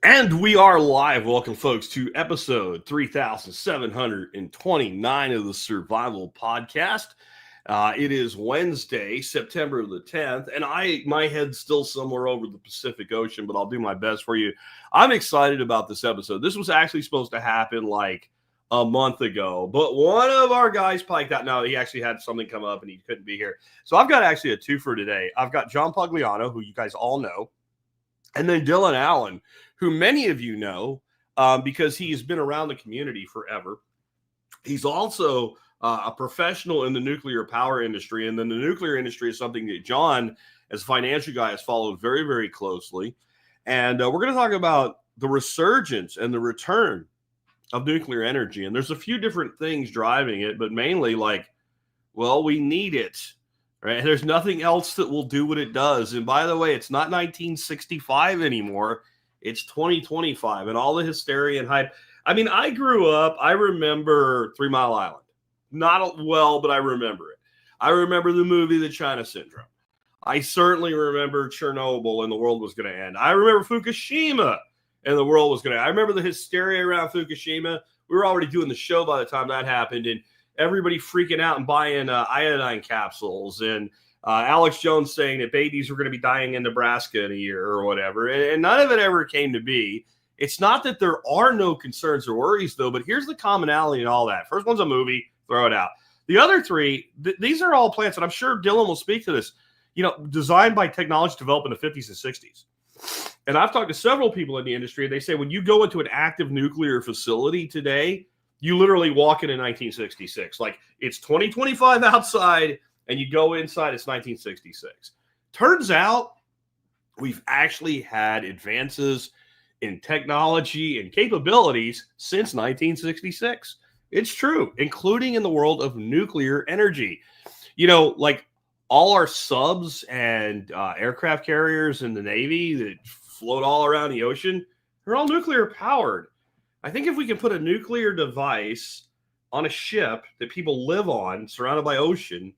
And we are live. Welcome, folks, to episode 3729 of the Survival Podcast. It is Wednesday, September the 10th, and my head's still somewhere over the Pacific Ocean, but I'll do my best for you. I'm excited about this episode. This was actually supposed to happen like a month ago, but one of our guys piked out. No, he actually had something come up and he couldn't be here. So I've got actually a twofer today. I've got John Pugliano, who you guys all know, and then Dillon Allen, who many of you know because he's been around the community forever. He's also a professional in the nuclear power industry, and then the nuclear industry is something that John, as a financial guy, has followed very, very closely. And we're going to talk about the resurgence and the return of nuclear energy. And there's a few different things driving it, but mainly we need it. Right? There's nothing else that will do what it does. And by the way, it's not 1965 anymore. It's 2025 and all the hysteria and hype. I mean, I grew up, I remember 3 Mile Island. Not well, but I remember it. I remember the movie The China Syndrome. I certainly remember Chernobyl and the world was going to end. I remember Fukushima and the world was going to end. I remember the hysteria around Fukushima. We were already doing the show by the time that happened, and everybody freaking out and buying iodine capsules, and Alex Jones saying that babies were going to be dying in Nebraska in a year or whatever. And none of it ever came to be. It's not that there are no concerns or worries, though, but here's the commonality in all that. First one's a movie, throw it out. The other three, these are all plants, and I'm sure Dillon will speak to this, designed by technology developed in the 50s and 60s. And I've talked to several people in the industry, and they say when you go into an active nuclear facility today, you literally walk into 1966. Like, it's 2025 outside, and you go inside, it's 1966. Turns out we've actually had advances in technology and capabilities since 1966. It's true, including in the world of nuclear energy. Like all our subs and aircraft carriers in the Navy that float all around the ocean, they're all nuclear powered. I think if we can put a nuclear device on a ship that people live on, surrounded by ocean,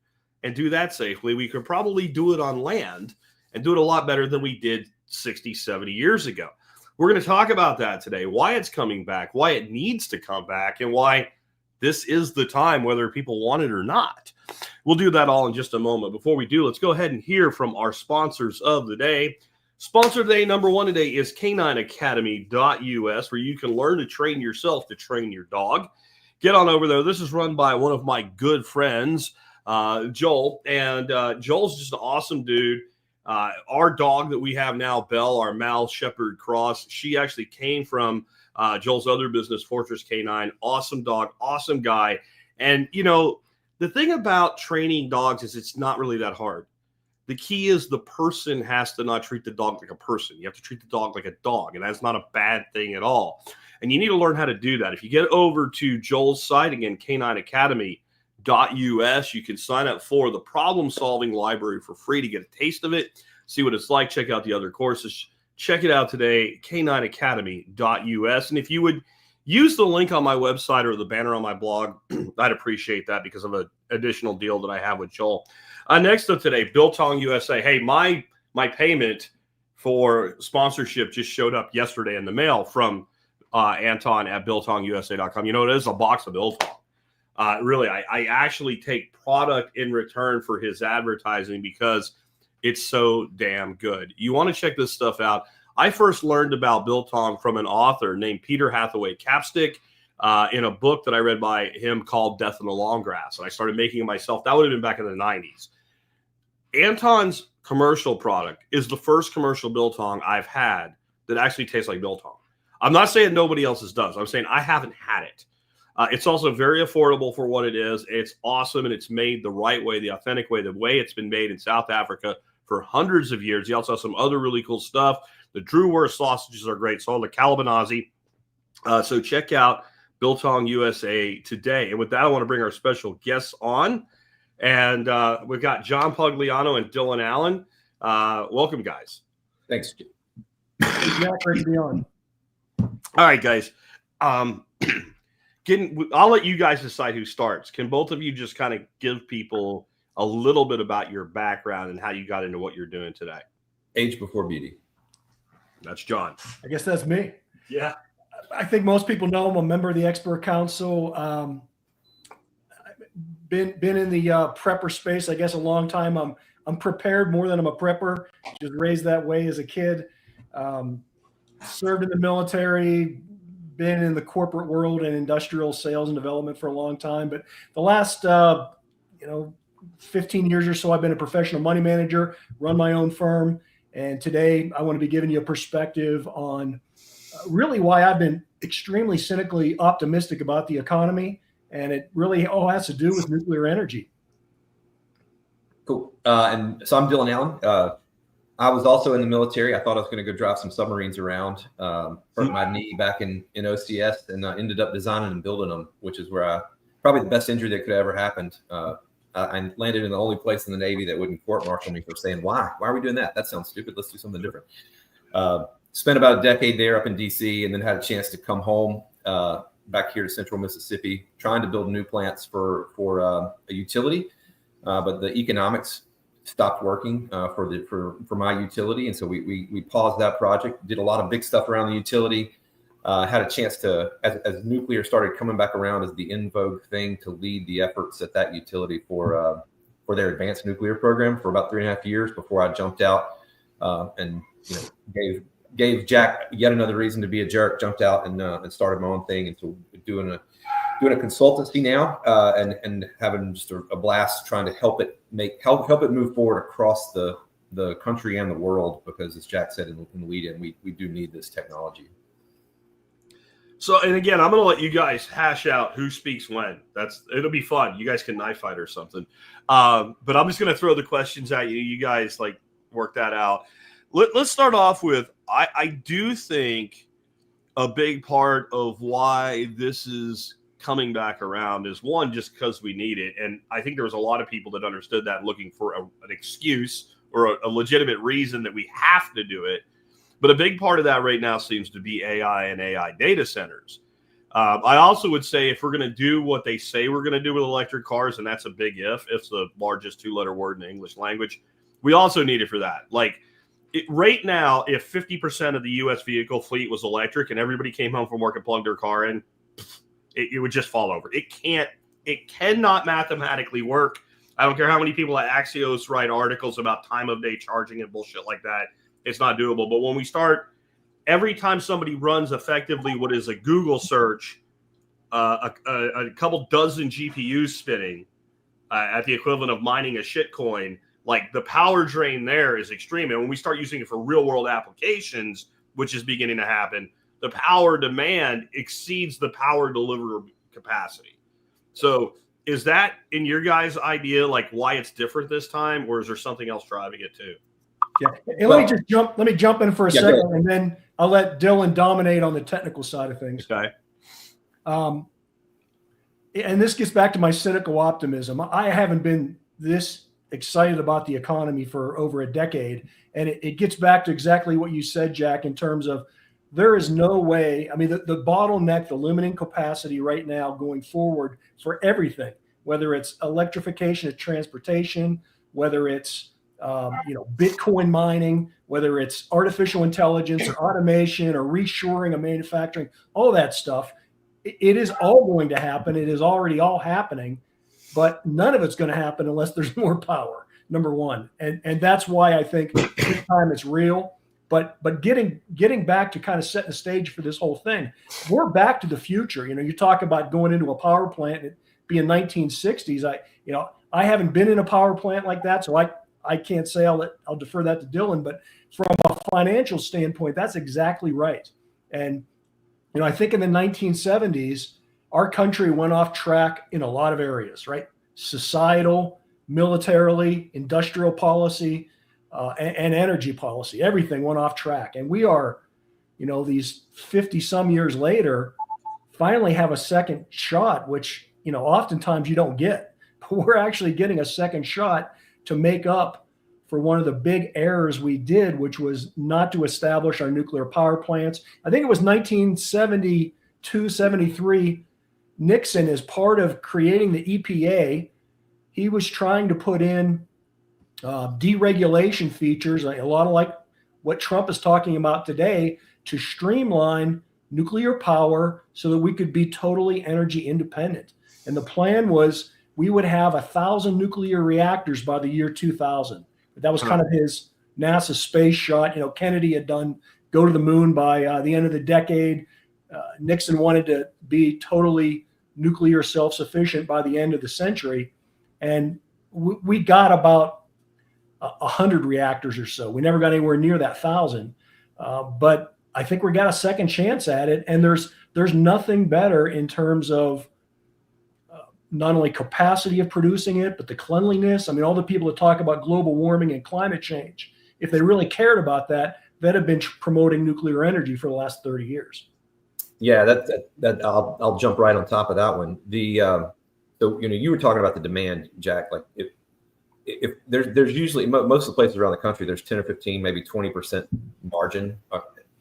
and do that safely, we could probably do it on land and do it a lot better than we did 60, 70 years ago. We're going to talk about that today, why it's coming back, why it needs to come back, and why this is the time, whether people want it or not. We'll do that all in just a moment. Before we do, let's go ahead and hear from our sponsors of the day. Sponsor of the day number one today is canineacademy.us, where you can learn to train yourself to train your dog. Get on over there. This is run by one of my good friends, Joel, and Joel's just an awesome dude. Our dog that we have now, Belle, our Mal Shepherd Cross, she actually came from Joel's other business, Fortress Canine. Awesome dog, awesome guy. And, the thing about training dogs is it's not really that hard. The key is the person has to not treat the dog like a person. You have to treat the dog like a dog, and that's not a bad thing at all. And you need to learn how to do that. If you get over to Joel's site, again, canineacademy.us, you can sign up for the problem-solving library for free to get a taste of it, see what it's like, check out the other courses. Check it out today, canineacademy.us. And if you would use the link on my website or the banner on my blog, I'd appreciate that because of an additional deal that I have with Joel. Next up today, Biltong USA. Hey, my payment for sponsorship just showed up yesterday in the mail from Anton at biltongusa.com. It is a box of Biltong. Really, I actually take product in return for his advertising because it's so damn good. You want to check this stuff out. I first learned about Biltong from an author named Peter Hathaway Capstick in a book that I read by him called Death in the Long Grass. And I started making it myself. That would have been back in the 90s. Anton's commercial product is the first commercial Biltong I've had that actually tastes like Biltong. I'm not saying nobody else's does. I'm saying I haven't had it. It's also very affordable for what it is. It's awesome, and it's made the right way, the authentic way, the way it's been made in South Africa for hundreds of years. He also has some other really cool stuff. The Drewwurst sausages are great. So the Calabanazi. So check out Biltong USA today. And with that, I want to bring our special guests on. And we've got John Pugliano and Dillon Allen. Welcome, guys. Thanks. Yeah, great to be on. All right, guys. I'll let you guys decide who starts. Can both of you just kind of give people a little bit about your background and how you got into what you're doing today? Age before beauty. That's John. I guess that's me. Yeah. I think most people know I'm a member of the Expert Council. Been in the prepper space, I guess, a long time. I'm prepared more than I'm a prepper. Just raised that way as a kid. Served in the military, been in the corporate world and industrial sales and development for a long time. But the last 15 years or so, I've been a professional money manager, run my own firm. And today I want to be giving you a perspective on really why I've been extremely cynically optimistic about the economy. And it really all has to do with nuclear energy. Cool. And so I'm Dillon Allen. I was also in the military. I thought I was going to go drive some submarines around. Hurt my knee back in OCS, and I ended up designing and building them, which is where probably the best injury that could have ever happened. I landed in the only place in the Navy that wouldn't court-martial me for saying, why are we doing that? That sounds stupid. Let's do something different. Spent about a decade there up in DC, and then had a chance to come home back here to central Mississippi, trying to build new plants for a utility. But the economics stopped working for my utility. And so we paused that project, did a lot of big stuff around the utility, had a chance to, as nuclear started coming back around as the in vogue thing, to lead the efforts at that utility for their advanced nuclear program for about 3.5 years before I jumped out and gave Jack yet another reason to be a jerk, jumped out and started my own thing. And so doing a consultancy now and having just a blast trying to help it move forward across the country and the world, because as Jack said in the lead-in, we do need this technology. So, and again, I'm going to let you guys hash out who speaks when. It'll be fun. You guys can knife fight or something. But I'm just going to throw the questions at you. You guys work that out. Let's start off with, I do think a big part of why this is coming back around is, one, just because we need it. And I think there was a lot of people that understood that, looking for an excuse or a legitimate reason that we have to do it. But a big part of that right now seems to be AI and AI data centers. I also would say, if we're going to do what they say we're going to do with electric cars, and that's a big if's the largest 2-letter word in the English language, we also need it for that. Right now, if 50% of the U.S. vehicle fleet was electric and everybody came home from work and plugged their car in, it would just fall over. It cannot mathematically work. I don't care how many people at Axios write articles about time of day charging and bullshit like that. It's not doable. But when we start, every time somebody runs effectively what is a Google search, a couple dozen GPUs spinning at the equivalent of mining a shit coin, the power drain there is extreme. And when we start using it for real world applications, which is beginning to happen, the power demand exceeds the power delivery capacity. So is that, in your guys' idea, why it's different this time, or is there something else driving it too? Yeah. And let me jump in for a second, and then I'll let Dillon dominate on the technical side of things. Okay. And this gets back to my cynical optimism. I haven't been this excited about the economy for over a decade. And it gets back to exactly what you said, Jack, in terms of, there is no way. I mean, the bottleneck, the limiting capacity right now going forward for everything, whether it's electrification of transportation, whether it's Bitcoin mining, whether it's artificial intelligence or automation or reshoring of manufacturing, all that stuff, it is all going to happen. It is already all happening, but none of it's going to happen unless there's more power, number one. And that's why I think this time it's real. But getting back to kind of setting the stage for this whole thing, we're back to the future. You talk about going into a power plant and it being 1960s. I haven't been in a power plant like that, so I can't say. I'll defer that to Dillon. But from a financial standpoint, that's exactly right. And I think in the 1970s, our country went off track in a lot of areas, right? Societal, militarily, industrial policy. And energy policy, everything went off track. And we are, these 50 some years later, finally have a second shot, which, oftentimes you don't get. But we're actually getting a second shot to make up for one of the big errors we did, which was not to establish our nuclear power plants. I think it was 1972, 73, Nixon, as part of creating the EPA, he was trying to put in deregulation features, a lot of what Trump is talking about today to streamline nuclear power so that we could be totally energy independent. And the plan was we would have 1,000 nuclear reactors by the year 2000. That was kind of his NASA space shot. Kennedy had done go to the moon by the end of the decade. Nixon wanted to be totally nuclear self-sufficient by the end of the century. And we got about 100 reactors or so. We never got anywhere near that 1,000. But I think we got a second chance at it. And there's nothing better in terms of not only capacity of producing it, but the cleanliness. I mean, all the people that talk about global warming and climate change, if they really cared about that, they'd have been promoting nuclear energy for the last 30 years. Yeah, that I'll jump right on top of that one. So you were talking about the demand, Jack. Like if there's usually most of the places around the country, there's 10 or 15, maybe 20% margin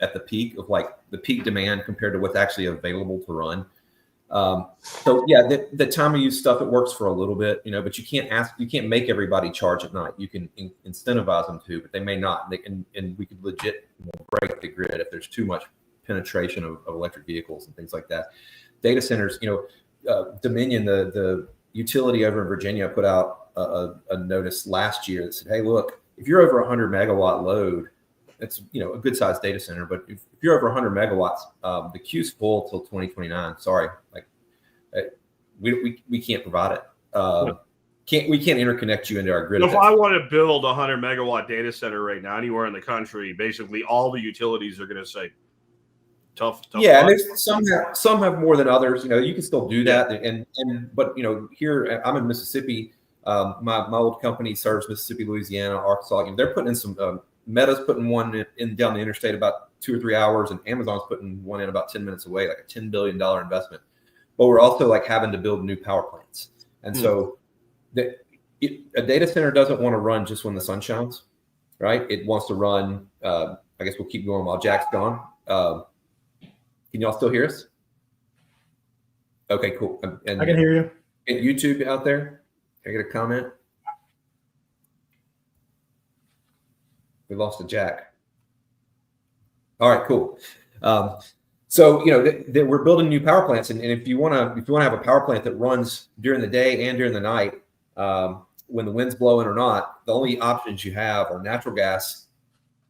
at the peak of like the peak demand compared to what's actually available to run. So yeah, the time of use stuff, it works for a little bit, but you can't make everybody charge at night. You can incentivize them to, but they may not. And we could legit break the grid if there's too much penetration of electric vehicles and things like that. Data centers, Dominion, the utility over in Virginia, put out a notice last year that said, hey, look, if you're over 100 megawatt load, it's a good sized data center, but if you're over 100 megawatts, the queue's full till 2029. Sorry, like we can't provide it. We can't interconnect you into our grid. If I want to build a 100 megawatt data center right now anywhere in the country, basically all the utilities are going to say tough. Yeah, and there's some have more than others. You can still do that, but here I'm in Mississippi. My old company serves Mississippi, Louisiana, Arkansas. They're putting in some. Meta's putting one in down the interstate about 2 or 3 hours, and Amazon's putting one in about 10 minutes away, like a $10 billion investment. But we're also like having to build new power plants. And so a data center doesn't want to run just when the sun shines, right? It wants to run, I guess we'll keep going while Jack's gone. Can y'all still hear us? Okay, cool. And I can hear you. And YouTube out there, can I get a comment? We lost a Jack. All right, cool. So we're building new power plants, and if you want to have a power plant that runs during the day and during the night, when the wind's blowing or not, the only options you have are natural gas,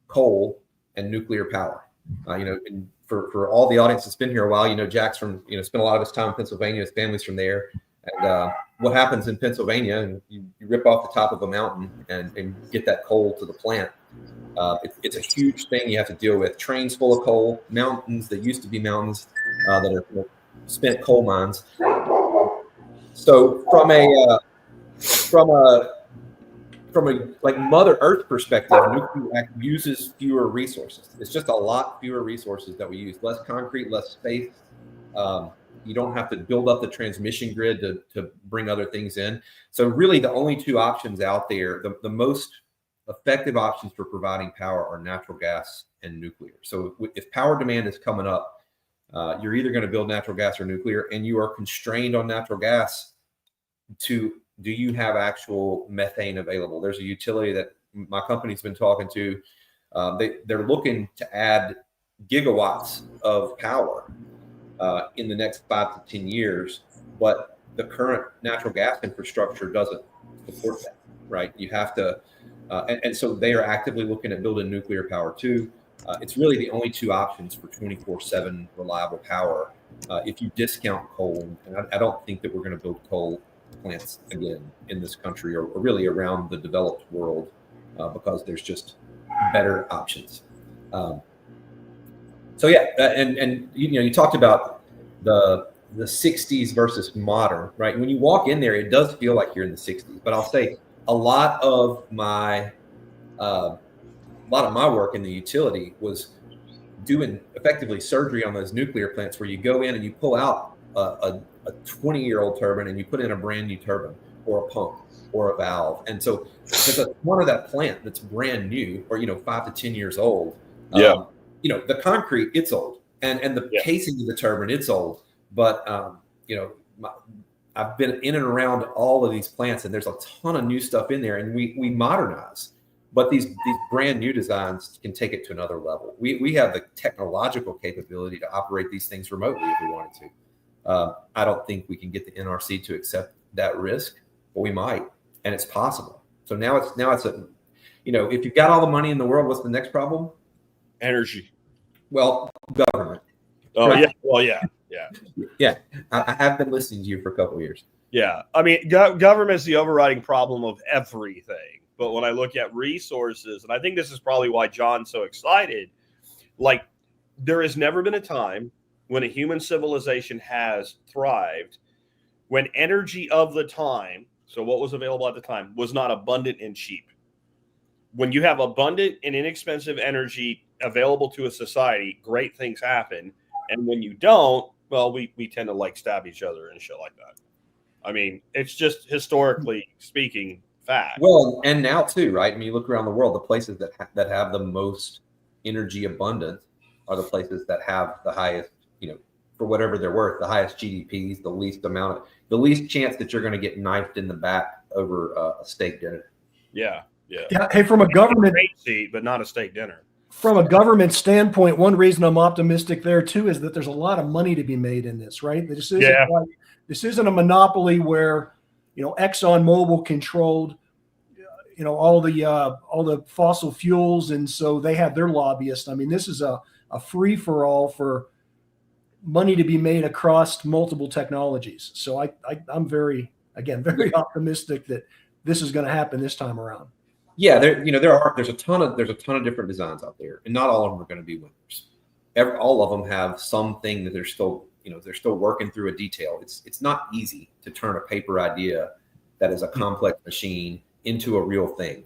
coal, and nuclear power. And for all the audience that's been here a while, Jack's from spent a lot of his time in Pennsylvania. His family's from there. And what happens in Pennsylvania, and you rip off the top of a mountain and get that coal to the plant. It's a huge thing you have to deal with. Trains full of coal, mountains that used to be mountains that are spent coal mines. So from a like Mother Earth perspective, nuclear uses fewer resources. It's just a lot fewer resources that we use. Less concrete, less space. You don't have to build up the transmission grid to bring other things in. So really the only two options out there, the most effective options for providing power are natural gas and nuclear. So if power demand is coming up, you're either going to build natural gas or nuclear, and you are constrained on natural gas do you have actual methane available? There's a utility that my company's been talking to. They're looking to add gigawatts of power in the next 5 to 10 years, but the current natural gas infrastructure doesn't support that, right? You have to, and so they are actively looking at building nuclear power too. It's really the only two options for 24/7 reliable power. If you discount coal, and I don't think that we're going to build coal plants again in this country or really around the developed world because there's just better options. So yeah, and you talked about the 60s versus modern, right? When you walk in there, it does feel like you're in the 60s. But I'll say a lot of my work in the utility was doing effectively surgery on those nuclear plants, where you go in and you pull out a 20-year-old turbine and you put in a brand new turbine or a pump or a valve. And so there's a part of that plant that's brand new, or 5 to 10 years old. The concrete, it's old, and the casing of the turbine, it's old. But I've been in and around all of these plants, and there's a ton of new stuff in there, and we modernize. But these brand new designs can take it to another level. We have the technological capability to operate these things remotely if we wanted to. I don't think we can get the NRC to accept that risk, but we might, and it's possible. So now it's a, if you've got all the money in the world, what's the next problem? Energy. Well, government. Oh, right? yeah. Well, yeah. Yeah. I have been listening to you for a couple of years. Yeah. I mean, government's the overriding problem of everything. But when I look at resources, and I think this is probably why John's so excited, like there has never been a time when a human civilization has thrived when energy of the time, so what was available at the time, was not abundant and cheap. When you have abundant and inexpensive energy available to a society, great things happen. And when you don't, well, we tend to like stab each other and shit like that. I mean, it's just historically speaking fact. Well, and now too, right? I mean, you look around the world, the places that have the most energy abundant are the places that have the highest, for whatever they're worth, the highest GDPs, the least chance that you're going to get knifed in the back over a steak dinner. Yeah. Hey, from a government seat, but not a steak dinner. From a government standpoint, one reason I'm optimistic there too is that there's a lot of money to be made in this, right? This isn't a monopoly where ExxonMobil controlled all the fossil fuels, and so they have their lobbyists. I mean, this is a free for all for money to be made across multiple technologies. So I'm very optimistic that this is going to happen this time around. Yeah, there's a ton of different designs out there, and not all of them are going to be winners. All of them have something that they're still working through a detail. It's not easy to turn a paper idea that is a complex machine into a real thing.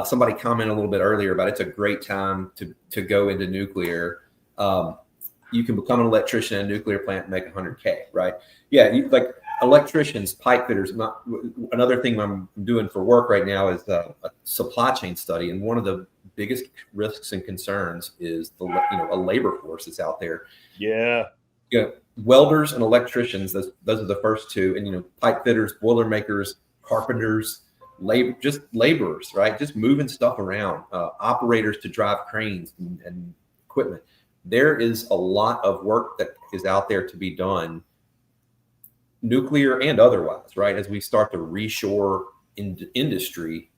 Somebody commented a little bit earlier about it's a great time to go into nuclear. You can become an electrician at a nuclear plant and make $100K, right? Yeah, like electricians, pipe fitters. Another thing I'm doing for work right now is a supply chain study, and one of the biggest risks and concerns is a labor force that's out there. Yeah. Welders and electricians, those are the first two, and pipe fitters, boilermakers, carpenters, laborers, right? Just moving stuff around, operators to drive cranes and equipment. There is a lot of work that is out there to be done, nuclear and otherwise, right? As we start to reshore industry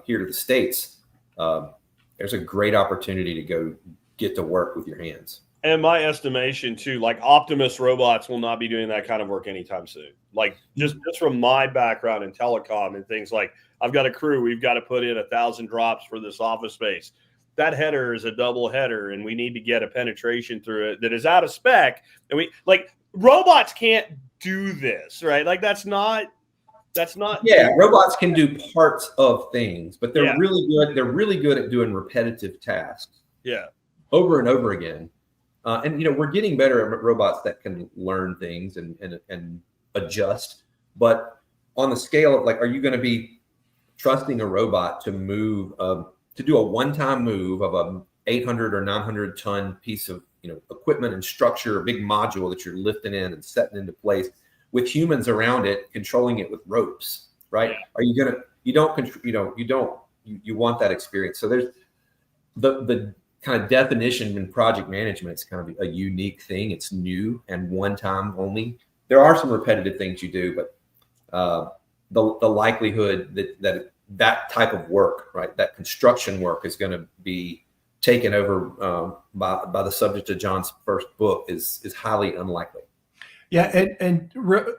here to the States, there's a great opportunity to go get to work with your hands. And my estimation too, like Optimus robots will not be doing that kind of work anytime soon. Like just from my background in telecom and things, like I've got a crew, we've got to put in 1,000 drops for this office space. That header is a double header, and we need to get a penetration through it that is out of spec. And robots can't do this, right? Like that's not. Yeah, robots can do parts of things, but they're really good. They're really good at doing repetitive tasks. Yeah. Over and over again. And we're getting better at robots that can learn things and adjust. But on the scale of are you going to be trusting a robot to move to do a one-time move of a 800 or 900 ton piece of equipment and structure, a big module that you're lifting in and setting into place with humans around it, controlling it with ropes, right? Yeah. You want that experience. So there's the kind of definition in project management. It's kind of a unique thing. It's new and one time only. There are some repetitive things you do, but the likelihood that type of work, right, that construction work is going to be taken over by the subject of John's first book is highly unlikely. Yeah, and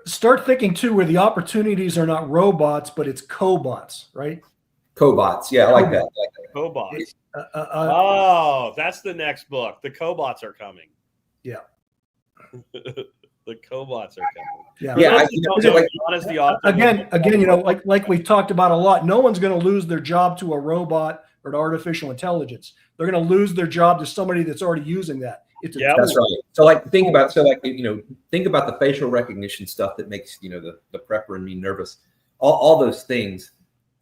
start thinking too where the opportunities are not robots, but it's cobots, right? Cobots, yeah, I like that. Cobots. That's the next book. The cobots are coming. Yeah. The cobots are coming. Yeah. Again, like we've talked about a lot, no one's going to lose their job to a robot or to artificial intelligence. They're going to lose their job to somebody that's already using that. That's right. So think about the facial recognition stuff that makes the prepper and me nervous. All those things.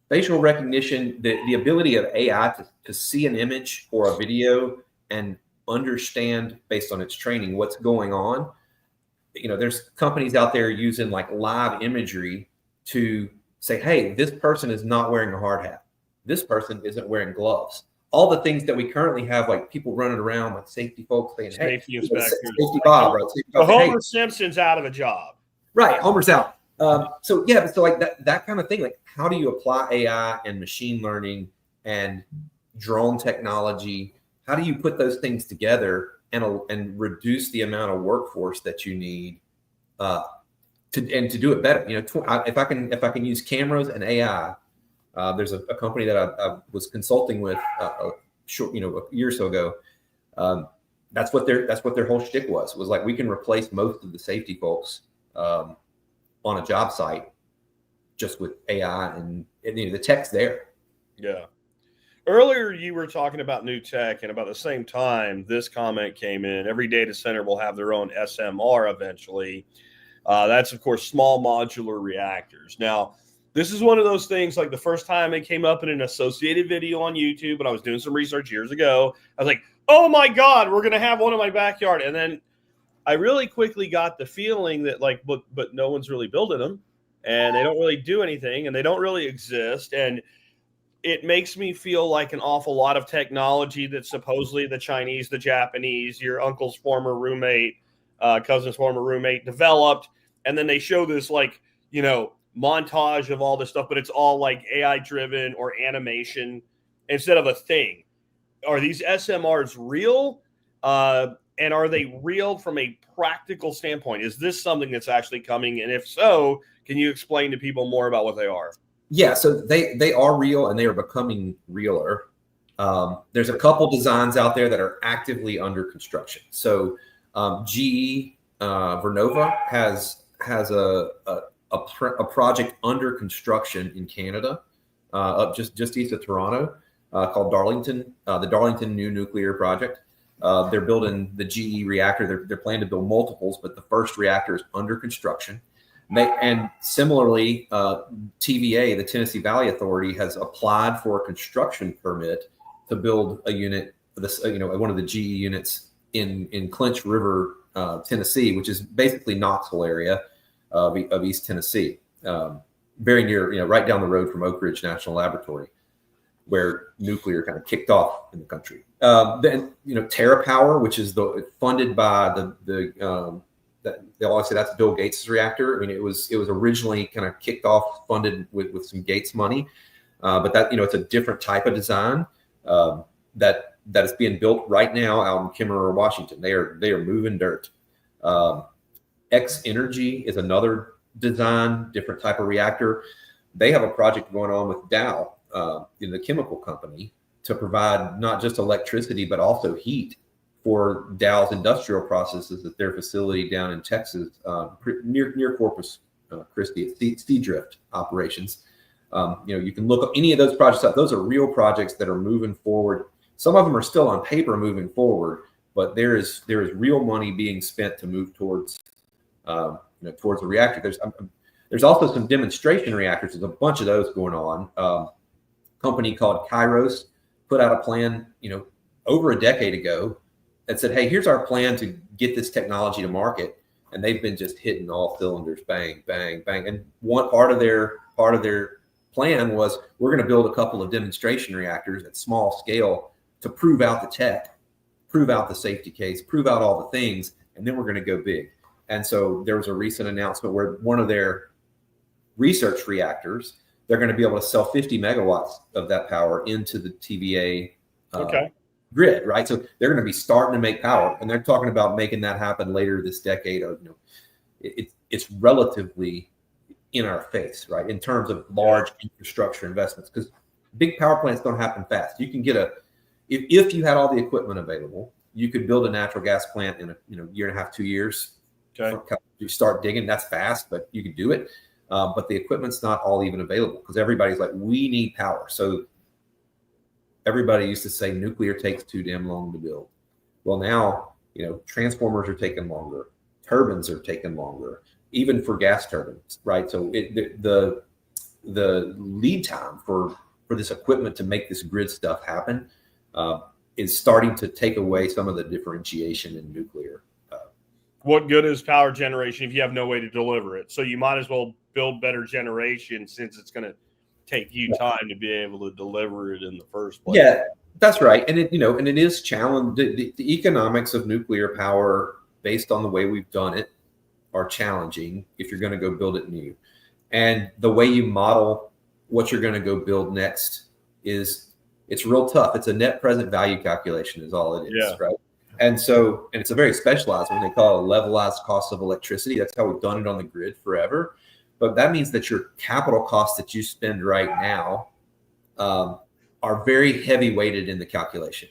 Facial recognition, the ability of AI to see an image or a video and understand based on its training what's going on. There's companies out there using live imagery to say, hey, this person is not wearing a hard hat. this person isn't wearing gloves. All the things that we currently have, like people running around, like safety folks saying, "Hey, Safety inspectors, safety Bob, right? Safety so Bob, hey, Homer Simpson's out of a job. right, Homer's out." So like that kind of thing. Like, how do you apply AI and machine learning and drone technology? How do you put those things together and reduce the amount of workforce that you need to do it better? If I can use cameras and AI. There's a company that I was consulting with a year or so ago. That's what their whole shtick was like, we can replace most of the safety folks on a job site just with AI and the tech's there. Yeah. Earlier, you were talking about new tech, and about the same time, this comment came in. Every data center will have their own SMR eventually. That's, of course, small modular reactors. Now, this is one of those things, like the first time it came up in an associated video on YouTube, and I was doing some research years ago, I was like, oh my God, we're going to have one in my backyard. And then I really quickly got the feeling that, like, but no one's really building them, and they don't really do anything, and they don't really exist. And it makes me feel like an awful lot of technology that supposedly the Chinese, the Japanese, your uncle's former roommate, cousin's former roommate developed. And then they show this, like, montage of all this stuff, but it's all like AI driven or animation instead of a thing. Are these SMRs real? And are they real from a practical standpoint? Is this something that's actually coming? And if so, can you explain to people more about what they are? Yeah, so they are real, and they are becoming realer. There's a couple designs out there that are actively under construction. So GE Vernova has a project under construction in Canada, up just east of Toronto, called Darlington, the Darlington New Nuclear Project. They're building the GE reactor. They're planning to build multiples, but the first reactor is under construction. And similarly, TVA, the Tennessee Valley Authority, has applied for a construction permit to build a unit, one of the GE units in Clinch River, Tennessee, which is basically Knoxville area of East Tennessee, very near, right down the road from Oak Ridge National Laboratory, where nuclear kind of kicked off in the country. Then, TerraPower, which is funded by they always say that's Bill Gates' reactor. I mean, it was originally kind of kicked off, funded with some Gates money, but that it's a different type of design that is being built right now out in Kimmerer, Washington. They are moving dirt. X Energy is another design, different type of reactor. They have a project going on with Dow, the chemical company, to provide not just electricity but also heat for Dow's industrial processes at their facility down in Texas, near Corpus Christi, at Seadrift operations. You can look up any of those projects up. Those are real projects that are moving forward. Some of them are still on paper moving forward, but there is real money being spent to move towards towards a reactor. There's also some demonstration reactors. There's a bunch of those going on. Company called Kairos put out a plan, over a decade ago, that said, hey, here's our plan to get this technology to market. And they've been just hitting all cylinders, bang, bang, bang. And one part of their plan was, we're going to build a couple of demonstration reactors at small scale to prove out the tech, prove out the safety case, prove out all the things, and then we're going to go big. And so there was a recent announcement where one of their research reactors, they're going to be able to sell 50 megawatts of that power into the TVA grid, right? So they're going to be starting to make power, and they're talking about making that happen later this decade. It's relatively in our face, right, in terms of large infrastructure investments, because big power plants don't happen fast. You can get if you had all the equipment available, you could build a natural gas plant in a year and a half, 2 years. Okay. You start digging, that's fast, but you could do it. But the equipment's not all even available, because everybody's like, we need power. So everybody used to say nuclear takes too damn long to build. Well, now, transformers are taking longer. Turbines are taking longer, even for gas turbines, right? So the lead time for this equipment to make this grid stuff happen is starting to take away some of the differentiation in nuclear. What good is power generation if you have no way to deliver it? So you might as well build better generation, since it's going to take you time to be able to deliver it in the first place. Yeah, that's right. And it is challenged. The economics of nuclear power, based on the way we've done it, are challenging if you're going to go build it new. And the way you model what you're going to go build next it's real tough. It's a net present value calculation is all it is, right? And it's a very specialized one. They call it a levelized cost of electricity. That's how we've done it on the grid forever. But that means that your capital costs that you spend right now are very heavy weighted in the calculation.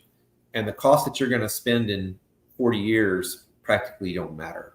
And the cost that you're going to spend in 40 years practically don't matter.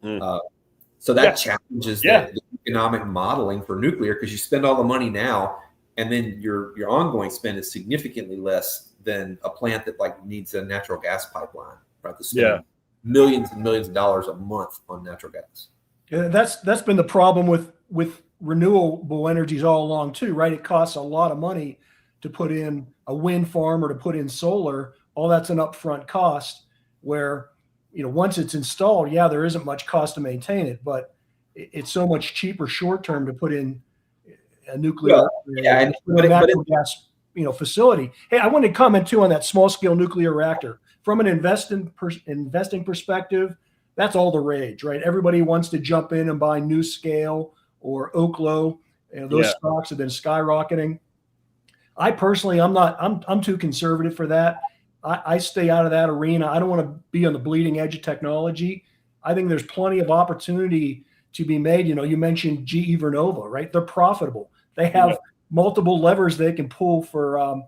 So that challenges the economic modeling for nuclear, because you spend all the money now, and then your ongoing spend is significantly less than a plant that like needs a natural gas pipeline, right? To spend millions and millions of dollars a month on natural gas. Yeah, that's been the problem with renewable energies all along too, right? It costs a lot of money to put in a wind farm or to put in solar. All that's an upfront cost where, once it's installed, there isn't much cost to maintain it, but it's so much cheaper short term to put in a nuclear natural gas facility. Hey, I wanted to comment too on that small scale nuclear reactor. From an investing perspective, that's all the rage, right? Everybody wants to jump in and buy NuScale or Oklo. Those stocks have been skyrocketing. I personally, I'm too conservative for that. I stay out of that arena. I don't want to be on the bleeding edge of technology. I think there's plenty of opportunity to be made. You mentioned GE Vernova, right? They're profitable. They have multiple levers they can pull for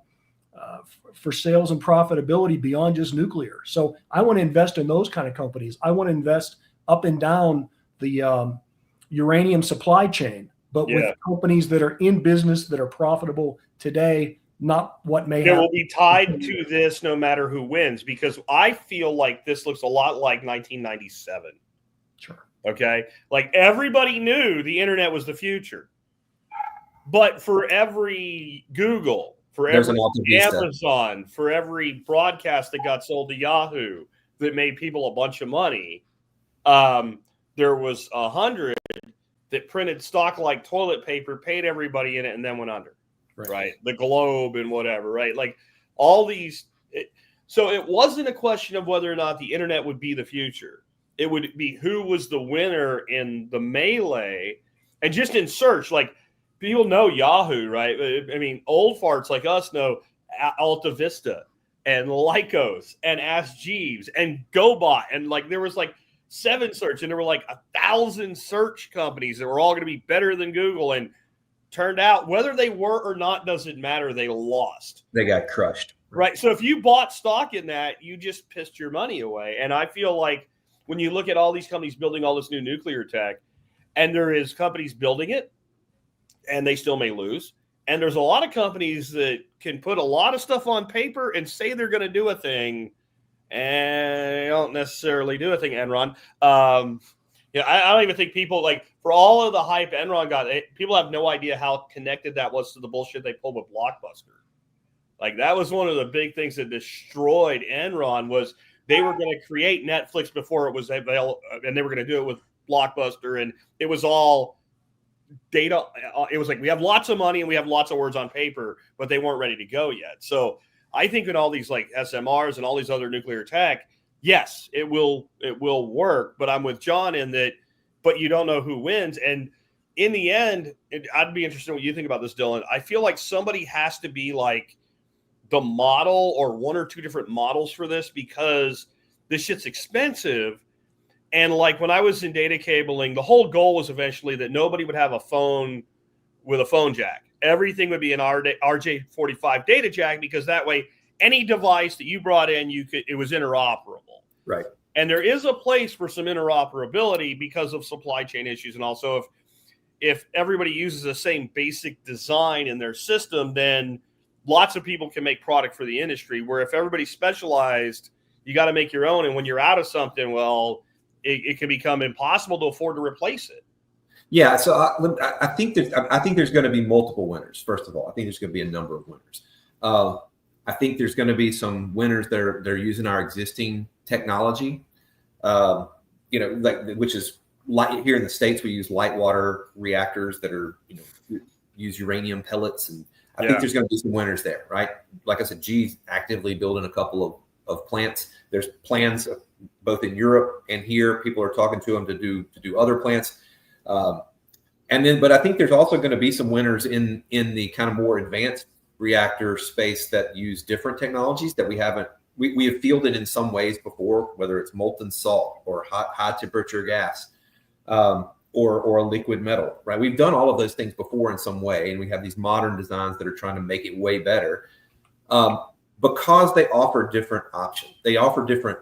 sales and profitability beyond just nuclear. So I want to invest in those kind of companies. I want to invest up and down the uranium supply chain, but with companies that are in business, that are profitable today, not what may happen. It will be tied to this no matter who wins, because I feel like this looks a lot like 1997. Sure. Okay. Like everybody knew the internet was the future, but for every Google, for every Amazon, for every broadcast that got sold to Yahoo that made people a bunch of money, there was 100 that printed stock like toilet paper, paid everybody in it, and then went under. Right. The Globe and whatever, right? Like all these. So it wasn't a question of whether or not the internet would be the future. It would be who was the winner in the melee. And just in search, like people know Yahoo, right? I mean, old farts like us know Alta Vista and Lycos and Ask Jeeves and GoBot. And like there was like 7 search, and there were like 1,000 search companies that were all going to be better than Google. And turned out whether they were or not doesn't matter. They lost. They got crushed. Right. So if you bought stock in that, you just pissed your money away. And I feel like when you look at all these companies building all this new nuclear tech, and there is companies building it, and they still may lose. And there's a lot of companies that can put a lot of stuff on paper and say they're going to do a thing, and they don't necessarily do a thing, Enron. I don't even think people, like, for all of the hype Enron got, people have no idea how connected that was to the bullshit they pulled with Blockbuster. Like, that was one of the big things that destroyed Enron was they were going to create Netflix before it was available, and they were going to do it with Blockbuster, and it was all data. It was like, we have lots of money and we have lots of words on paper, but they weren't ready to go yet. So I think in all these like SMRs and all these other nuclear tech, yes, it will work, but I'm with John in that, but you don't know who wins. And in the end, I'd be interested in what you think about this, Dillon. I feel like somebody has to be like the model or 1 or 2 different models for this, because this shit's expensive. And like when I was in data cabling, the whole goal was eventually that nobody would have a phone with a phone jack. Everything would be an RJ45 data jack, because that way any device that you brought in, it was interoperable. Right. And there is a place for some interoperability because of supply chain issues. And also if everybody uses the same basic design in their system, then lots of people can make product for the industry, where if everybody's specialized, you got to make your own. And when you're out of something, well, it can become impossible to afford to replace it. Yeah. So I think there's going to be multiple winners. First of all, I think there's going to be a number of winners. I think there's going to be some winners that are using our existing technology, which is light here in the States. We use light water reactors that are, use uranium pellets. And I think there's going to be some winners there, right? Like I said, GE's actively building a couple of plants. There's plans both in Europe and here. People are talking to them to do other plants. But I think there's also going to be some winners in the kind of more advanced reactor space that use different technologies that we have fielded in some ways before, whether it's molten salt or high temperature gas, or a liquid metal, right? We've done all of those things before in some way, and we have these modern designs that are trying to make it way better, because they offer different options. They offer different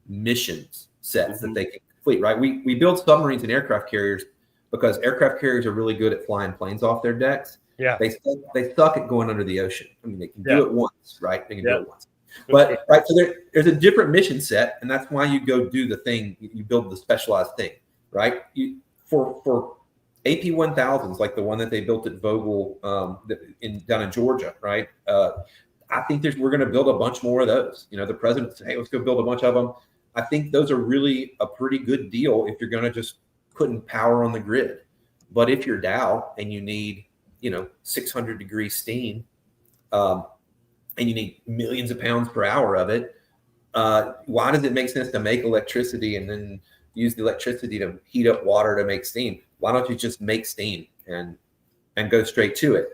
missions sets that they can complete, right? We build submarines and aircraft carriers because aircraft carriers are really good at flying planes off their decks. Yeah, they suck at going under the ocean. I mean, they can do it once, right? They can do it once. But right, so there's a different mission set, and that's why you go do the thing. You build the specialized thing, right? For AP-1000s, like the one that they built at Vogel down in Georgia, right? I think we're going to build a bunch more of those. The president said, "Hey, let's go build a bunch of them." I think those are really a pretty good deal if you're going to just putting power on the grid. But if you're Dow and you need 600-degree steam, and you need millions of pounds per hour of it, why does it make sense to make electricity and then use the electricity to heat up water to make steam? Why don't you just make steam and go straight to it?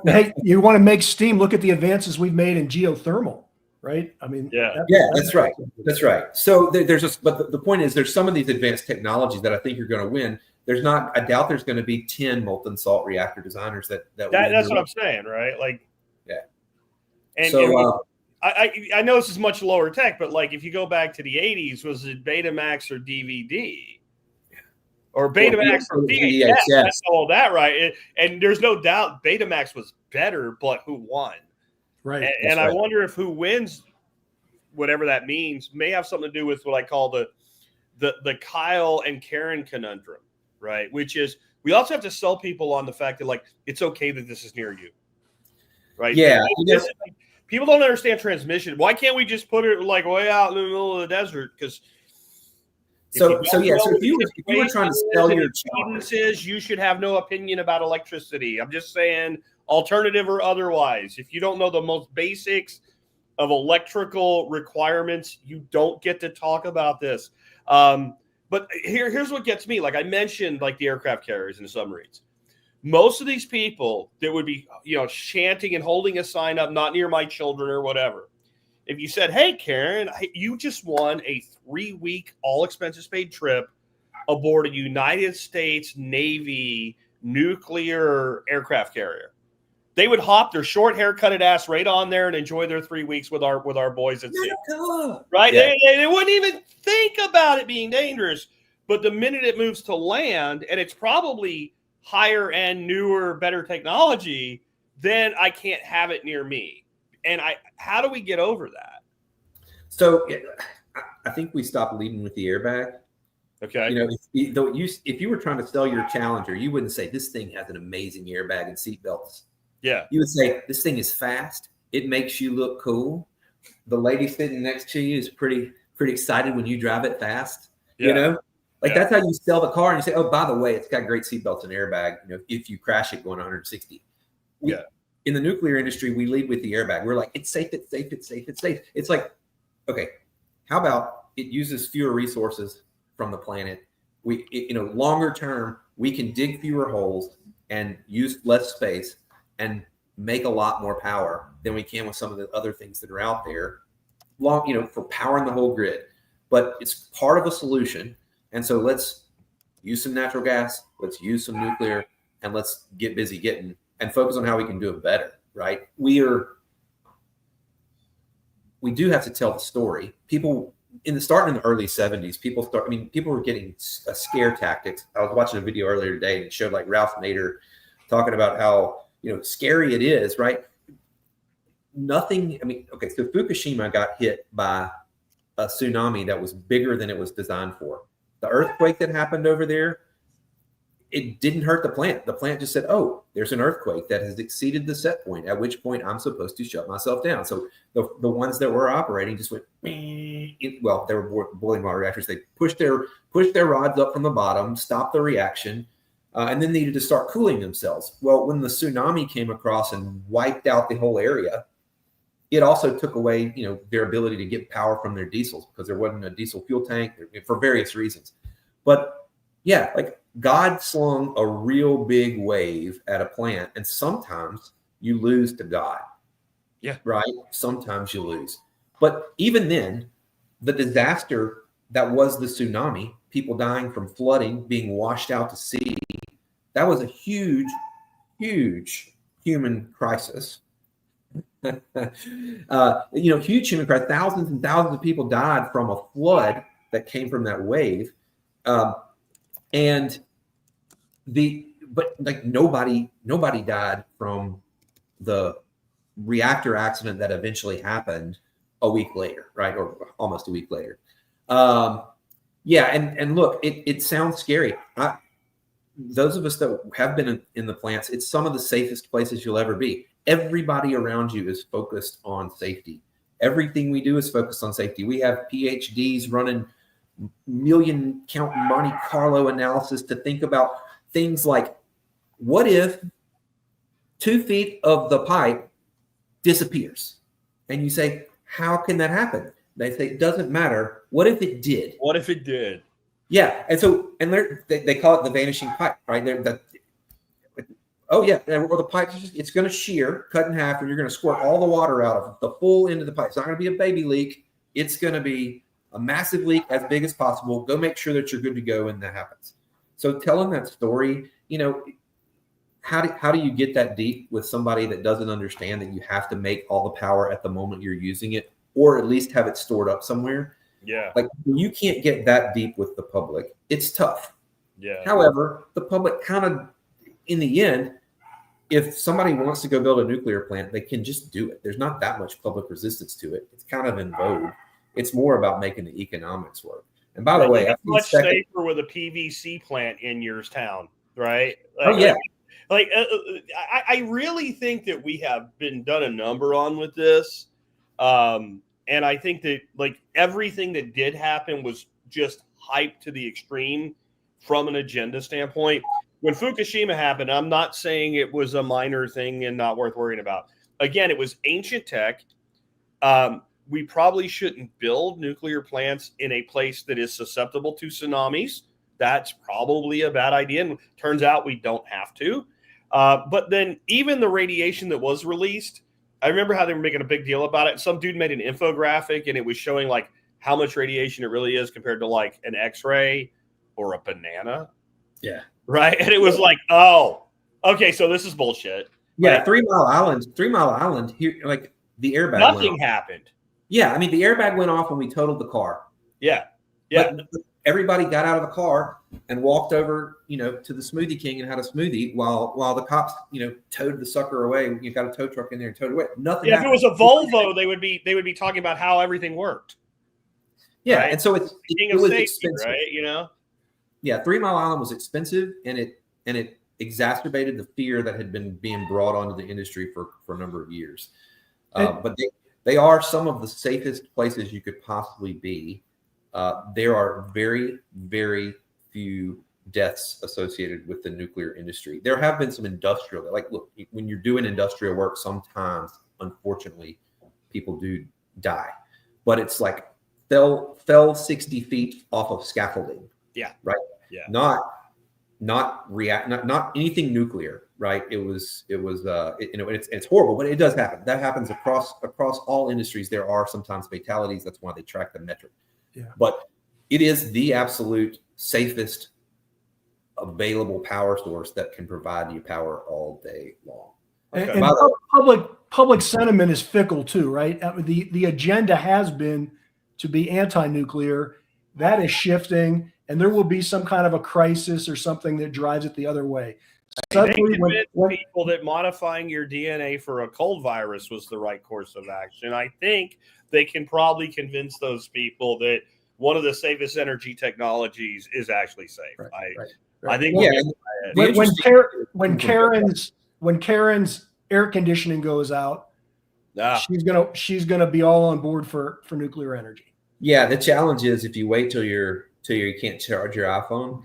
Hey, you want to make steam? Look at the advances we've made in geothermal, right? I mean, that's right. That's right. So but the point is, there's some of these advanced technologies that I think you're going to win. I doubt there's going to be 10 molten salt reactor designers that's what I'm saying, right? Like, and so I know this is much lower tech, but like if you go back to the 80s, was it Betamax or DVD? Or Betamax or VHS? That's all that, right? And there's no doubt Betamax was better, but who won? Right. And I wonder if who wins, whatever that means, may have something to do with what I call the Kyle and Karen conundrum, right? Which is we also have to sell people on the fact that like it's okay that this is near you, right? Yeah. People don't understand transmission. Why can't we just put it like way out in the middle of the desert? Because if you were trying to sell your chances, you should have no opinion about electricity. I'm just saying, alternative or otherwise. If you don't know the most basics of electrical requirements, you don't get to talk about this. But here's what gets me. Like I mentioned, like the aircraft carriers and the submarines. Most of these people that would be, chanting and holding a sign up, not near my children or whatever. If you said, "Hey, Karen, you just won a 3-week all expenses paid trip aboard a United States Navy nuclear aircraft carrier," they would hop their short haircutted ass right on there and enjoy their 3 weeks with our boys at sea. Right? Yeah. They wouldn't even think about it being dangerous. But the minute it moves to land, and it's probably higher end, newer, better technology, then I can't have it near me. And how do we get over that? So I think we stopped leading with the airbag. Okay. If you were trying to sell your Challenger, you wouldn't say this thing has an amazing airbag and seatbelts. Yeah. You would say this thing is fast. It makes you look cool. The lady sitting next to you is pretty excited when you drive it fast. Yeah. That's how you sell the car. And you say, "Oh, by the way, it's got great seatbelts and airbag. If you crash it going 160." In the nuclear industry, we lead with the airbag. We're like, it's safe, it's safe, it's safe, it's safe. It's like, okay, how about it uses fewer resources from the planet? Longer term, we can dig fewer holes and use less space and make a lot more power than we can with some of the other things that are out there. For powering the whole grid. But it's part of a solution. And so let's use some natural gas, let's use some nuclear, and let's get busy getting and focus on how we can do it better, right? We do have to tell the story. People starting in the early 70s, people were getting scare tactics. I was watching a video earlier today and it showed like Ralph Nader talking about how, scary it is, right? So Fukushima got hit by a tsunami that was bigger than it was designed for. The earthquake that happened over there, it didn't hurt the plant. The plant just said, "Oh, there's an earthquake that has exceeded the set point, at which point I'm supposed to shut myself down." So the ones that were operating just went, they were boiling water reactors. They pushed their rods up from the bottom, stopped the reaction. and then needed to start cooling themselves. Well, when the tsunami came across and wiped out the whole area, it also took away, their ability to get power from their diesels because there wasn't a diesel fuel tank for various reasons. But yeah, like God slung a real big wave at a plant, and sometimes you lose to God. Yeah. Right? Sometimes you lose. But even then, the disaster that was the tsunami, people dying from flooding, being washed out to sea, that was a huge, huge human crisis. Huge human crisis. Thousands and thousands of people died from a flood that came from that wave. But nobody died from the reactor accident that eventually happened a week later, right? Or almost a week later. And look, it sounds scary. Those of us that have been in the plants, it's some of the safest places you'll ever be. Everybody around you is focused on safety. Everything we do is focused on safety. We have PhDs running million count Monte Carlo analysis to think about things like, what if 2 feet of the pipe disappears? And you say, how can that happen? They say, it doesn't matter. What if it did? What if it did? Yeah. And so, they call it the vanishing pipe, right? Or the pipe, it's going to shear, cut in half, and you're going to squirt all the water out of the full end of the pipe. It's not going to be a baby leak. It's going to be a massive leak as big as possible. Go make sure that you're good to go when that happens. So telling that story, how do you get that deep with somebody that doesn't understand that you have to make all the power at the moment you're using it, or at least have it stored up somewhere? Yeah. Like, you can't get that deep with the public. It's tough. Yeah. However, the public kind of, in the end, if somebody wants to go build a nuclear plant, they can just do it. There's not that much public resistance to it. It's kind of in vogue. It's more about making the economics work. And by the way, it's much safer with a PVC plant in your town, right? I really think that we have done a number on with this. And I think that everything that did happen was just hyped to the extreme from an agenda standpoint. When Fukushima happened, I'm not saying it was a minor thing and not worth worrying about. Again, it was ancient tech. We probably shouldn't build nuclear plants in a place that is susceptible to tsunamis. That's probably a bad idea. And turns out we don't have to. But then even the radiation that was released, I remember how they were making a big deal about it. Some dude made an infographic and it was showing how much radiation it really is compared to an X-ray or a banana. Yeah. Right. And it was oh, okay. So this is bullshit. Yeah. 3 Mile Island here, the airbag. Nothing happened. Yeah. I mean, the airbag went off when we totaled the car. Yeah. Yeah. But everybody got out of the car and walked over, to the Smoothie King and had a smoothie while the cops, towed the sucker away. You got a tow truck in there and towed it away. Nothing. Yeah. If it was a Volvo, they would be talking about how everything worked. Yeah. Right? And so it was safety, expensive, right? Yeah. 3 Mile Island was expensive, and it exacerbated the fear that had been being brought onto the industry for a number of years. But they are some of the safest places you could possibly be. There are very, very few deaths associated with the nuclear industry. There have been some industrial, look, when you're doing industrial work, sometimes, unfortunately, people do die. But it's fell 60 feet off of scaffolding. Yeah. Right. Yeah. Not anything nuclear. Right. It's horrible, but it does happen. That happens across all industries. There are sometimes fatalities. That's why they track the metric. Yeah. But it is the absolute safest available power source that can provide you power all day long. Okay. And public sentiment is fickle too, right? The agenda has been to be anti-nuclear. That is shifting, and there will be some kind of a crisis or something that drives it the other way. Suddenly, when people that modifying your DNA for a cold virus was the right course of action, I think they can probably convince those people that one of the safest energy technologies is actually safe. Right. I think when Karen's air conditioning goes out, she's gonna be all on board for nuclear energy. Yeah, the challenge is if you wait till you can't charge your iPhone,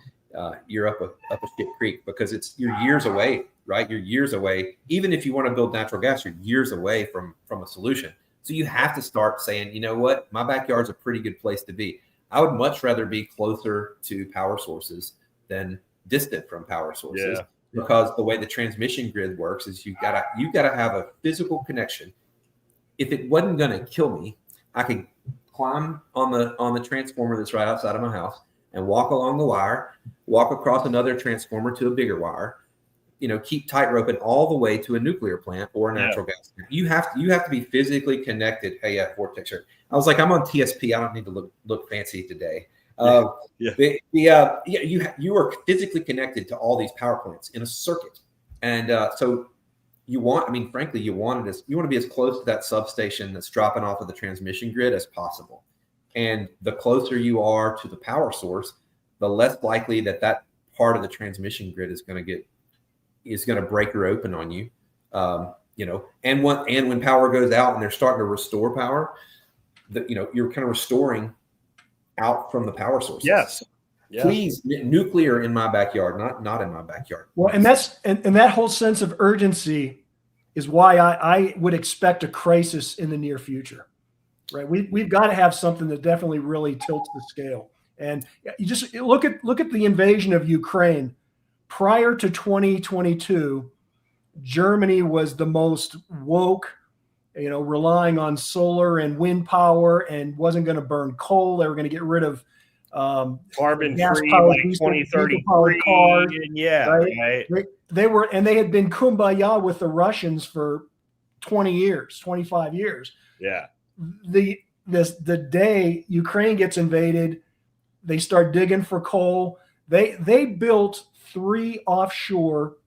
you're up a shit creek, because you're years away, right? You're years away. Even if you want to build natural gas, you're years away from a solution. So you have to start saying, you know what, my backyard's a pretty good place to be. I would much rather be closer to power sources than distant from power sources, because the way the transmission grid works is you gotta have a physical connection. If it wasn't going to kill me, I could climb on the transformer that's right outside of my house and walk along the wire, walk across another transformer to a bigger wire, keep tight roping all the way to a nuclear plant or a natural gas plant. You have to be physically connected. Hey, yeah, Vortex. I was like, I'm on TSP. I don't need to look fancy today. You are physically connected to all these power plants in a circuit, and so frankly, you want to be as close to that substation that's dropping off of the transmission grid as possible. And the closer you are to the power source, the less likely that part of the transmission grid is going to break or open on you. And when power goes out and they're starting to restore power, you're kind of restoring out from the power sources. Yes. Please, nuclear in my backyard, not in my backyard. Well, and that whole sense of urgency is why I would expect a crisis in the near future, right? We've got to have something that definitely really tilts the scale. And you just look at the invasion of Ukraine. Prior to 2022, Germany was the most woke, relying on solar and wind power, and wasn't going to burn coal. They were going to get rid of carbon free by 2033 cars. Right? They had been kumbaya with the Russians for 20 years, 25 years. Yeah. The day Ukraine gets invaded, they start digging for coal. They built 3 offshore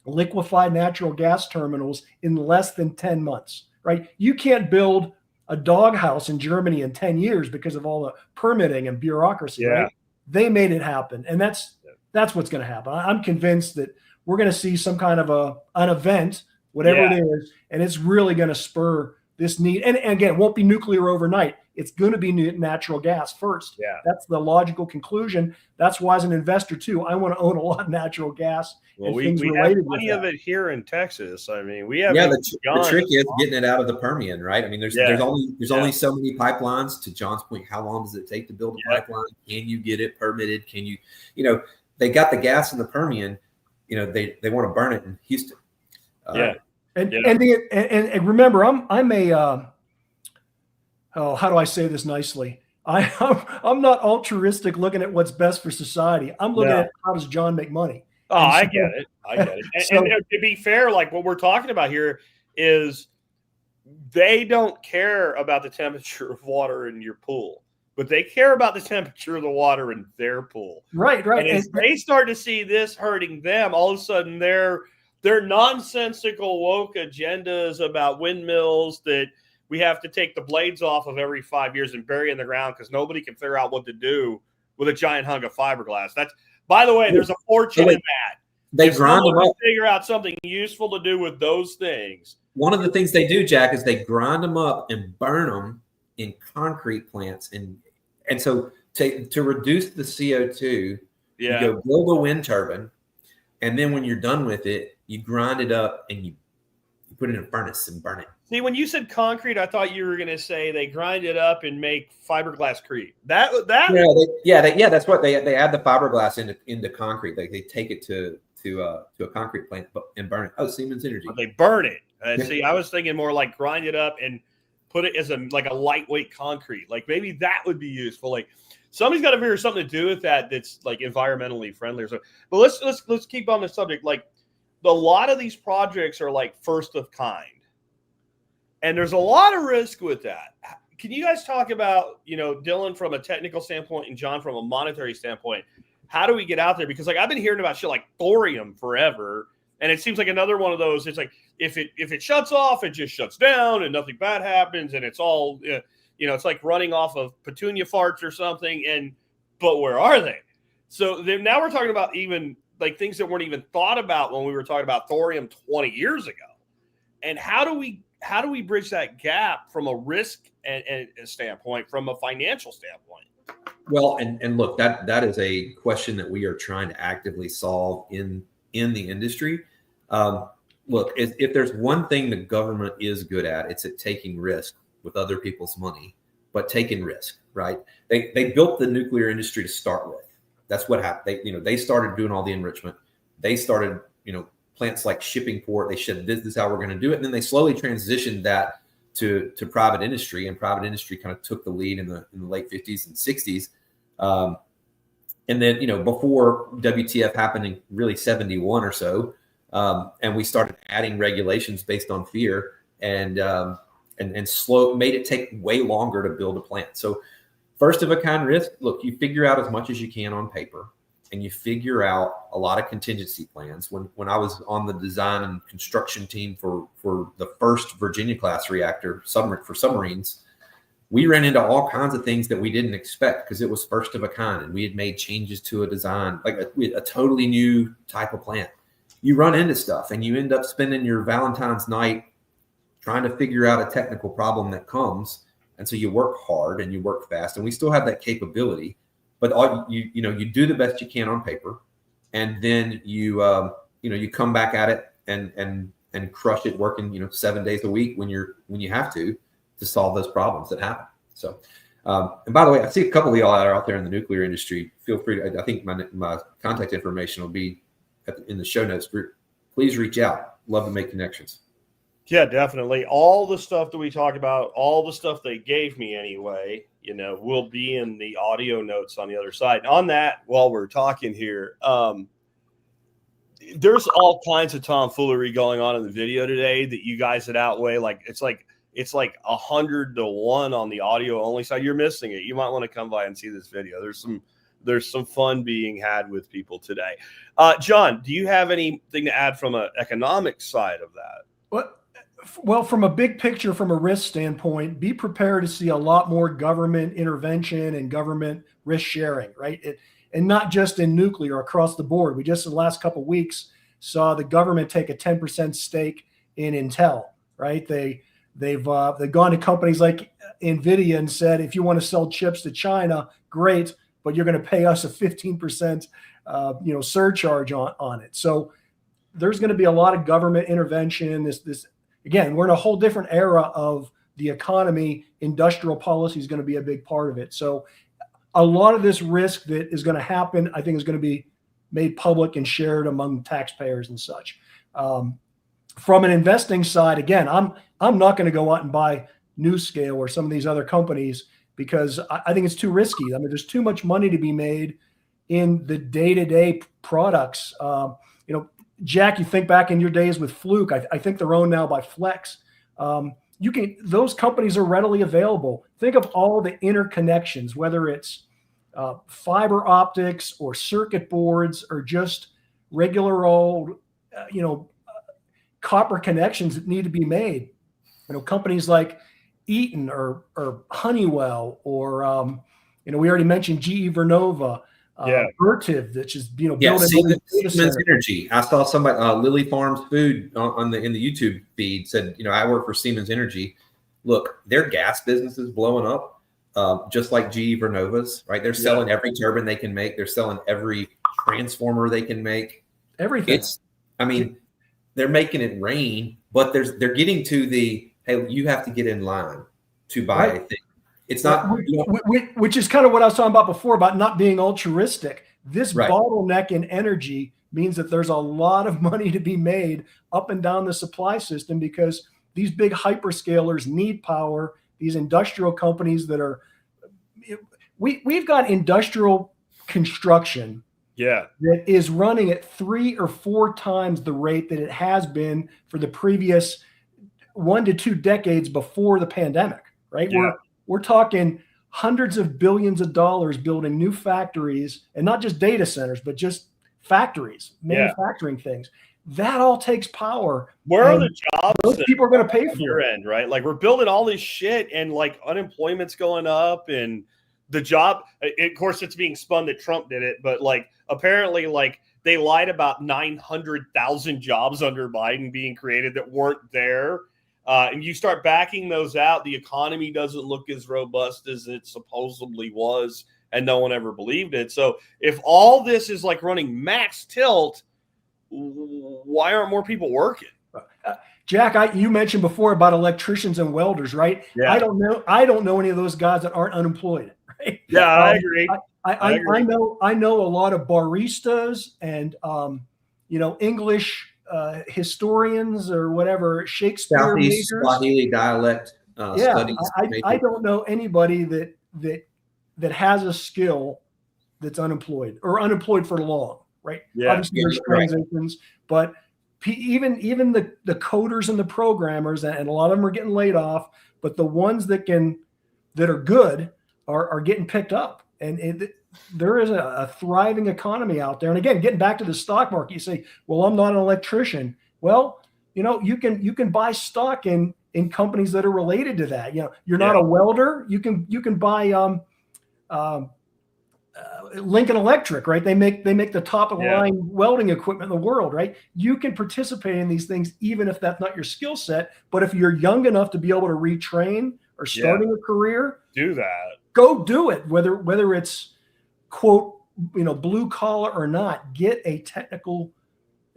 liquefied natural gas terminals in less than 10 months, right? You can't build a doghouse in Germany in 10 years because of all the permitting and bureaucracy, right? They made it happen. And that's what's going to happen. I'm convinced that we're going to see some kind of an event, whatever it is, and it's really going to spur this need. And again, it won't be nuclear overnight. It's going to be natural gas first. Yeah. That's the logical conclusion. That's why, as an investor too, I want to own a lot of natural gas. Well, we have plenty of it here in Texas. I mean, we have. Yeah, the trick is getting it out of the Permian, right? I mean, there's only so many pipelines. To John's point, how long does it take to build a pipeline? Can you get it permitted? Can you, they got the gas in the Permian. They want to burn it in Houston. And remember, I'm a how do I say this nicely? I'm not altruistic looking at what's best for society. I'm looking at how does John make money. Oh, I get it. And to be fair, like what we're talking about here is they don't care about the temperature of water in your pool, but they care about the temperature of the water in their pool. Right. And as they start to see this hurting them, all of a sudden their nonsensical woke agendas about windmills that we have to take the blades off of every 5 years and bury in the ground because nobody can figure out what to do with a giant hunk of fiberglass. That's, by the way, there's a fortune in that. They grind them up. Figure out something useful to do with those things. One of the things they do, Jack, is they grind them up and burn them in concrete plants. And so to reduce the CO2, you go build a wind turbine. And then when you're done with it, you grind it up and you put it in a furnace and burn it. See, when you said concrete, I thought you were going to say they grind it up and make fiberglass-crete. That's what they add the fiberglass into concrete. They take it to a concrete plant and burn it. Oh, Siemens Energy. They burn it. See, I was thinking more like grind it up and put it as a lightweight concrete. Like maybe that would be useful. Like somebody's got to figure something to do with that's like environmentally friendly or so. But let's keep on the subject. Like a lot of these projects are like first of kind. And there's a lot of risk with that. Can you guys talk about, Dillon from a technical standpoint and John from a monetary standpoint? How do we get out there? Because I've been hearing about shit like thorium forever, and it seems like another one of those. It's like if it shuts off, it just shuts down, and nothing bad happens, and it's all it's like running off of petunia farts or something. But where are they? So now we're talking about even like things that weren't even thought about when we were talking about thorium 20 years ago. And how do we bridge that gap from a risk and standpoint, from a financial standpoint? Well, and look, that is a question that we are trying to actively solve in the industry. Look, if there's one thing the government is good at, it's at taking risk with other people's money, but taking risk, right? They built the nuclear industry to start with. That's what happened. They started doing all the enrichment. They started, plants like Shippingport. They said, this is how we're going to do it. And then they slowly transitioned that to private industry, and private industry kind of took the lead in the late 50s and 60s. And then, before WTF happened in really 71 or so, and we started adding regulations based on fear, and made it take way longer to build a plant. So first of a kind risk, look, you figure out as much as you can on paper, and you figure out a lot of contingency plans. When I was on the design and construction team for the first Virginia class reactor for submarines, we ran into all kinds of things that we didn't expect because it was first of a kind, and we had made changes to a design, like a totally new type of plant. You run into stuff, and you end up spending your Valentine's night trying to figure out a technical problem that comes. And so you work hard and you work fast, and we still have that capability, but you do the best you can on paper, and then you come back at it and crush it, working 7 days a week when you have to solve those problems that happen. So, and by the way, I see a couple of y'all out there in the nuclear industry. Feel free to, I think my contact information will be in the show notes group. Please reach out. Love to make connections. Yeah, definitely. All the stuff that we talked about, all the stuff they gave me anyway, will be in the audio notes on the other side. And on that, while we're talking here, there's all kinds of tomfoolery going on in the video today that you guys had outweigh. It's like 100 to 1 on the audio only side. You're missing it. You might want to come by and see this video. There's some fun being had with people today. John, do you have anything to add from an economic side of that? Well, from a big picture, from a risk standpoint, be prepared to see a lot more government intervention and government risk sharing, right? And not just in nuclear, across the board. We just in the last couple of weeks saw the government take a 10% stake in Intel, right? They've gone to companies like NVIDIA and said, if you want to sell chips to China, great, but you're going to pay us a 15% surcharge on it. So there's going to be a lot of government intervention. This again, we're in a whole different era of the economy. Industrial policy is going to be a big part of it. So a lot of this risk that is going to happen, I think, is going to be made public and shared among taxpayers and such. From an investing side, again, I'm not going to go out and buy NuScale or some of these other companies because I think it's too risky. I mean, there's too much money to be made in the day-to-day products. Jack, you think back in your days with Fluke, I think they're owned now by Flex. Those companies are readily available. Think of all the interconnections, whether it's fiber optics or circuit boards or just regular old, copper connections that need to be made. Companies like Eaton or Honeywell or, we already mentioned GE Vernova. Vertiv, that's just building Siemens Energy. I saw somebody Lily Farms Food in the YouTube feed said, I work for Siemens Energy. Look, their gas business is blowing up, just like GE Vernova's, right? They're selling every turbine they can make. They're selling every transformer they can make. Everything. They're making it rain, but they're getting to the, hey, you have to get in line to buy a thing. It's not, which is kind of what I was talking about before about not being altruistic. This bottleneck in energy means that there's a lot of money to be made up and down the supply system because these big hyperscalers need power. These industrial companies we've got industrial construction that is running at 3 or 4 times the rate that it has been for the previous 1 to 2 decades before the pandemic, right? Yeah. We're talking hundreds of billions of dollars building new factories, and not just data centers, but just factories, manufacturing things. That all takes power. Where are the jobs? Those people are going to pay for your end, right? Like we're building all this shit, and like unemployment's going up, and the job. Of course, it's being spun that Trump did it, but like apparently, like they lied about 900,000 jobs under Biden being created that weren't there. And you start backing those out, the economy doesn't look as robust as it supposedly was and no one ever believed it. So if all this is like running max tilt, why aren't more people working? Jack, you mentioned before about electricians and welders, right? Yeah. I don't know any of those guys that aren't unemployed, right? Yeah, I agree. I know a lot of baristas and English historians or whatever, Shakespeare Southeast majors. Swahili dialect studies. I don't know anybody that has a skill that's unemployed or unemployed for long, right? Yeah. Obviously there's transitions, but even the coders and the programmers, and a lot of them are getting laid off, but the ones that are good are getting picked up. And there is a thriving economy out there. And again, getting back to the stock market, you say, well, I'm not an electrician. Well, you can buy stock in companies that are related to that. You're not a welder. You can buy Lincoln Electric, right? They make the top of the line welding equipment in the world, right? You can participate in these things even if that's not your skill set. But if you're young enough to be able to retrain or starting a career, do that. Go do it. Whether it's quote blue collar or not, get a technical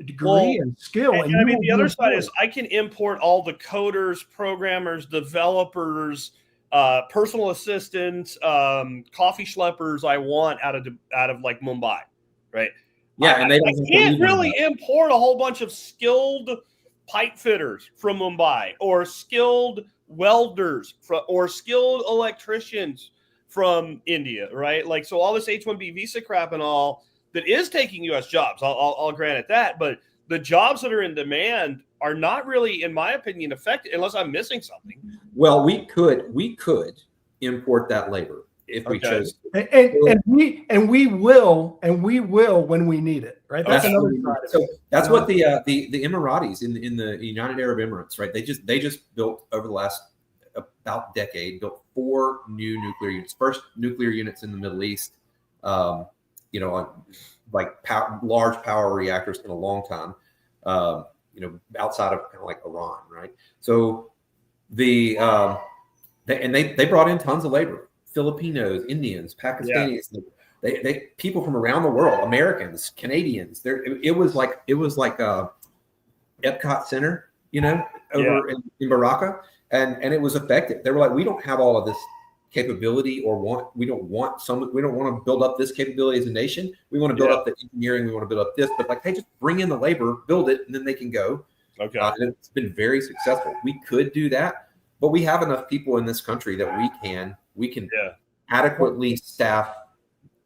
degree and skill. And I mean, the other side is I can import all the coders, programmers, developers, personal assistants, coffee schleppers I want out of like Mumbai, right? Yeah, and I can't really import a whole bunch of skilled pipe fitters from Mumbai or skilled welders or skilled electricians from India, right? Like, so all this H-1B visa crap and all that is taking U.S. jobs, I'll grant it that, but the jobs that are in demand are not really, in my opinion, affected unless I'm missing something. Well, we could import that labor if we chose to. And we will when we need it, right? That's another side of it. So that's what the Emiratis in the United Arab Emirates, right? They just built over the last about decade, built 4 new nuclear units, first nuclear units in the Middle East, on like large power reactors in a long time, outside of kind of like Iran, right? So they brought in tons of labor, Filipinos, Indians, Pakistanis, they people from around the world, Americans, Canadians. It was like Epcot Center, over in Baraka. And it was effective. They were like, we don't have all of this capability we don't want to build up this capability as a nation. We want to build up the engineering. We want to build up this, but like, hey, just bring in the labor, build it, and then they can go. Okay. And it's been very successful. We could do that, but we have enough people in this country that we can adequately staff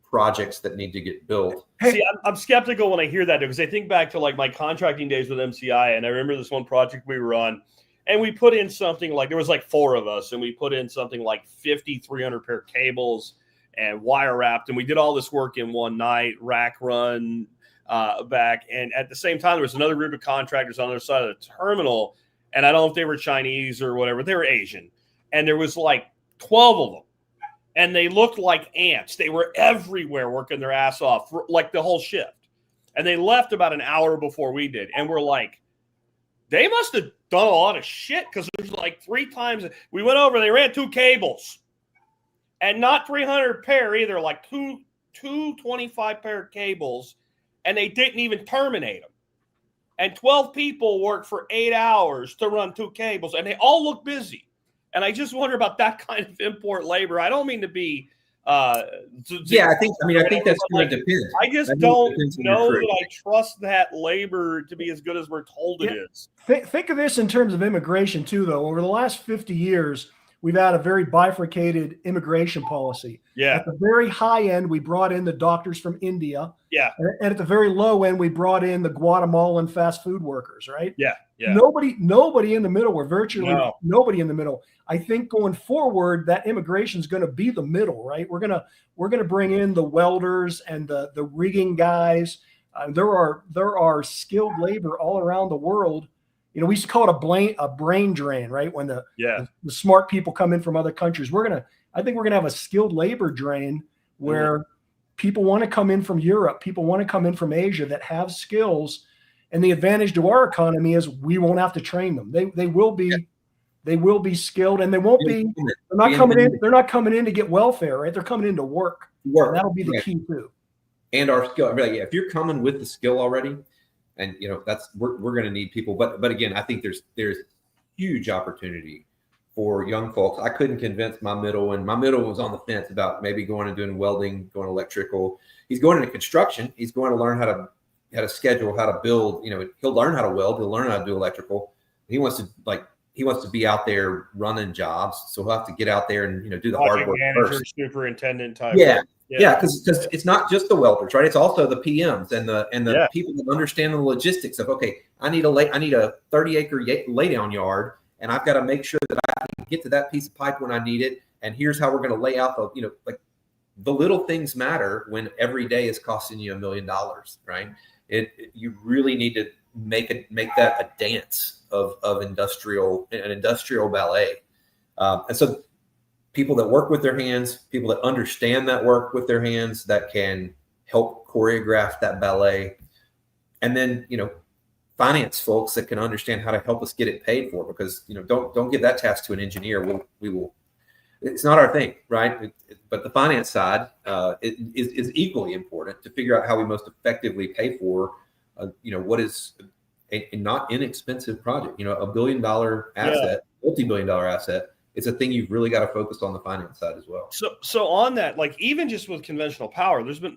projects that need to get built. See, I'm skeptical when I hear that because I think back to like my contracting days with MCI, and I remember this one project we were on. And we put in something like, there was like 4 of us, and we put in something like 300 pair cables and wire wrapped. And we did all this work in one night, rack run back. And at the same time, there was another group of contractors on the other side of the terminal. And I don't know if they were Chinese or whatever. They were Asian. And there was like 12 of them. And they looked like ants. They were everywhere working their ass off for like the whole shift. And they left about an hour before we did. And we're like, they must have done a lot of shit because there's like 3 times we went over. They ran 2 cables, and not 300 pair either. Like two 25 pair cables, and they didn't even terminate them. And 12 people worked for 8 hours to run 2 cables, and they all look busy. And I just wonder about that kind of import labor. I don't mean to be. I think that's going to depend. I just don't know that I trust that labor to be as good as we're told it is. Think of this in terms of immigration too, though. Over the last 50 years, we've had a very bifurcated immigration policy. Yeah. At the very high end, we brought in the doctors from India. Yeah. And at the very low end, we brought in the Guatemalan fast food workers, right? Yeah. Yeah. Nobody in the middle, or virtually nobody in the middle. I think going forward, that immigration is going to be the middle, right? We're gonna bring in the welders and the rigging guys. There are skilled labor all around the world. We used to call it a brain drain, right? When the smart people come in from other countries, I think we're gonna have a skilled labor drain where people want to come in from Europe, people want to come in from Asia that have skills. And the advantage to our economy is we won't have to train them. They will be They will be skilled, and they won't be. They're not coming in. They're not coming in to get welfare, right? They're coming in to work. And that'll be the key too. And our skill, really, if you're coming with the skill already, and that's we're going to need people. But again, I think there's huge opportunity for young folks. I couldn't convince my middle was on the fence about maybe going and doing welding, going electrical. He's going into construction. He's going to learn how to schedule, how to build. He'll learn how to weld. He'll learn how to do electrical. He wants to be out there running jobs. So he'll have to get out there and do the hard work first. Superintendent type. Yeah, because it's not just the welders, right? It's also the PMs and the people that understand the logistics of, okay, I need a 30-acre laydown yard, and I've got to make sure that I can get to that piece of pipe when I need it. And here's how we're going to lay out the little things matter when every day is costing you $1 million, right? You really need to make that a dance of an industrial ballet, and so people that work with their hands, people that understand that work with their hands, that can help choreograph that ballet, and then finance folks that can understand how to help us get it paid for. Because don't give that task to an engineer. We will. It's not our thing, right? But the finance side is equally important to figure out how we most effectively pay for, what is a not inexpensive project. A $1 billion asset, multi-billion dollar asset. It's a thing you've really got to focus on the finance side as well. So on that, even just with conventional power, there's been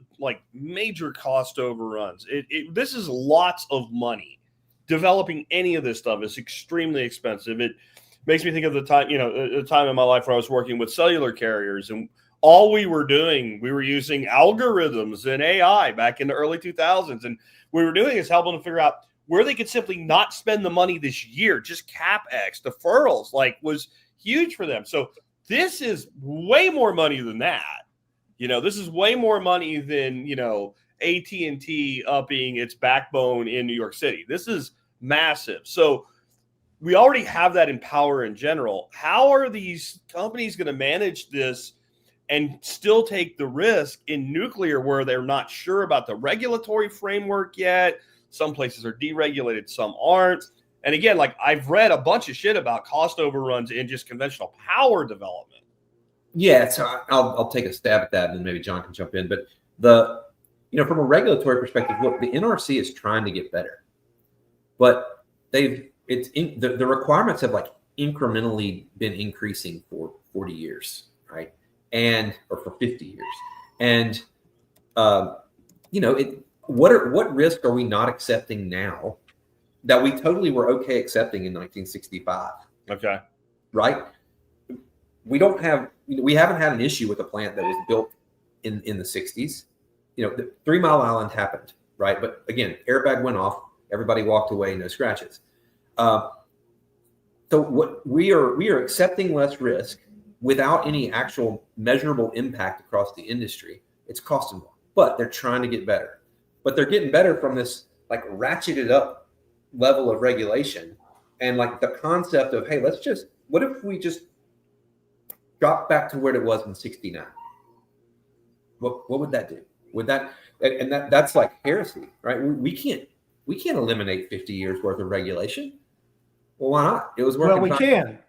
major cost overruns. This is lots of money. Developing any of this stuff is extremely expensive. It makes me think of the time in my life where I was working with cellular carriers, and all we were doing, we were using algorithms and AI back in the early 2000s. And what we were doing is helping them figure out where they could simply not spend the money this year, just CapEx, deferrals, was huge for them. So this is way more money than that. This is way more money than, AT&T upping its backbone in New York City. This is massive. So we already have that in power in general. How are these companies going to manage this and still take the risk in nuclear where they're not sure about the regulatory framework yet? Some places are deregulated, some aren't. And again, I've read a bunch of shit about cost overruns in just conventional power development. Yeah, so I'll take a stab at that, and then maybe John can jump in. But from a regulatory perspective, look, the NRC is trying to get better, but the requirements have incrementally been increasing for 40 years, right? Or for 50 years, and what risk are we not accepting now that we totally were okay accepting in 1965? Okay. Right. We haven't had an issue with a plant that was built in the 60s. The 3 Mile Island happened, right? But again, airbag went off, everybody walked away, no scratches. So what we are accepting less risk without any actual measurable impact across the industry. It's costing more, but they're trying to get better. But they're getting better from this ratcheted up level of regulation, and the concept of, hey, what if we just drop back to where it was in 69? What would that do? That's heresy, right? We can't eliminate 50 years worth of regulation. Well, why not? It was working. Well, we can.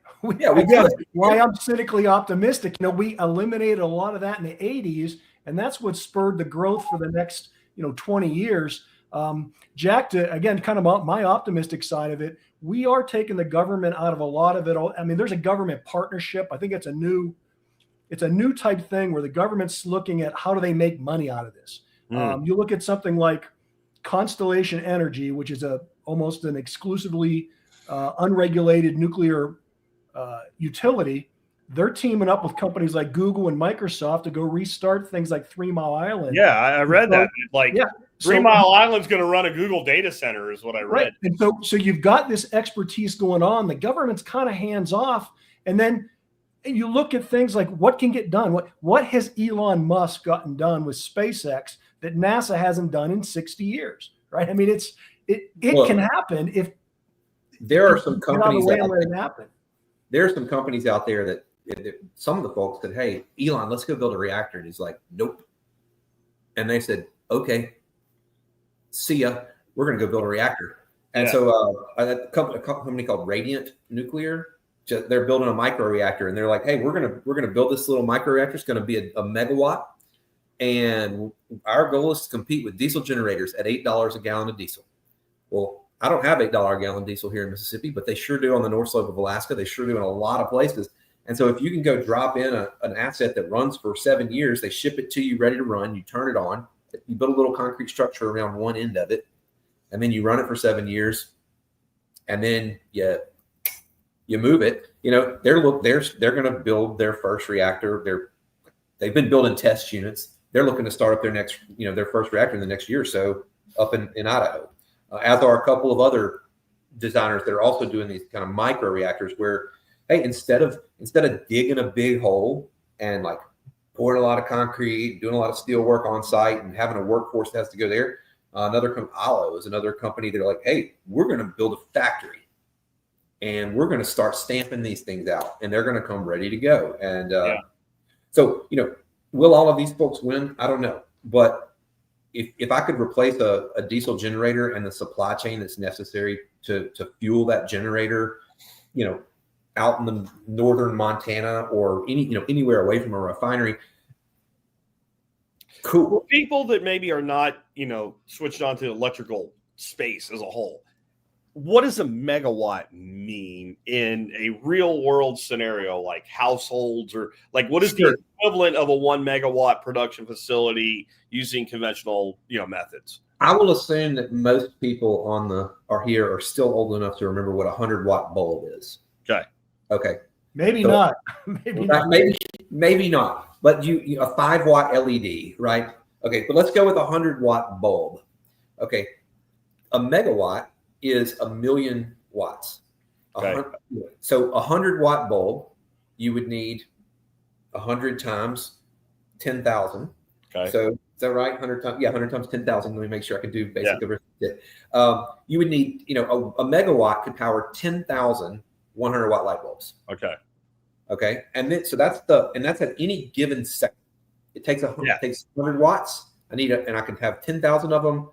Why I'm cynically optimistic. We eliminated a lot of that in the 80s, and that's what spurred the growth for the next 20 years. Jack, to again, kind of my optimistic side of it, we are taking the government out of a lot of it. I mean, there's a government partnership. I think it's a new type thing where the government's looking at how do they make money out of this. You look at something like Constellation Energy, which is almost an exclusively unregulated nuclear utility. They're teaming up with companies like Google and Microsoft to go restart things like 3 Mile Island. Yeah, I read that. 3 Mile Island's going to run a Google data center is what I read. Right. And so you've got this expertise going on. The government's kind of hands off. And then you look at things like what can get done. What has Elon Musk gotten done with SpaceX that NASA hasn't done in 60 years? Right. I mean, it can happen if there are some companies there are some companies out there that some of the folks said, hey, Elon, let's go build a reactor. And he's like, nope. And they said, okay, see ya. We're going to go build a reactor. And so a company called Radiant Nuclear they're building a microreactor, and they're like, hey, we're gonna build this little microreactor. It's going to be a megawatt, and our goal is to compete with diesel generators at $8 a gallon of diesel. Well, I don't have $8 a gallon diesel here in Mississippi, but they sure do on the North Slope of Alaska. They sure do in a lot of places. And so if you can go drop in an asset that runs for 7 years, they ship it to you ready to run, you turn it on, you build a little concrete structure around one end of it, and then you run it for 7 years, and then you move it. They're going to build their first reactor. They've been building test units. They're looking to start up their first reactor in the next year or so up in Idaho. As are a couple of other designers that are also doing these kind of micro reactors where, hey, instead of digging a big hole and like pouring a lot of concrete, doing a lot of steel work on site and having a workforce that has to go there, Alo is another company. They're like, hey, we're going to build a factory and we're going to start stamping these things out, and they're going to come ready to go. And so, will all of these folks win? I don't know. But if I could replace a diesel generator and the supply chain that's necessary to fuel that generator, out in the northern Montana or anywhere away from a refinery, cool. For people that maybe are not, switched on to electrical space as a whole, what does a megawatt mean in a real world scenario, like households, or like what is the equivalent of a 1 megawatt production facility using conventional, methods? I will assume that most people are here are still old enough to remember what a 100-watt bulb is. Okay. Maybe not. Maybe not. But you a 5-watt LED, right? Okay, but let's go with a 100-watt bulb. Okay, a megawatt is 1 million watts. Okay. So a 100-watt bulb, you would need 100 times 10,000. Okay. So is that right? 100 times, 100 times 10,000. Let me make sure I can do basic arithmetic. You would need, a megawatt could power 10,000 100-watt light bulbs. Okay. And then that's at any given second. It takes 100 watts. I can have 10,000 of them.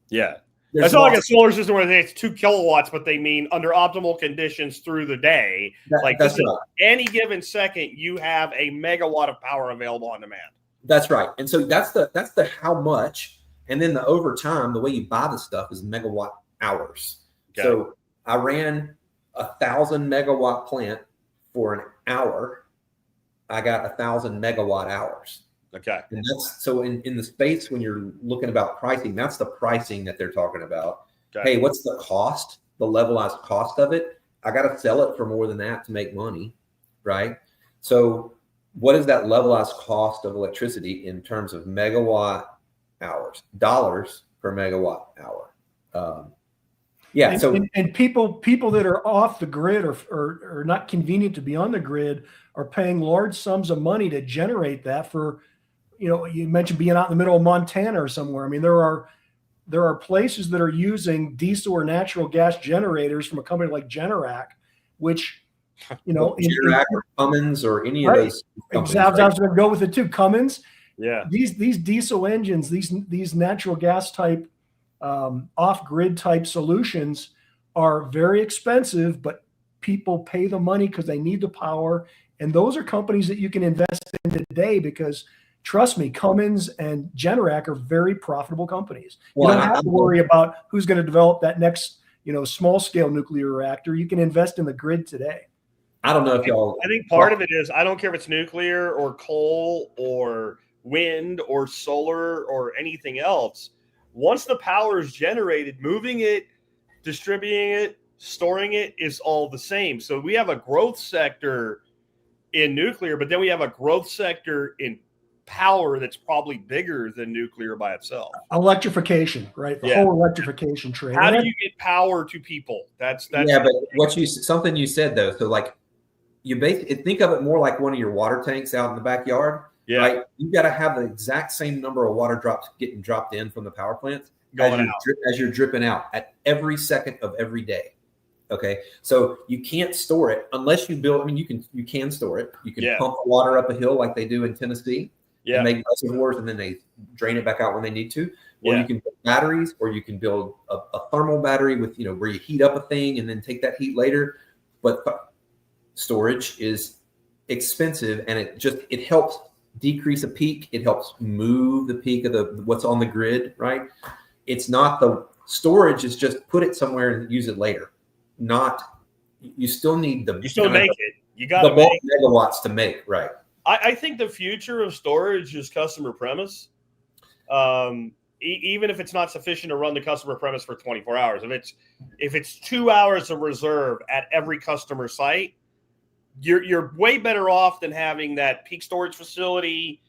Yeah. That's not like a solar system where it's 2 kilowatts, but they mean under optimal conditions through the day. That's right. Any given second, you have a megawatt of power available on demand. That's right. And so that's the how much. And then the over time, the way you buy the stuff is megawatt hours. Okay. So I ran 1,000 megawatt plant for an hour. I got 1,000 megawatt hours. Okay. And that's so in the space when you're looking about pricing, that's the pricing that they're talking about. Okay. Hey, what's the cost, the levelized cost of it? I got to sell it for more than that to make money, right? So what is that levelized cost of electricity in terms of megawatt hours, dollars per megawatt hour? And people that are off the grid or not convenient to be on the grid are paying large sums of money to generate that for, you mentioned being out in the middle of Montana or somewhere. I mean, there are places that are using diesel or natural gas generators from a company like Generac, which, Generac or Cummins or any of those companies. I was going to go with it too. Cummins. Yeah. These diesel engines, these natural gas type off-grid type solutions are very expensive, but people pay the money because they need the power. And those are companies that you can invest in today because, trust me, Cummins and Generac are very profitable companies. You don't have to worry about who's going to develop that next, small-scale nuclear reactor. You can invest in the grid today. I don't know if y'all... I think part of it is, I don't care if it's nuclear or coal or wind or solar or anything else. Once the power is generated, moving it, distributing it, storing it is all the same. So we have a growth sector in nuclear, but then we have a growth sector in power that's probably bigger than nuclear by itself. Electrification, right? The whole electrification trade. How do you get power to people? That's but something you said though. So like you basically think of it more like one of your water tanks out in the backyard. Yeah. Right. You got to have the exact same number of water drops getting dropped in from the power plants as you're dripping out at every second of every day. Okay. So you can't store it unless you build. I mean, you can store it. You can pump the water up a hill like they do in Tennessee. Yeah. And make reservoirs and then they drain it back out when they need to. Or you can build batteries, or you can build a thermal battery with, where you heat up a thing and then take that heat later. But storage is expensive, and it helps decrease a peak. It helps move the peak of what's on the grid, right? It's not the storage is just put it somewhere and use it later. You still need you still make it. You got the bulk megawatts to make, right? I think the future of storage is customer premise. Even if it's not sufficient to run the customer premise for 24 hours, if it's 2 hours of reserve at every customer site, you're way better off than having that peak storage facility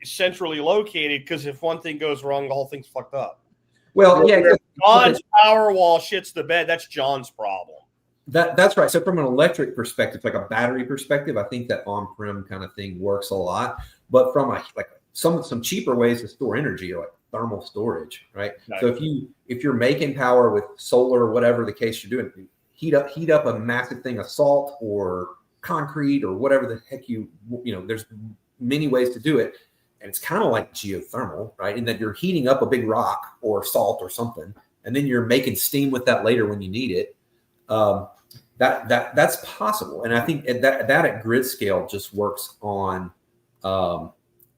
centrally located. Because if one thing goes wrong, the whole thing's fucked up. Well, yeah, John's power wall shits the bed. That's John's problem. That's right. So from an electric perspective, like a battery perspective, I think that on-prem kind of thing works a lot. But from some cheaper ways to store energy, like thermal storage, right? Nice. So if you're making power with solar or whatever the case you're doing, heat up a massive thing of salt or concrete or whatever the heck there's many ways to do it. And it's kind of like geothermal, right? In that you're heating up a big rock or salt or something, and then you're making steam with that later when you need it. That's possible. And I think that at grid scale just works on a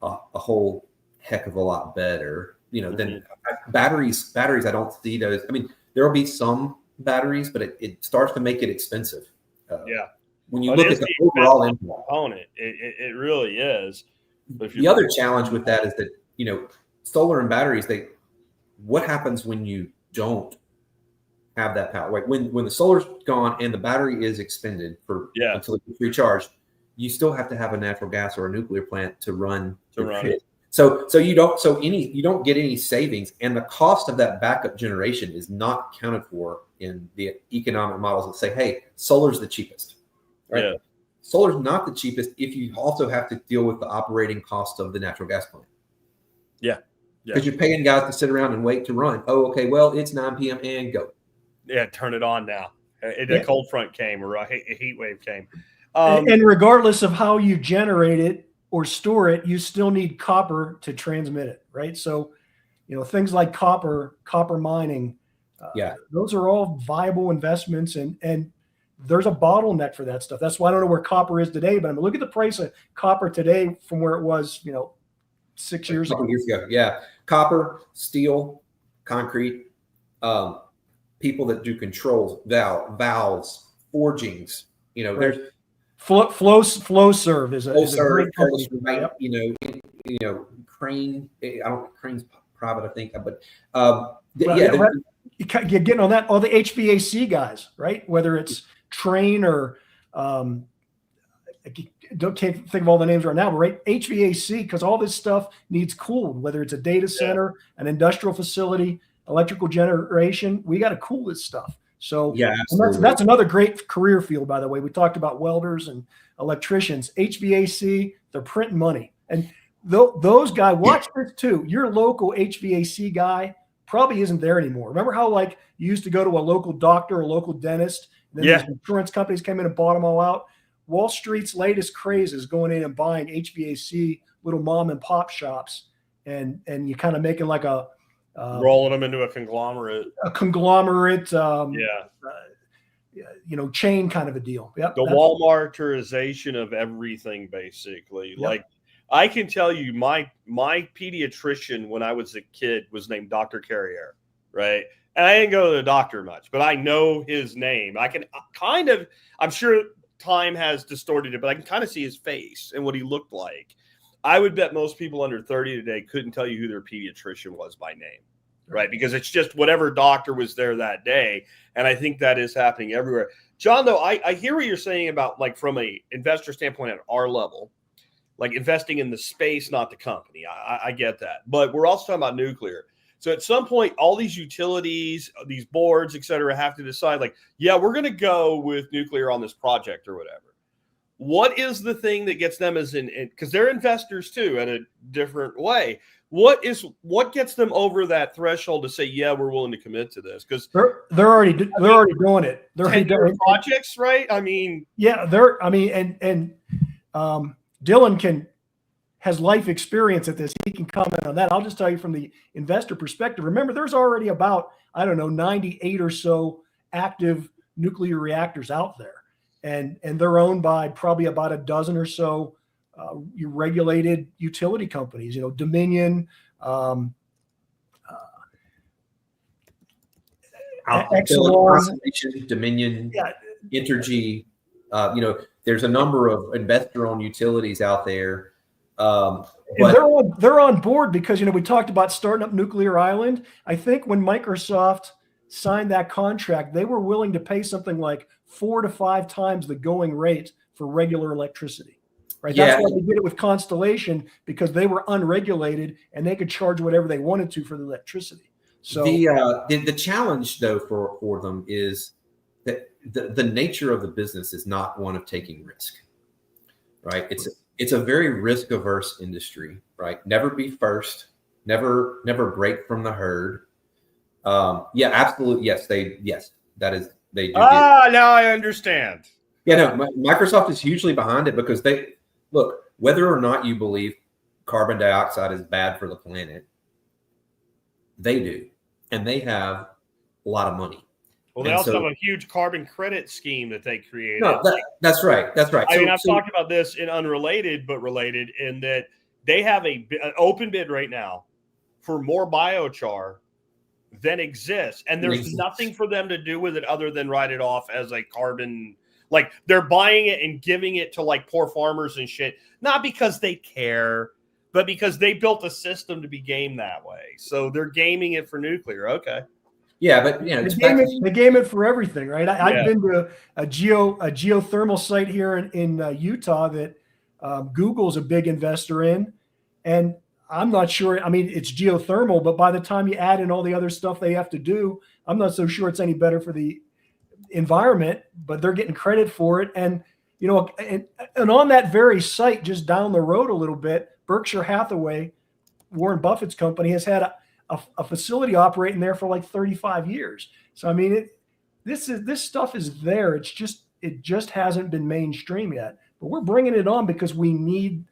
whole heck of a lot better, than batteries. I don't see those. I mean, there will be some batteries, but it starts to make it expensive. When you look at the overall component, it really is. The other challenge with that is that, solar and batteries, what happens when you don't have that power? Like when the solar's gone and the battery is expended until it's recharged, you still have to have a natural gas or a nuclear plant to run it. So you don't get any savings, and the cost of that backup generation is not accounted for in the economic models that say, hey, solar's the cheapest. Right? Yeah. Solar's not the cheapest if you also have to deal with the operating cost of the natural gas plant. Yeah. Because you're paying guys to sit around and wait to run. Oh, okay, well, it's 9 p.m. and go. Yeah, turn it on now. A cold front came or a heat wave came. And regardless of how you generate it or store it, you still need copper to transmit it, right? So, things like copper mining, those are all viable investments, and there's a bottleneck for that stuff. That's why I don't know where copper is today, but I mean, look at the price of copper today from where it was, 6 years ago. Yeah. Copper, steel, concrete, people that do controls, valves, forgings, there's Flowserve is a great company. Right? Yep. Crane, Crane's private, I think, but you're getting on that, all the HVAC guys, right? Whether it's Train or I can't think of all the names right now, but right, HVAC, because all this stuff needs cooled, whether it's a data center, an industrial facility, electrical generation, we got to cool this stuff. So that's another great career field, by the way. We talked about welders and electricians. HVAC, they're printing money. And those guys, watch this too. Your local HVAC guy probably isn't there anymore. Remember how you used to go to a local doctor or a local dentist, and then these insurance companies came in and bought them all out? Wall Street's latest craze is going in and buying HVAC little mom and pop shops, and you kind of making like a rolling them into a conglomerate, chain kind of a deal. Yep, the Walmartization of everything, basically. Yep. Like, I can tell you, my pediatrician when I was a kid was named Dr. Carrier, right? And I didn't go to the doctor much, but I know his name. I can I'm sure time has distorted it, but I can kind of see his face and what he looked like. I would bet most people under 30 today couldn't tell you who their pediatrician was by name, right? Because it's just whatever doctor was there that day. And I think that is happening everywhere. John, though, I hear what you're saying about, like, from a investor standpoint at our level, like investing in the space, not the company. I get that. But we're also talking about nuclear. So at some point, all these utilities, these boards, et cetera, have to decide, like, yeah, we're going to go with nuclear on this project or whatever. What is the thing that gets them because they're investors too in a different way. What gets them over that threshold to say, yeah, we're willing to commit to this? Because they're already doing it. They're already doing projects, right? I mean, yeah, Dillon has life experience at this. He can comment on that. I'll just tell you from the investor perspective. Remember, there's already about, 98 or so active nuclear reactors out there. and they're owned by probably about a dozen or so regulated utility companies. Dominion, Exelon, Dominion, yeah. Entergy. There's a number of investor-owned utilities out there. And But they're on board because we talked about starting up Nuclear Island. I think when Microsoft signed that contract, they were willing to pay something like 4 to 5 times the going rate for regular electricity. Right? Yeah. That's why they did it with Constellation, because they were unregulated and they could charge whatever they wanted to for the electricity. So the challenge though for them is that the nature of the business is not one of taking risk, right? It's a very risk averse industry, right? Never be first, never break from the herd. Yeah, absolutely. Yes, they do. Now I understand. Yeah, no, Microsoft is hugely behind it because look, whether or not you believe carbon dioxide is bad for the planet, they do. And they have a lot of money. Well, they also have a huge carbon credit scheme that they created. No, that's right. That's right. I mean, I've talked about this in unrelated but related, in that they have an open bid right now for more biochar than exists. And there's nothing for them to do with it other than write it off as a carbon. Like, they're buying it and giving it to like poor farmers and shit, not because they care, but because they built a system to be gamed that way. So they're gaming it for nuclear. Okay. Yeah, but they game it for everything, right? I've been to a geothermal site here in Utah that Google's a big investor in, and I'm not sure. I mean, it's geothermal, but by the time you add in all the other stuff they have to do, I'm not so sure it's any better for the environment. But they're getting credit for it, and and on that very site, just down the road a little bit, Berkshire Hathaway, Warren Buffett's company, has had a facility operating there for like 35 years. So I mean, this stuff is there. It just hasn't been mainstream yet. But we're bringing it on because we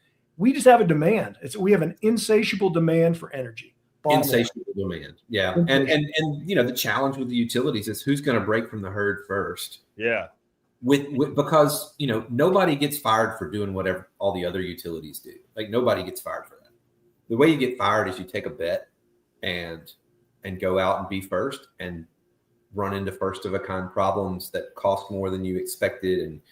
just have a demand. We have an insatiable demand for energy. Insatiable demand. Yeah. And the challenge with the utilities is who's going to break from the herd first. Yeah. Because nobody gets fired for doing whatever all the other utilities do. Like, nobody gets fired for that. The way you get fired is you take a bet and go out and be first and run into first of a kind problems that cost more than you expected, and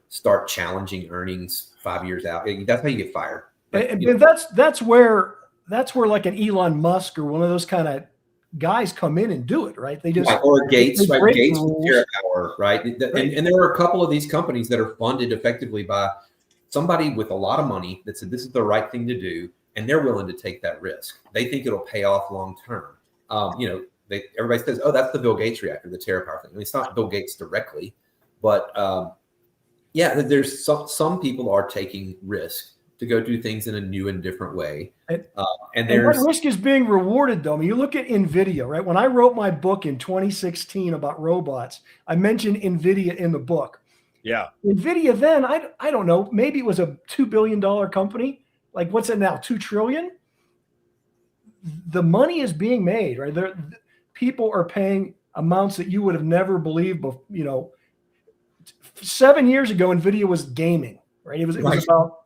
start challenging earnings 5 years out. That's how you get fired. And that's where like an Elon Musk or one of those kind of guys come in and do it, right? They just or Gates, right? Gates with TerraPower, right? And there are a couple of these companies that are funded effectively by somebody with a lot of money that said this is the right thing to do, and they're willing to take that risk. They think it'll pay off long term. Everybody says, "Oh, that's the Bill Gates reactor, the TerraPower thing." I mean, it's not Bill Gates directly, but there's some people are taking risk to go do things in a new and different way. And what risk is being rewarded, though? I mean, you look at NVIDIA, right? When I wrote my book in 2016 about robots, I mentioned NVIDIA in the book. Yeah. NVIDIA then, I don't know, maybe it was a $2 billion company. Like, what's it now, $2 trillion? The money is being made, right? People are paying amounts that you would have never believed. 7 years ago, NVIDIA was gaming, right? It was about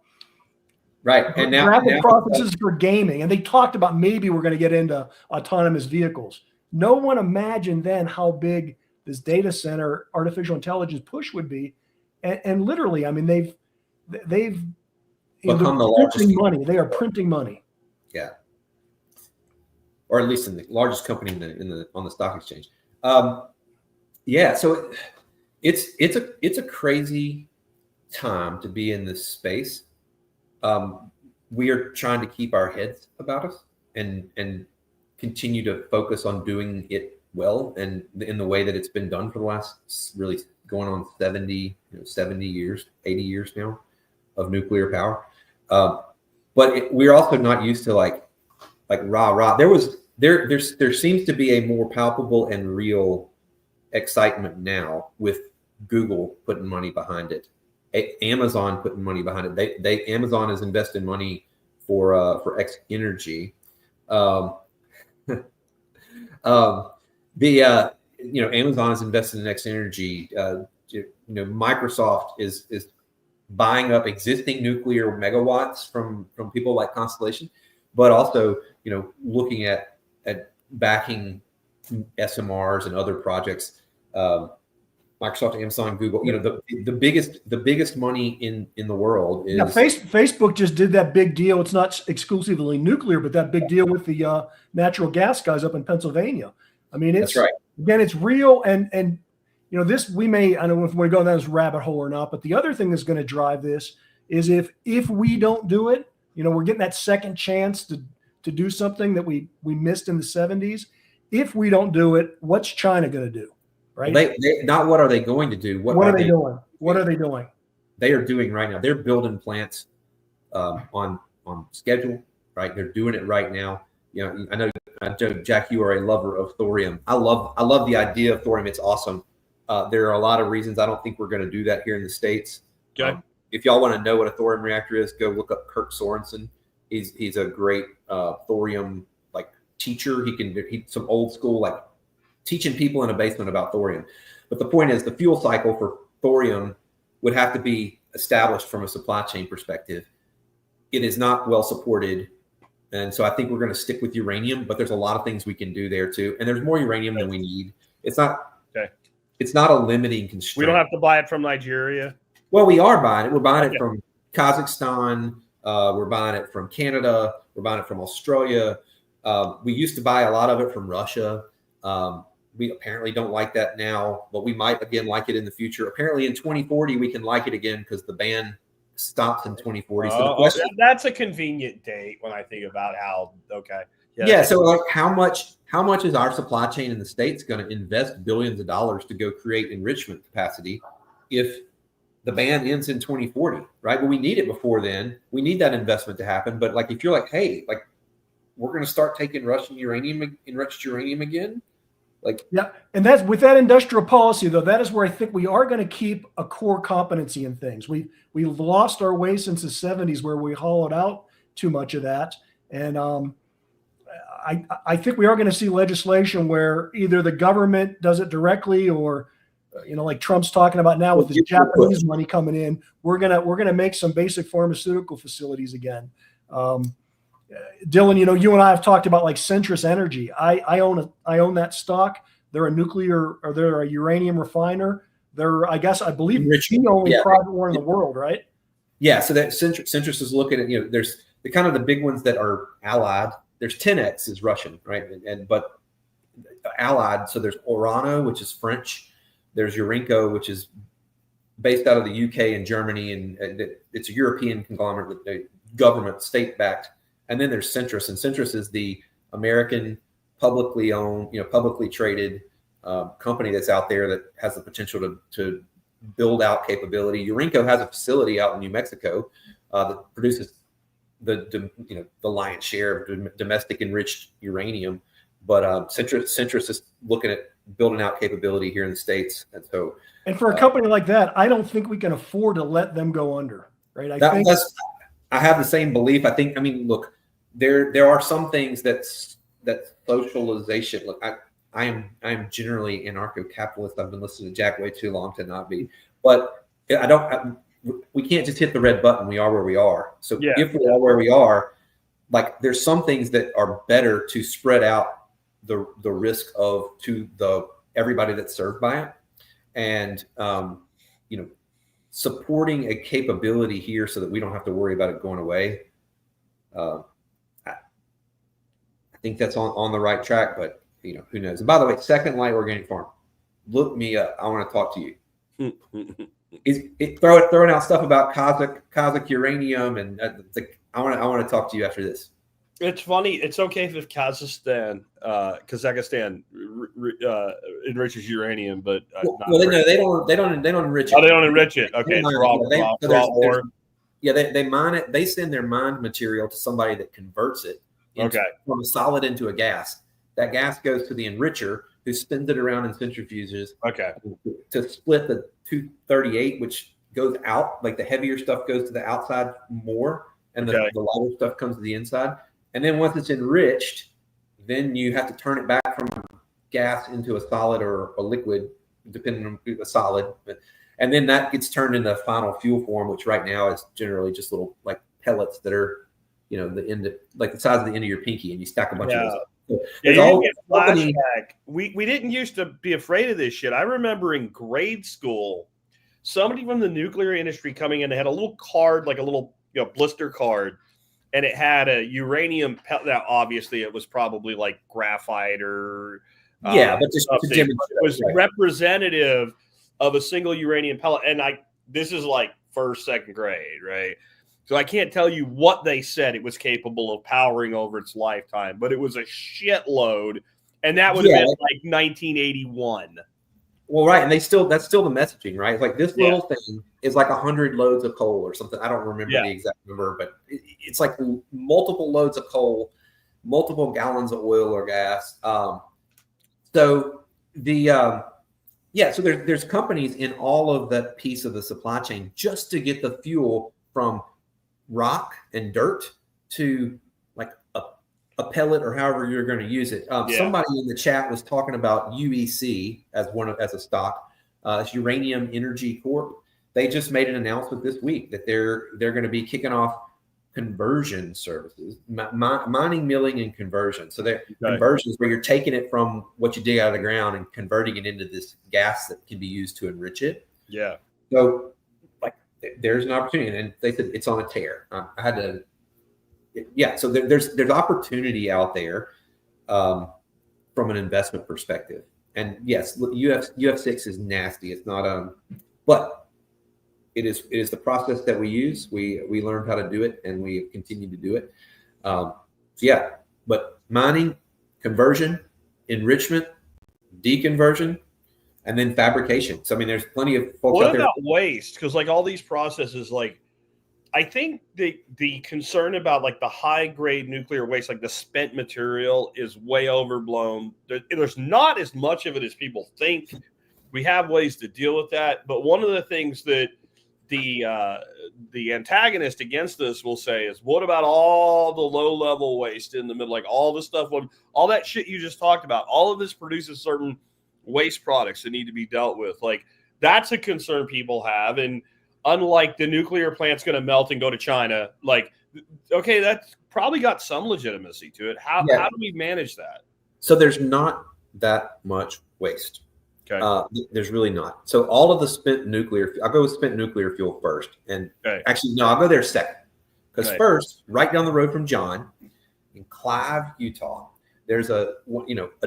and now rapid processes for gaming, and they talked about maybe we're going to get into autonomous vehicles. No one imagined then how big this data center artificial intelligence push would be, and literally, I mean, they've become the largest money. They are printing money. Yeah, or at least in the largest company on the stock exchange. So it's a crazy time to be in this space. We are trying to keep our heads about us and continue to focus on doing it well and in the way that it's been done for the last really going on 70 years, 80 years now of nuclear power. But we're also not used to like rah. There seems to be a more palpable and real excitement now with Google putting money behind it, Amazon putting money behind it. Amazon has invested money for X Energy. Amazon has invested in X Energy. Microsoft is buying up existing nuclear megawatts from people like Constellation, but also looking at backing SMRs and other projects. Microsoft, Amazon, Google. The biggest money in the world is Facebook just did that big deal. It's not exclusively nuclear, but that big deal with the natural gas guys up in Pennsylvania. I mean, that's right. Again, it's real, and this we may, I don't know if we're going down this rabbit hole or not, but the other thing that's going to drive this is if we don't do it, we're getting that second chance to do something that we missed in the 70s. If we don't do it, what's China going to do? Right? They not what are they going to do? What are they doing? What are they doing? They are doing right now. They're building plants on schedule. Right, they're doing it right now. I know, Jack, you are a lover of thorium. I love the idea of thorium. It's awesome. There are a lot of reasons I don't think we're going to do that here in the States. Okay. If y'all want to know what a thorium reactor is, go look up Kirk Sorensen. He's a great thorium teacher. He's some old school teaching people in a basement about thorium. But the point is, the fuel cycle for thorium would have to be established from a supply chain perspective. It is not well supported. And so I think we're going to stick with uranium, but there's a lot of things we can do there too. And there's more uranium than we need. It's not a limiting constraint. We don't have to buy it from Nigeria. Well, we are buying it. We're buying it from Kazakhstan. We're buying it from Canada. We're buying it from Australia. We used to buy a lot of it from Russia. We apparently don't like that now, but we might again like it in the future. Apparently in 2040, we can like it again because the ban stops in 2040. So that's a convenient date when I think about how, so how much is our supply chain in the States going to invest billions of dollars to go create enrichment capacity if the ban ends in 2040, right? But we need it before then. We need that investment to happen. But if you're hey, we're going to start taking enriched uranium again. And that's with that industrial policy, though. That is where I think we are going to keep a core competency in things. We've lost our way since the 70s, where we hollowed out too much of that, and I think we are going to see legislation where either the government does it directly, or like Trump's talking about now with the Japanese money coming in, we're gonna make some basic pharmaceutical facilities again. Dillon, you and I have talked about Centrus Energy. I own that stock. They're a uranium refiner. I believe the only private one in the world, right? Yeah. So that Centrus is looking at, there's the kind of the big ones that are allied. There's 10X is Russian, right? But allied. So there's Orano, which is French. There's Urenco, which is based out of the UK and Germany, and it's a European conglomerate, government, state-backed. And then there's Centrus, and Centrus is the American publicly owned, publicly traded company that's out there that has the potential to build out capability. Urenco has a facility out in New Mexico that produces the lion's share of domestic enriched uranium. But Centrus is looking at building out capability here in the States, and so. And for a company like that, I don't think we can afford to let them go under, right? I have the same belief. Look, there are some things that socialization. Look, I am generally anarcho-capitalist. I've been listening to Jack way too long to not be, but we can't just hit the red button. We are where we are. So if we are where we are, there's some things that are better to spread out the risk to everybody that's served by it, and supporting a capability here so that we don't have to worry about it going away. I think that's on the right track, but who knows? And by the way, Second Light Organic Farm, look me up. I want to talk to you. Throwing out stuff about Kazakh uranium, and I want to talk to you after this. It's funny. It's okay if Kazakhstan enriches uranium, but they don't enrich it. Oh, they don't enrich it. Okay, they mine it. They send their mined material to somebody that converts it from a solid into a gas. That gas goes to the enricher, who spins it around in centrifuges. To split the 238, which goes out. The heavier stuff goes to the outside more, and the lighter stuff comes to the inside. And then once it's enriched, then you have to turn it back from gas into a solid or a liquid, depending on a solid. And then that gets turned into final fuel form, which right now is generally just little like pellets that are, like the size of the end of your pinky, and you stack a bunch of those up. So yeah, there's you all get company- flashback. We didn't used to be afraid of this shit. I remember in grade school, somebody from the nuclear industry coming in, they had a little card, like a little blister card, and it had a uranium pellet. Now, obviously, it was probably like graphite or but just to demonstrate, it was representative of a single uranium pellet. And this is like first, second grade, right? So I can't tell you what they said it was capable of powering over its lifetime, but it was a shitload, and that would have been like 1981. Well, right, and that's still the messaging, right? It's like this little thing is like 100 loads of coal or something. I don't remember the exact number, but it's like multiple loads of coal, multiple gallons of oil or gas. So there's companies in all of that piece of the supply chain just to get the fuel from rock and dirt to like a pellet or however you're going to use it. Somebody in the chat was talking about UEC as a stock. It's Uranium Energy Corp. They just made an announcement this week that they're going to be kicking off conversion services, mining, milling, and conversion. So they're conversions where you're taking it from what you dig out of the ground and converting it into this gas that can be used to enrich it. Yeah. So there's an opportunity, and they said it's on a tear. So there's opportunity out there from an investment perspective. And yes, UF6 is nasty. It's not but it is the process that we use. We learned how to do it, and we continue to do it. But mining, conversion, enrichment, deconversion, and then fabrication. So I mean, there's plenty of folks out there. What about waste? Because like all these processes, like I think the concern about like the high grade nuclear waste, like the spent material, is way overblown. There's not as much of it as people think. We have ways to deal with that, but one of the things that the antagonist against this will say is, what about all the low level waste in the middle, like all the stuff, all that shit you just talked about? All of this produces certain waste products that need to be dealt with. Like that's a concern people have. And unlike the nuclear plant's going to melt and go to China, like, okay, that's probably got some legitimacy to it. How do we manage that? So there's not that much waste. Okay. There's really not. So all of the spent nuclear, I'll go with spent nuclear fuel first. And actually, no, I'll go there second. Because first, right down the road from John, in Clive, Utah, there's a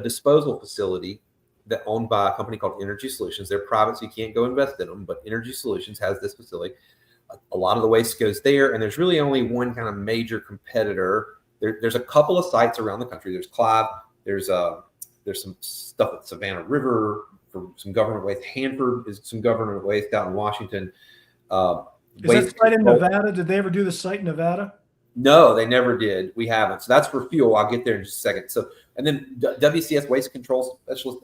disposal facility that owned by a company called Energy Solutions. They're private, so you can't go invest in them, but Energy Solutions has this facility. A lot of the waste goes there, and there's really only one kind of major competitor. There's a couple of sites around the country. There's Clive. There's some stuff at Savannah River for some government waste. Hanford is some government waste out in Washington. Is that site in Nevada? Did they ever do the site in Nevada? No, they never did. We haven't. So that's for fuel. I'll get there in just a second. So, and then WCS Waste Control Specialist,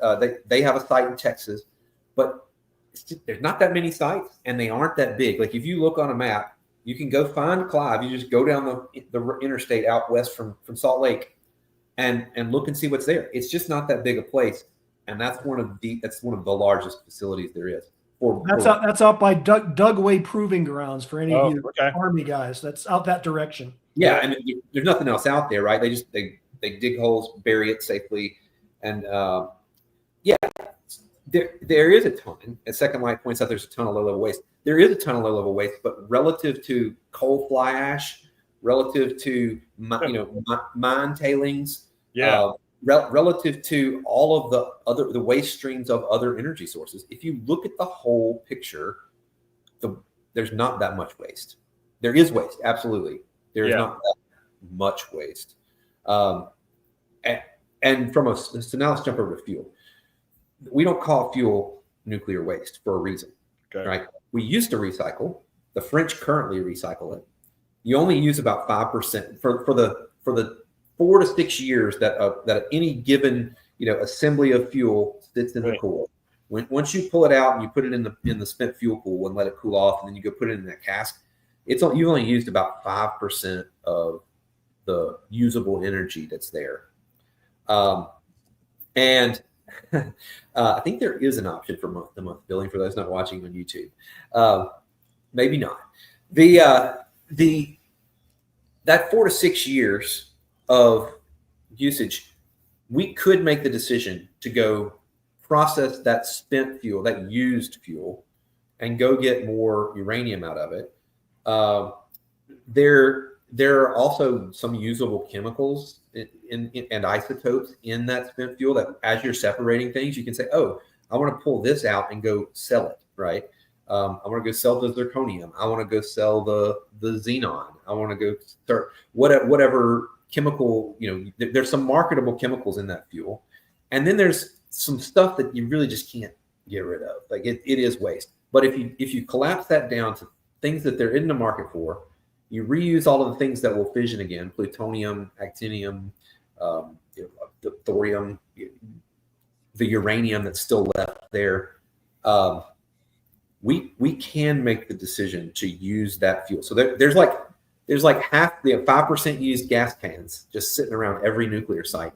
they have a site in Texas, but there's not that many sites, and they aren't that big. Like if you look on a map, you can go find Clive. You just go down the interstate out west from Salt Lake, and look and see what's there. It's just not that big a place, and that's one of the largest facilities there is. That's out by Dugway Proving Grounds for any of you Army guys. That's out that direction. Yeah, and there's nothing else out there, right? They dig holes, bury it safely, and there is a ton. As Second Light points out, there's a ton of low-level waste. There is a ton of low-level waste, but relative to coal fly ash, relative to mine tailings, relative to all of the waste streams of other energy sources, if you look at the whole picture, there's not that much waste. There is waste, absolutely. There is not that much waste. So now let's jump over to fuel. We don't call fuel nuclear waste for a reason, right? We used to recycle. The French currently recycle it. You only use about 5% for the 4 to 6 years that any given assembly of fuel sits in the core. Once you pull it out and you put it in the spent fuel pool and let it cool off, and then you go put it in that cask, you only used about 5% of the usable energy that's there. And I think there is an option for month-to-month billing for those not watching on YouTube. Maybe not. That 4 to 6 years of usage, we could make the decision to go process that spent fuel, that used fuel, and go get more uranium out of it. There are also some usable chemicals and isotopes in that spent fuel that, as you're separating things, you can say, oh, I want to pull this out and go sell it, right? I want to go sell the zirconium. I want to go sell the xenon. I want to go start whatever chemical, there's some marketable chemicals in that fuel. And then there's some stuff that you really just can't get rid of. Like it is waste. But if you collapse that down to things that there isn't a market for, you reuse all of the things that will fission again, plutonium, actinium, the thorium, the uranium that's still left there. We can make the decision to use that fuel. So there's like half the 5% used gas cans just sitting around every nuclear site.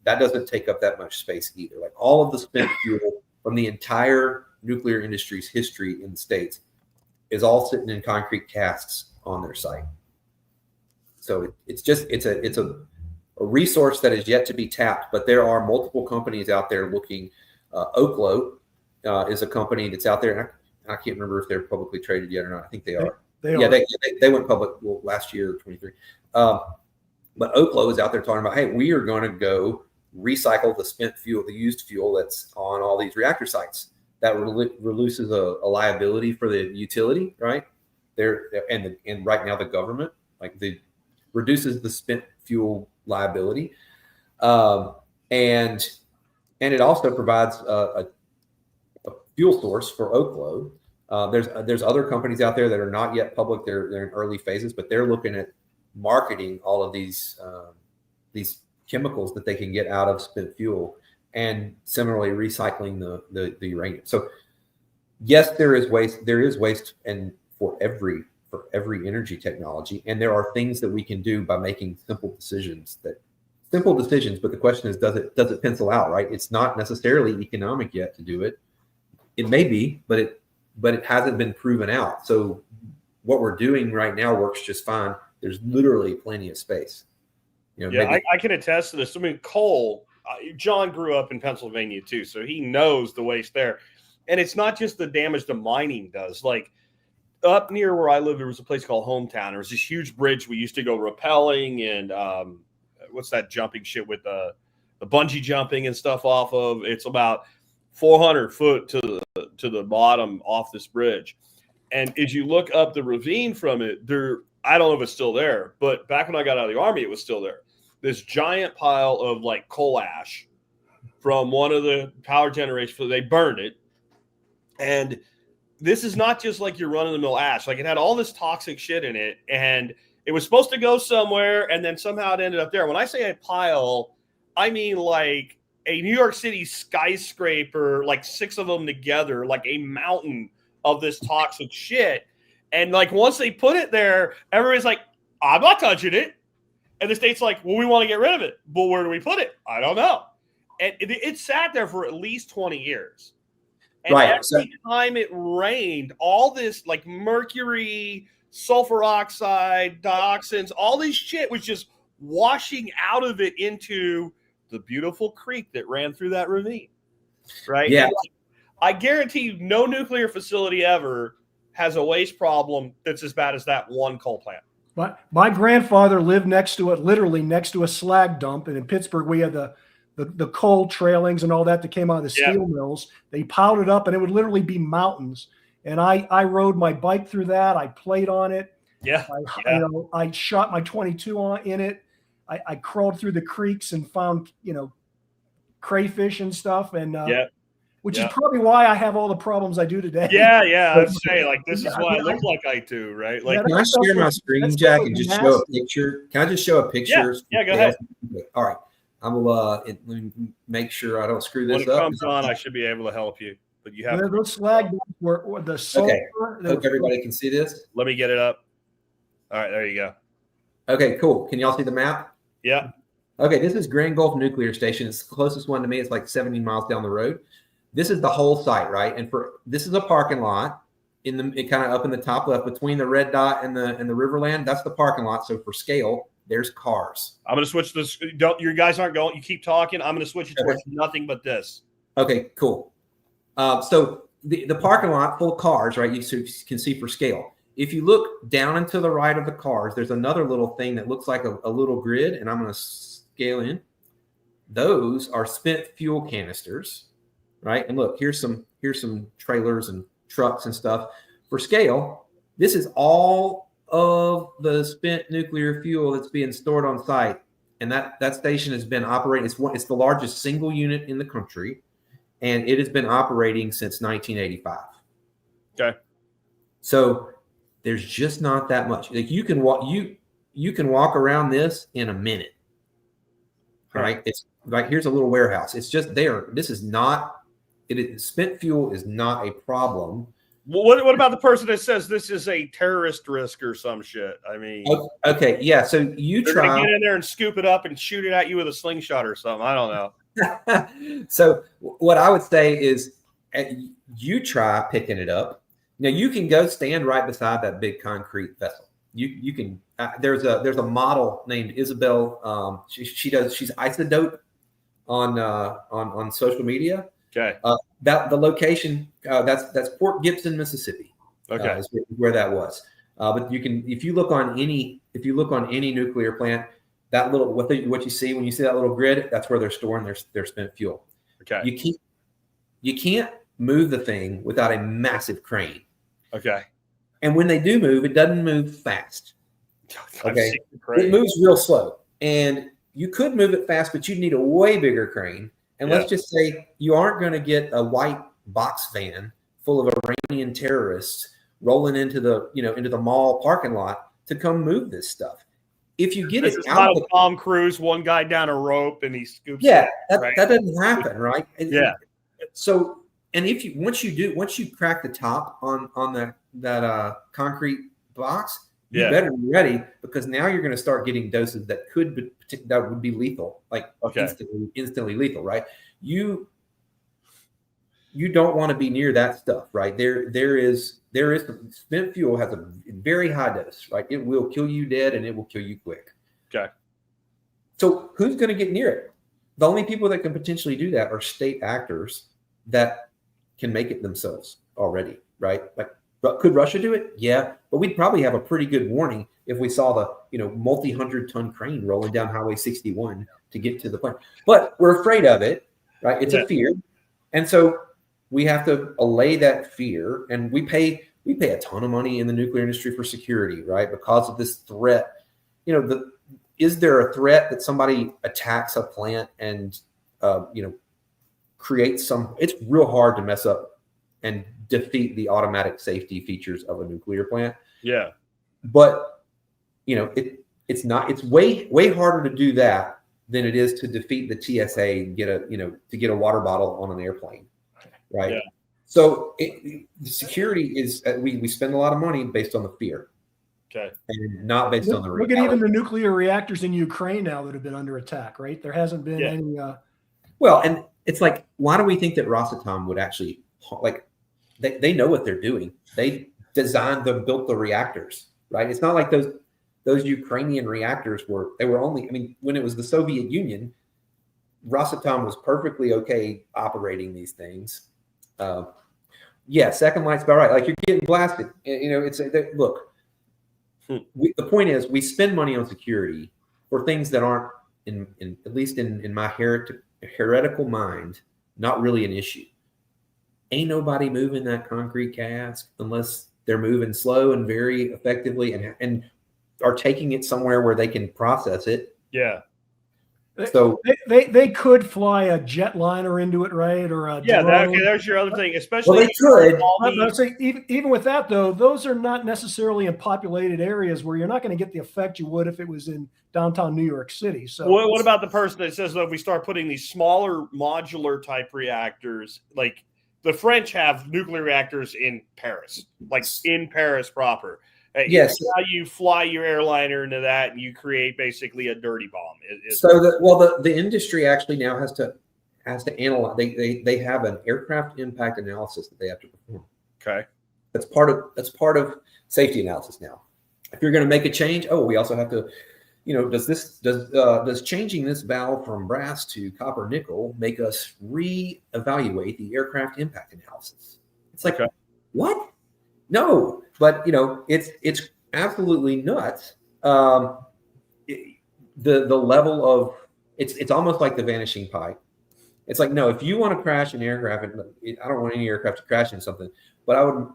That doesn't take up that much space either. Like all of the spent fuel from the entire nuclear industry's history in the States is all sitting in concrete casks on their site. So it's a resource that is yet to be tapped, but there are multiple companies out there looking. Oklo is a company that's out there. And I can't remember if they're publicly traded yet or not. I think they are. They went public last year, 23. But Oklo is out there talking about, hey, we are going to go recycle the spent fuel, the used fuel that's on all these reactor sites. That releases a liability for the utility, right? And right now the government reduces the spent fuel liability, and it also provides a fuel source for Oklo. There's other companies out there that are not yet public. They're in early phases, but they're looking at marketing all of these chemicals that they can get out of spent fuel, and similarly recycling the uranium. So yes, there is waste. There is waste, and for every energy technology, and there are things that we can do by making simple decisions. But the question is, does it pencil out, right? It's not necessarily economic yet to do it. It may be, but it hasn't been proven out. So what we're doing right now works just fine. There's literally plenty of space. I can attest to this. I mean, coal. John grew up in Pennsylvania too, so he knows the waste there. And it's not just the damage the mining does. Like up near where I live, there was a place called Hometown. There was this huge bridge we used to go rappelling and what's that jumping shit with the bungee jumping and stuff off of. It's about 400 foot to the bottom off this bridge. And as you look up the ravine from it, I don't know if it's still there, but back when I got out of the Army, it was still there. This giant pile of like coal ash from one of the power generations. They burned it. And this is not just like your run-of-the-mill ash. Like it had all this toxic shit in it, and it was supposed to go somewhere, and then somehow it ended up there. When I say a pile, I mean like a New York City skyscraper, like 6 of them together, like a mountain of this toxic shit. And like once they put it there, everybody's like, I'm not touching it. And the state's like, well, we want to get rid of it. But where do we put it? I don't know. And it sat there for at least 20 years. And every time it rained, all this like mercury, sulfur oxide, dioxins, all this shit was just washing out of it into the beautiful creek that ran through that ravine. Right? Yeah. I guarantee you no nuclear facility ever has a waste problem that's as bad as that one coal plant. But my grandfather lived literally next to a slag dump. And in Pittsburgh, we had the coal trailings and all that came out of the steel mills. They piled it up, and it would literally be mountains. And I rode my bike through that. I played on it. Yeah. I shot my .22 in it. I crawled through the creeks and found, crayfish and stuff. And which is probably why I have all the problems I do today. Yeah. I'd say like this is why I look like I do, right? Like, can I share my screen, Jack, and just show a picture? Can I just show a picture? Yeah, go ahead. All right. I will let me make sure I don't screw this up. When it comes on, I should be able to help you. But you have those slag were the sulfur. Okay. Hope everybody can see this. Let me get it up. All right, there you go. Okay, cool. Can y'all see the map? Yeah. Okay, this is Grand Gulf Nuclear Station. It's the closest one to me. It's like 70 miles down the road. This is the whole site, right? And this is a parking lot kind of up in the top left between the red dot and the Riverland. That's the parking lot. So for scale, there's cars. I'm going to switch this. Your guys aren't going. You keep talking. I'm going to switch it towards nothing but this. Okay, cool. So the parking lot full of cars, right? You can see for scale. If you look down and to the right of the cars, there's another little thing that looks like a little grid, and I'm going to scale in. Those are spent fuel canisters, right? And look, here's some trailers and trucks and stuff. For scale, this is all of the spent nuclear fuel that's being stored on site, and that station has been operating. It's the largest single unit in the country, and it has been operating since 1985. Okay. So there's just not that much. Like you can walk around this in a minute. Right? It's like here's a little warehouse. It's just there. This is not spent fuel is not a problem. What about the person that says this is a terrorist risk or some shit? I mean, okay, yeah. So they're gonna get in there and scoop it up and shoot it at you with a slingshot or something. I don't know. So what I would say is, you try picking it up. Now you can go stand right beside that big concrete vessel. You can. There's a model named Isabel. She's isodope on social media. Okay. That the location that's Port Gibson, Mississippi. Okay. Is where that was. But you can if you look on any nuclear plant, that little what you see when you see that little grid, that's where they're storing their spent fuel. Okay. You can't move the thing without a massive crane. Okay. And when they do move, it doesn't move fast. Okay. It moves real slow. And you could move it fast, but you'd need a way bigger crane. And let's just say you aren't going to get a white box van full of Iranian terrorists rolling into the mall parking lot to come move this stuff. If you get it out of Tom Cruise, one guy down a rope and he scoops. Yeah, that doesn't happen, right? Yeah. So, and once you crack the top on that concrete box, you better be ready, because now you're going to start getting doses that would be lethal, like instantly lethal, right? You don't want to be near that stuff, right? There is spent fuel has a very high dose, right? It will kill you dead and it will kill you quick. Okay. So who's going to get near it? The only people that can potentially do that are state actors that can make it themselves already, right? Like, could Russia do it? Yeah, but we'd probably have a pretty good warning if we saw the multi-100-ton crane rolling down Highway 61 to get to the plant. But we're afraid of it, right? It's a fear, and so we have to allay that fear, and we pay a ton of money in the nuclear industry for security, right? Because of this threat. Is there a threat that somebody attacks a plant and creates some? It's real hard to mess up and defeat the automatic safety features of a nuclear plant. Yeah. But it's way harder to do that than it is to defeat the TSA and get a water bottle on an airplane. Right. Yeah. So the security is we spend a lot of money based on the fear. Okay. And not based on the reality. Look at even the nuclear reactors in Ukraine now that have been under attack, right? There hasn't been any well, and it's like, why do we think that Rosatom would actually they know what they're doing. They built the reactors, right? It's not like those Ukrainian reactors were only, when it was the Soviet Union, Rosatom was perfectly okay operating these things. Second light's about right. Like, you're getting blasted. Look, the point is, we spend money on security for things that aren't, at least in my heretical mind, not really an issue. Ain't nobody moving that concrete cask unless they're moving slow and very effectively and are taking it somewhere where they can process it. Yeah. So they could fly a jetliner into it, right? Or a drone. There's your other thing, especially. Well, they could. But say, even with that, though, those are not necessarily in populated areas where you're not going to get the effect you would if it was in downtown New York City. So, what about the person that says, though, if we start putting these smaller modular type reactors, like the French have nuclear reactors in Paris, like in Paris proper, Hey, Yes. how you fly your airliner into that, and you create basically a dirty bomb. The industry actually now has to analyze. They have an aircraft impact analysis that they have to perform. Okay. That's part of safety analysis now. If you're going to make a change, we also have to, does changing this valve from brass to copper nickel make us reevaluate the aircraft impact analysis? It's like, what? No, but it's absolutely nuts. The level of it's almost like the vanishing pipe. It's like, no, if you want to crash an aircraft, I don't want any aircraft to crash into something, but I would,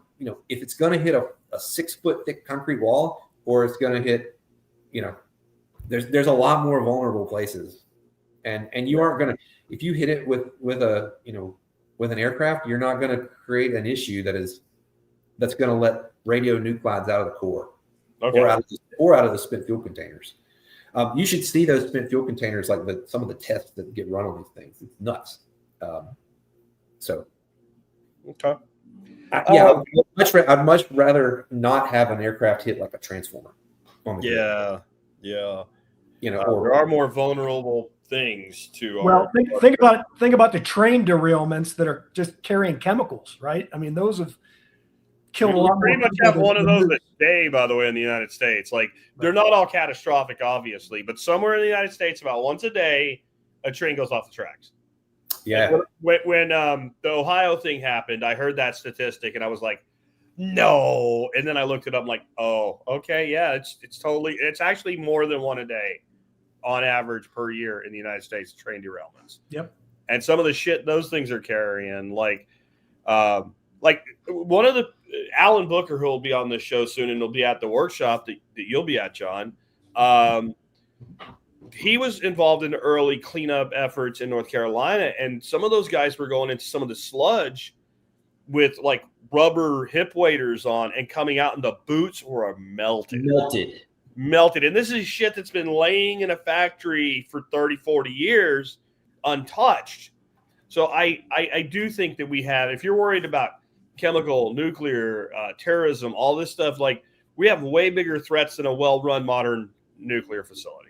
if it's going to hit a 6 foot thick concrete wall, or it's going to hit, there's a lot more vulnerable places, and you aren't going to, if you hit it with an aircraft, you're not going to create an issue that's going to let radionuclides out of the core, or out of the spent fuel containers. You should see those spent fuel containers, like some of the tests that get run on these things. It's nuts. I'd much rather not have an aircraft hit like a transformer. There Or are more vulnerable things to. Well, think about the train derailments that are just carrying chemicals, right? I mean, those have killed a lot more. Pretty much have one of those a day, by the way, in the United States. Like, they're not all catastrophic, obviously, but somewhere in the United States, about once a day, a train goes off the tracks. Yeah. When the Ohio thing happened, I heard that statistic, and I was like, no. And then I looked it up, like, oh, okay, yeah, it's actually more than one a day on average per year in the United States, train derailments. Yep. And some of the shit those things are carrying, like one of the Alan Booker, who will be on this show soon, and will be at the workshop that you'll be at, John. He was involved in the early cleanup efforts in North Carolina, and some of those guys were going into some of the sludge with like rubber hip waders on and coming out, and the boots were melted. And this is shit that's been laying in a factory for 30, 40 years untouched. So I do think that we have, if you're worried about chemical, nuclear, terrorism, all this stuff, like, we have way bigger threats than a well-run modern nuclear facility.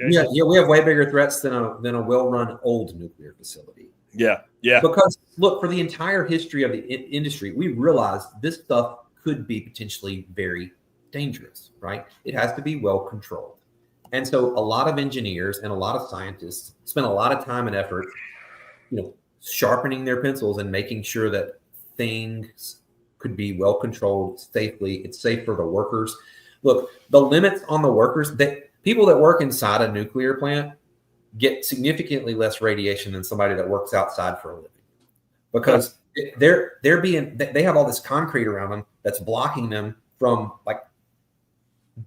We have way bigger threats than a well-run old nuclear facility. Yeah. Because look, for the entire history of the industry, we realized this stuff could be potentially very dangerous, right? It has to be well controlled. And so a lot of engineers and a lot of scientists spend a lot of time and effort, sharpening their pencils and making sure that things could be well controlled safely. It's safe for the workers. Look, the limits on the workers, people that work inside a nuclear plant get significantly less radiation than somebody that works outside for a living, because they have all this concrete around them that's blocking them from like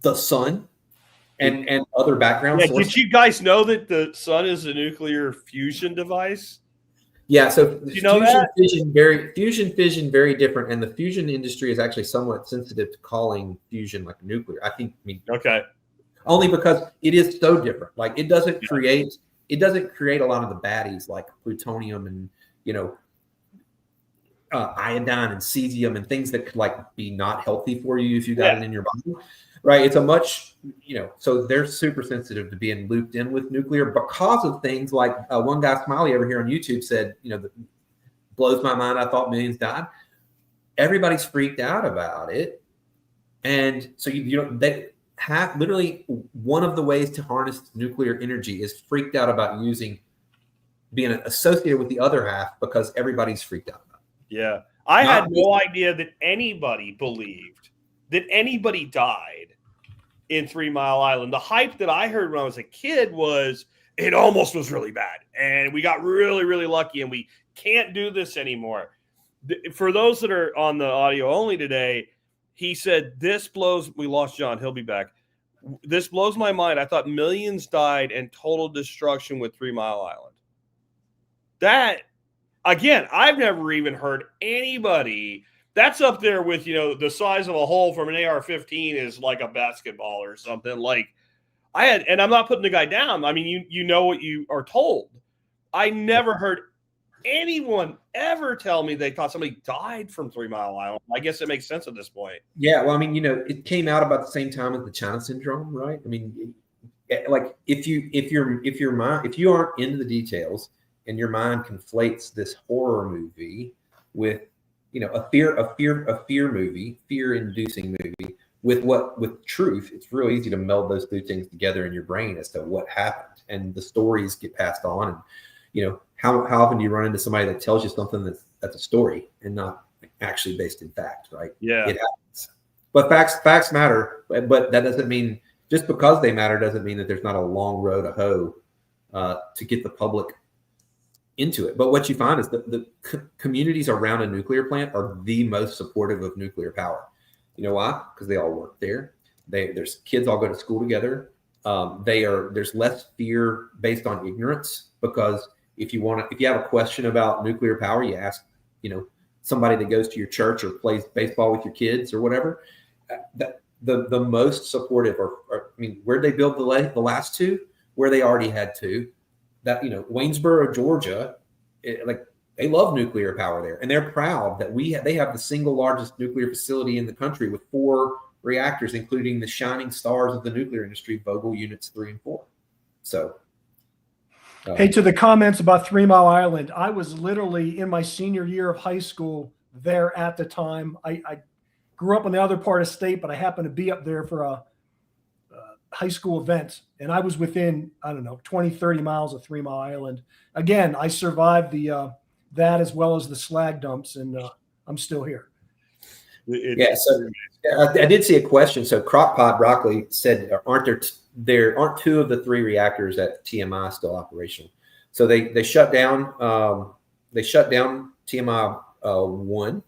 the sun and other background sources. Did you guys know that the sun is a nuclear fusion device? Yeah, so fusion fission, very different, and the fusion industry is actually somewhat sensitive to calling fusion like nuclear. Only because it is so different. Like, it doesn't create a lot of the baddies like plutonium and iodine and cesium and things that could like be not healthy for you if you got it in your body. Right? It's a much so they're super sensitive to being looped in with nuclear because of things like one guy, Smiley, over here on YouTube said, that blows my mind. I thought millions died. Everybody's freaked out about it, and so they have literally one of the ways to harness nuclear energy is freaked out about being associated with the other half because everybody's freaked out about it. Yeah. I had no idea that anybody believed that anybody died in 3 Mile Island. The hype that I heard when I was a kid was it almost was really bad, and we got really, really lucky, and we can't do this anymore. For those that are on the audio only today, he said, we lost John. He'll be back. This blows my mind. I thought millions died and total destruction with 3 Mile Island. That, again, I've never even heard anybody. That's up there with, the size of a hole from an AR-15 is like a basketball or something. Like, and I'm not putting the guy down. I mean, you know what you are told. I never heard anyone ever tell me they thought somebody died from 3 Mile Island. I guess it makes sense at this point. Yeah, well, I mean, it came out about the same time as the China syndrome, right? I mean, like if you aren't into the details and your mind conflates this horror movie with a fear-inducing movie with truth, it's real easy to meld those two things together in your brain as to what happened, and the stories get passed on. And how often do you run into somebody that tells you something that's a story and not actually based in fact, right? Yeah, it happens. But facts matter, but that doesn't mean, just because they matter doesn't mean that there's not a long road to hoe to get the public into it. But what you find is that the communities around a nuclear plant are the most supportive of nuclear power. You know why? Because they all work there. There's kids all go to school together. There's less fear based on ignorance, because if you have a question about nuclear power, you ask somebody that goes to your church or plays baseball with your kids or whatever. The most supportive where'd they build the last two? Where they already had two. That Waynesboro, Georgia, they love nuclear power there, and they're proud that they have the single largest nuclear facility in the country with 4 reactors, including the shining stars of the nuclear industry, Vogtle units 3 and 4. So, hey, to the comments about 3 Mile Island, I was literally in my senior year of high school there at the time. I grew up in the other part of state, but I happened to be up there for a high school event, and I was within 20, 30 miles of 3 Mile Island. Again, I survived that as well as the slag dumps, and I'm still here. So I did see a question. So Crockpot Broccoli said, there aren't 2 of the 3 reactors at TMI still operational? So they shut down TMI 1,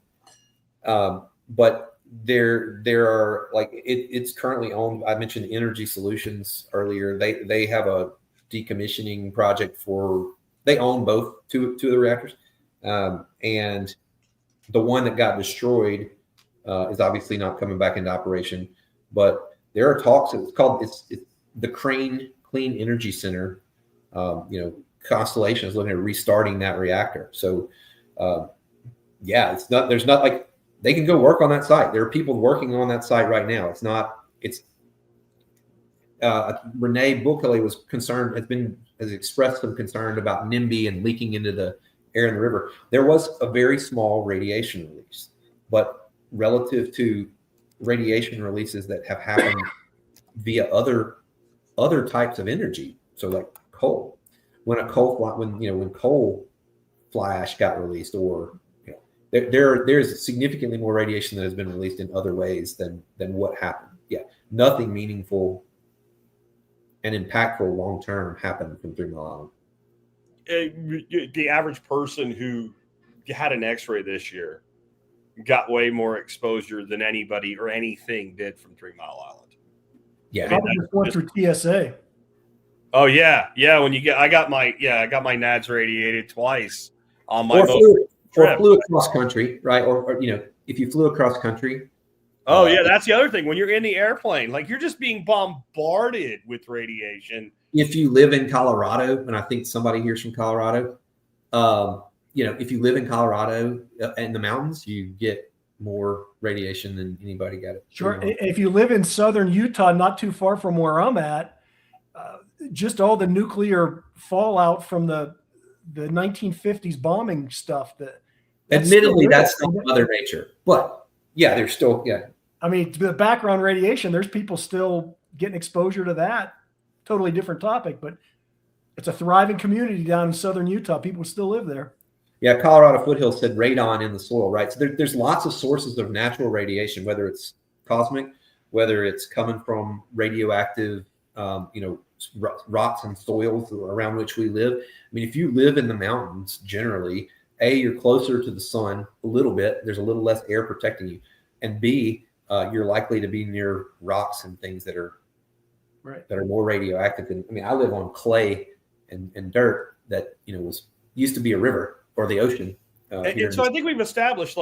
but there are it's currently owned. I mentioned Energy Solutions earlier. They have a decommissioning project they own both two of the reactors, and the one that got destroyed is obviously not coming back into operation. But there are talks. It's the Crane Clean Energy Center. Constellation is looking at restarting that reactor. So there's not they can go work on that site. There are people working on that site right now. Renee Bulkeley has expressed some concern about NIMBY and leaking into the air in the river. There was a very small radiation release, but relative to radiation releases that have happened via other types of energy, so like coal, when coal fly ash got released, or there's significantly more radiation that has been released in other ways than what happened. Yeah, nothing meaningful and impactful long term happened from 3 Mile Island. The average person who had an X-ray this year got way more exposure than anybody or anything did from 3 Mile Island. Yeah, probably just went through TSA. Oh yeah. I got my nads radiated twice on my flew across country, right? Or if you flew across country. Oh yeah, that's the other thing. When you're in the airplane, you're just being bombarded with radiation. If you live in Colorado, and I think somebody here's from Colorado, if you live in Colorado in the mountains, you get more radiation than anybody got it. Sure. If you live in southern Utah, not too far from where I'm at, just all the nuclear fallout from the 1950s bombing stuff. Admittedly, that's not Mother Nature, but yeah, there's still I mean, the background radiation, there's people still getting exposure to that. Totally different topic, but it's a thriving community down in southern Utah. People still live there. Yeah, Colorado Foothills said radon in the soil, right? So there's lots of sources of natural radiation, whether it's cosmic, whether it's coming from radioactive, rocks and soils around which we live. I mean, if you live in the mountains, generally, A, you're closer to the sun a little bit. There's a little less air protecting you. And B, you're likely to be near rocks and things that are more radioactive. I live on clay and dirt that, used to be a river or the ocean. And so I think we've established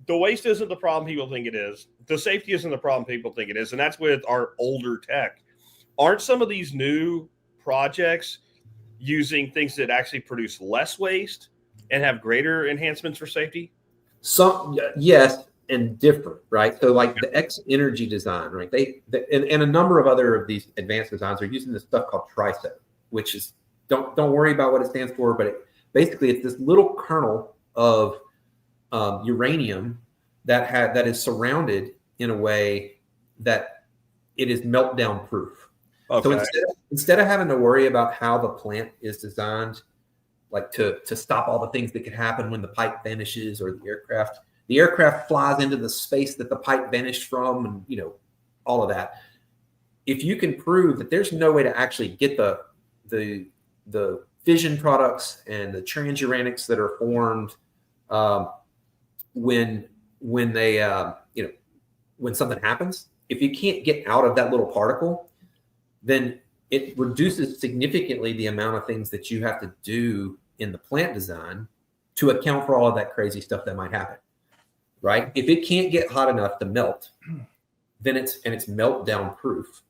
the waste isn't the problem people think it is. The safety isn't the problem people think it is. And that's with our older tech. Aren't some of these new projects using things that actually produce less waste and have greater enhancements for safety? Some, yes, and different, right? So like the X energy design, right? And a number of other of these advanced designs are using this stuff called TRISO, which is, don't worry about what it stands for, but basically it's this little kernel of uranium that is surrounded in a way that it is meltdown proof. Okay. So instead of having to worry about how the plant is designed, like to stop all the things that could happen when the pipe vanishes or the aircraft flies into the space that the pipe vanished from, and all of that. If you can prove that there's no way to actually get the fission products and the transuranics that are formed when something happens, if you can't get out of that little particle, then it reduces significantly the amount of things that you have to do in the plant design to account for all of that crazy stuff that might happen, right? If it can't get hot enough to melt, then it's meltdown proof.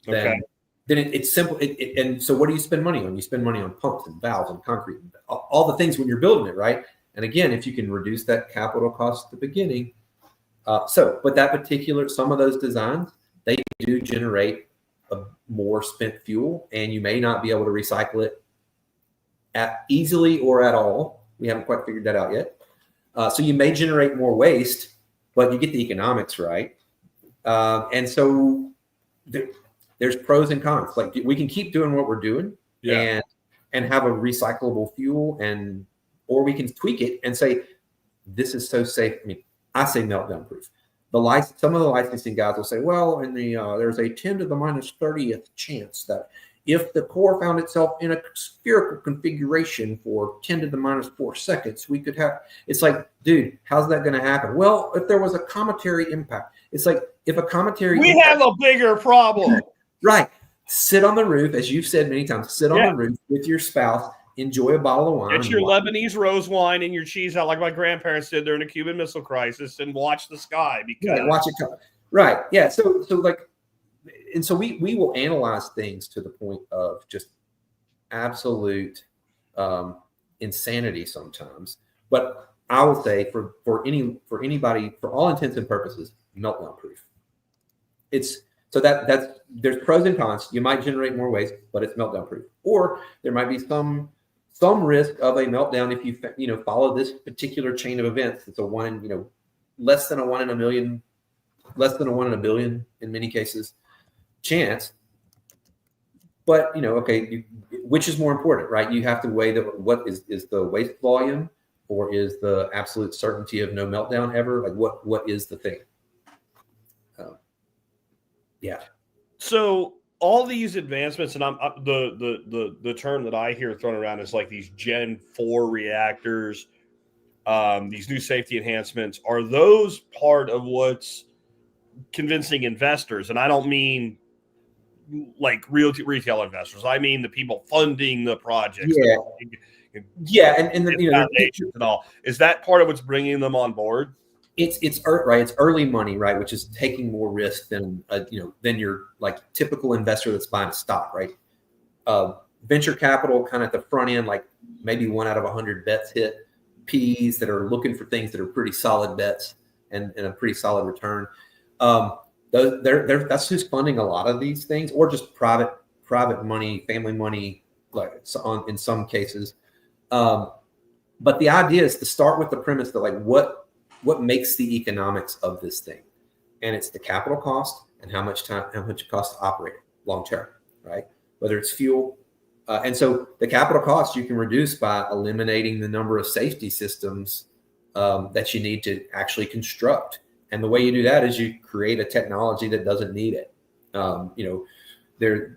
Then it's simple. And so what do you spend money on? You spend money on pumps and valves and concrete, and all the things when you're building it, right? And again, if you can reduce that capital cost at the beginning. But some of those designs, they do generate a more spent fuel, and you may not be able to recycle it easily or at all. We haven't quite figured that out yet. So you may generate more waste, but you get the economics right. And so there's pros and cons. Like we can keep doing what we're doing and have a recyclable fuel, or we can tweak it and say, this is so safe. I mean, I say meltdown proof. Some of the licensing guys will say, well, there's a 10 to the minus 30th chance that if the core found itself in a spherical configuration for 10 to the minus 4 seconds, we could have. It's like, dude, how's that going to happen? Well, if there was a cometary impact, it's like if a cometary. We have a bigger problem. Right. Sit on the roof, as you've said many times. Sit on the roof with your spouse. Enjoy a bottle of wine. Get your Lebanese rose wine and your cheese out like my grandparents did during the Cuban Missile Crisis, and watch the sky. Because watch it come. Right. Yeah. So we will analyze things to the point of just absolute insanity sometimes. But I would say for anybody, for all intents and purposes, meltdown proof. There's pros and cons. You might generate more waste, but it's meltdown proof. Or there might be some risk of a meltdown if you follow this particular chain of events. It's less than a 1 in a million, less than a 1 in a billion in many cases chance. But which is more important, right? You have to weigh what is the waste volume, or is the absolute certainty of no meltdown ever? Like what is the thing? Yeah. So all these advancements, and the term that I hear thrown around is like these Gen 4 reactors, these new safety enhancements. Are those part of what's convincing investors? And I don't mean like retail investors. I mean the people funding the projects. And the foundations and all. Is that part of what's bringing them on board? It's right. It's early money, right, which is taking more risk than your like typical investor that's buying a stock, right? Venture capital, kind of at the front end, like maybe 1 out of 100 bets hit. Ps that are looking for things that are pretty solid bets and a pretty solid return. That's who's funding a lot of these things, or just private money, family money, like in some cases. But the idea is to start with the premise that like what makes the economics of this thing, and it's the capital cost and how much it costs to operate it long term, right? Whether it's fuel, and so the capital cost you can reduce by eliminating the number of safety systems that you need to actually construct. And the way you do that is you create a technology that doesn't need it. The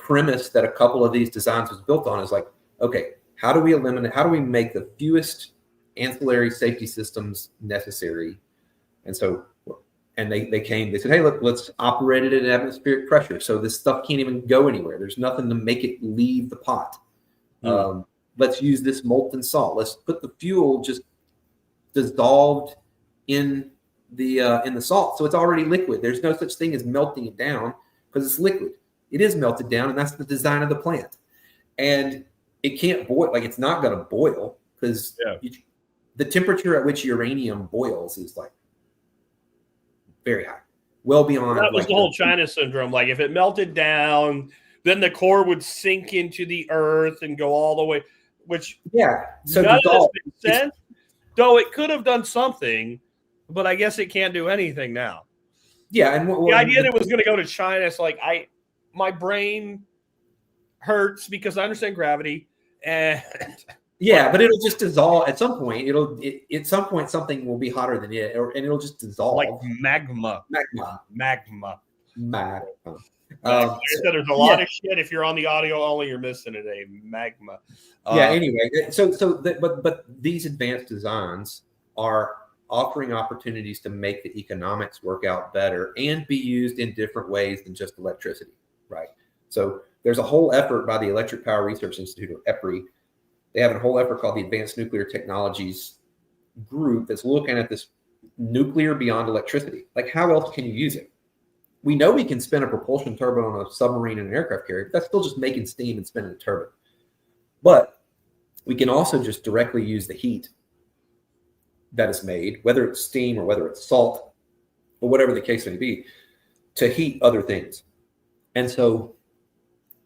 premise that a couple of these designs was built on is like, okay, how do we make the fewest ancillary safety systems necessary? And so, they said, hey, look, let's operate it at atmospheric pressure. So this stuff can't even go anywhere. There's nothing to make it leave the pot. Let's use this molten salt. Let's put the fuel just dissolved in the salt. So it's already liquid. There's no such thing as melting it down because it's liquid. It is melted down, and that's the design of the plant. And it can't boil. Like, it's not going to boil because the temperature at which uranium boils is like very high, well beyond. That was the whole China syndrome. Like, if it melted down, then the core would sink into the earth and go all the way. Which so none of this makes sense. Though it could have done something, but I guess it can't do anything now. Yeah, and the idea that it was going to go to China, it's like my brain hurts because I understand gravity, and but it'll just dissolve at some point. At some point something will be hotter than it, and it'll just dissolve like magma. There's a lot of shit. If you're on the audio only, you're missing it. A magma. Anyway, but these advanced designs are offering opportunities to make the economics work out better and be used in different ways than just electricity, right? So there's a whole effort by the Electric Power Research Institute, or EPRI. They have a whole effort called the Advanced Nuclear Technologies Group that's looking at this nuclear beyond electricity. Like, how else can you use it? We know we can spin a propulsion turbine on a submarine and an aircraft carrier, but that's still just making steam and spinning a turbine. But we can also just directly use the heat that is made, whether it's steam or whether it's salt or whatever the case may be, to heat other things. And so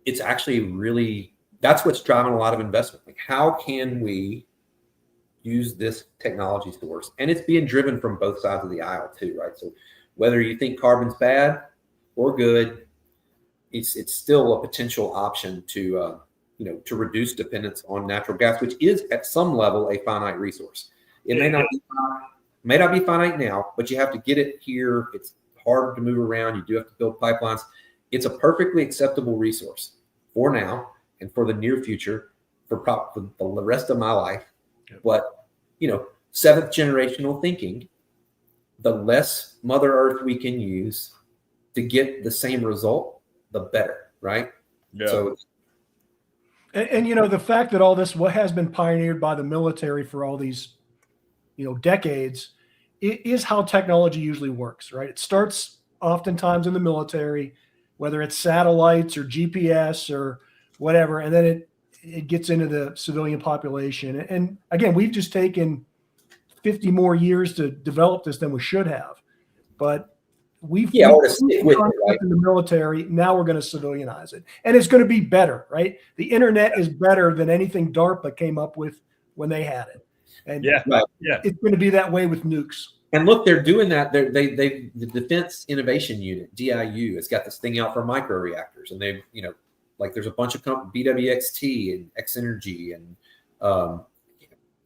it's actually really, that's what's driving a lot of investment. Like, how can we use this technology source? And it's being driven from both sides of the aisle too, right? So whether you think carbon's bad or good, it's still a potential option to reduce dependence on natural gas, which is at some level a finite resource. It may not be finite now, but you have to get it here. It's hard to move around. You do have to build pipelines. It's a perfectly acceptable resource for now and for the near future, for the rest of my life. But, seventh generational thinking, the less Mother Earth we can use to get the same result, the better, right? Yeah. So, and the fact that all this has been pioneered by the military for all these, decades, it is how technology usually works, right? It starts oftentimes in the military, whether it's satellites or GPS or whatever, and then it gets into the civilian population. And again, we've just taken 50 more years to develop this than we should have. But we've in the military. Now we're going to civilianize it, and it's going to be better, right? The internet is better than anything DARPA came up with when they had it, and it's going to be that way with nukes. And look, they're doing that. The Defense Innovation Unit, DIU, has got this thing out for micro reactors, and they've there's a bunch of companies, BWXT and X Energy, and I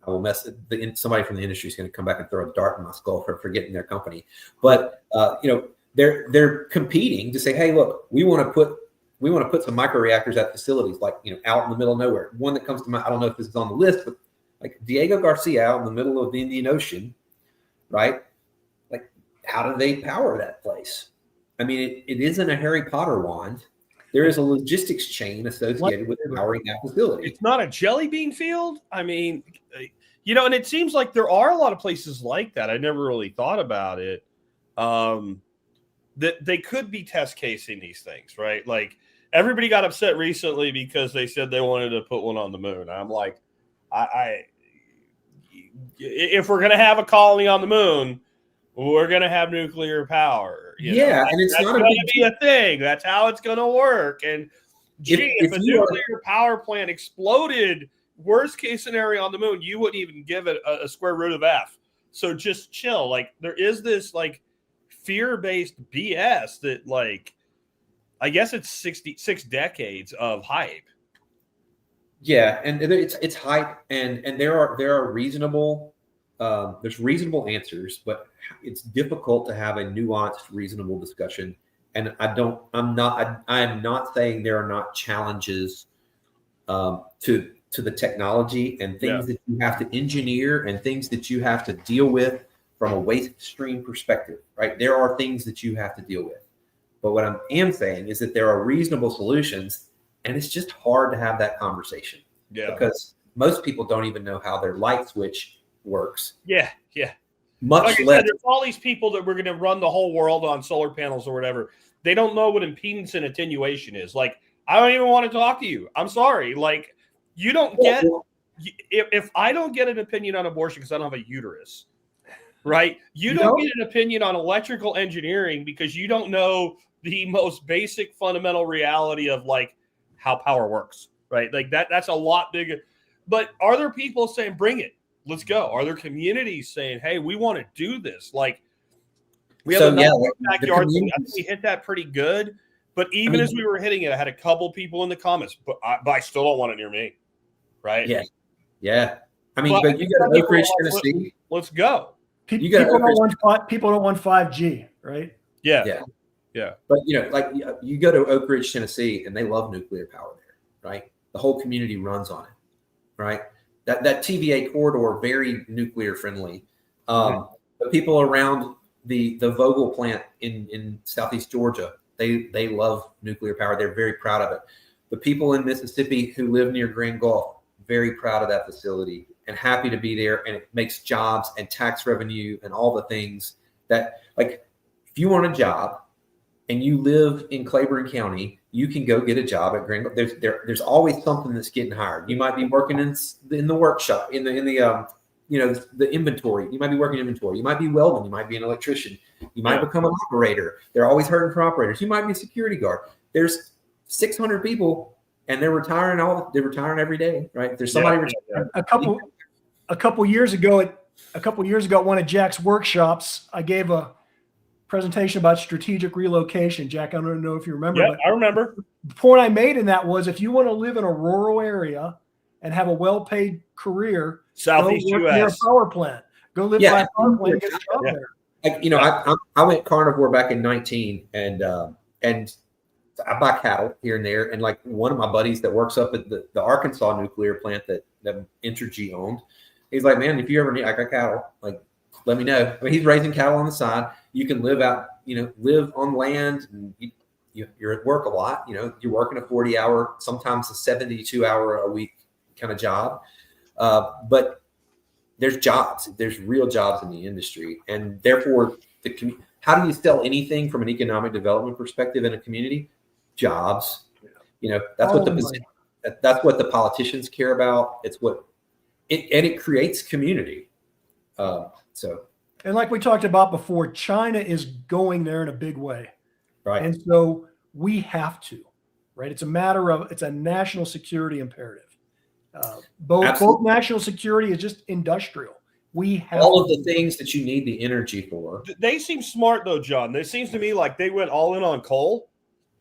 will somebody from the industry is going to come back and throw a dart in my skull for forgetting their company. But they're competing to say, hey, look, we want to put some micro reactors at facilities out in the middle of nowhere. One that comes to mind, I don't know if this is on the list, but like Diego Garcia out in the middle of the Indian Ocean, right? Like, how do they power that place? I mean, it isn't a Harry Potter wand. There is a logistics chain associated with powering that facility. It's not a jelly bean field. I mean, and it seems like there are a lot of places like that. I never really thought about it. That they could be test casing these things, right? Like, everybody got upset recently because they said they wanted to put one on the moon. I'm like, if we're going to have a colony on the moon, we're going to have nuclear power. And it's not going to be a thing. That's how it's going to work. And if a nuclear power plant exploded, worst case scenario on the moon, you wouldn't even give it a square root of F. So just chill. Like, there is this fear-based BS that I guess it's 66 decades of hype. Yeah, and it's hype, and there are reasonable. There's reasonable answers, but it's difficult to have a nuanced, reasonable discussion. And I am not saying there are not challenges to the technology and things that you have to engineer and things that you have to deal with from a waste stream perspective, right? There are things that you have to deal with. But what I am saying is that there are reasonable solutions, and it's just hard to have that conversation. Yeah. Because most people don't even know how their light switch works. Yeah. Much like less. There's all these people that we're going to run the whole world on solar panels or whatever. They don't know what impedance and attenuation is. Like, I don't even want to talk to you. I'm sorry. Like, You don't get if I don't get an opinion on abortion because I don't have a uterus, right? You don't get an opinion on electrical engineering because you don't know the most basic fundamental reality of like how power works, right? Like that's a lot bigger. But are there people saying, bring it, let's go? Are there communities saying, hey, we want to do this? Like we have backyard thing. I think we hit that pretty good. But even as we were hitting it, I had a couple people in the comments, but I still don't want it near me, right? Yeah. Yeah. I mean, but you got Oak Ridge, Tennessee. Let's go. People don't want 5G, right? Yeah. Yeah. Yeah. But, like you go to Oak Ridge, Tennessee, and they love nuclear power there, right? The whole community runs on it, right? That TVA corridor, very nuclear friendly. The people around the Vogtle plant in Southeast Georgia, they love nuclear power. They're very proud of it. The people in Mississippi who live near Grand Gulf, very proud of that facility and happy to be there. And it makes jobs and tax revenue and all the things that, like, if you want a job and you live in Claiborne County, you can go get a job at Grand Gulf. There's always something that's getting hired. You might be working in the workshop, in the inventory. You might be working inventory. You might be welding. You might be an electrician. You might become an operator. They're always hurting for operators. You might be a security guard. There's 600 people, and they're retiring every day, right? There's somebody retiring. A couple years ago at one of Jack's workshops, I gave a presentation about strategic relocation. Jack, I don't know if you remember. Yeah, I remember. The point I made in that was if you want to live in a rural area and have a well-paid career, Southeast U.S. near a power plant. Go live by a power plant and get a job there. Like, I went carnivore back in 19, and I buy cattle here and there. And like one of my buddies that works up at the Arkansas nuclear plant that Entergy owned, he's like, man, if you ever need, I got cattle, like, let me know. I mean, he's raising cattle on the side. You can live on land, and you're at work a lot. You're working a 40-hour, sometimes a 72-hour a week kind of job. But there's jobs. There's real jobs in the industry, and therefore, how do you sell anything from an economic development perspective in a community? Jobs. That's that's what the politicians care about. It's what it creates community. And like we talked about before, China is going there in a big way, right? And so we have to, right? It's a national security imperative. Both national security is just industrial. We have all of the things that you need the energy for. They seem smart though, John. It seems to me like they went all in on coal,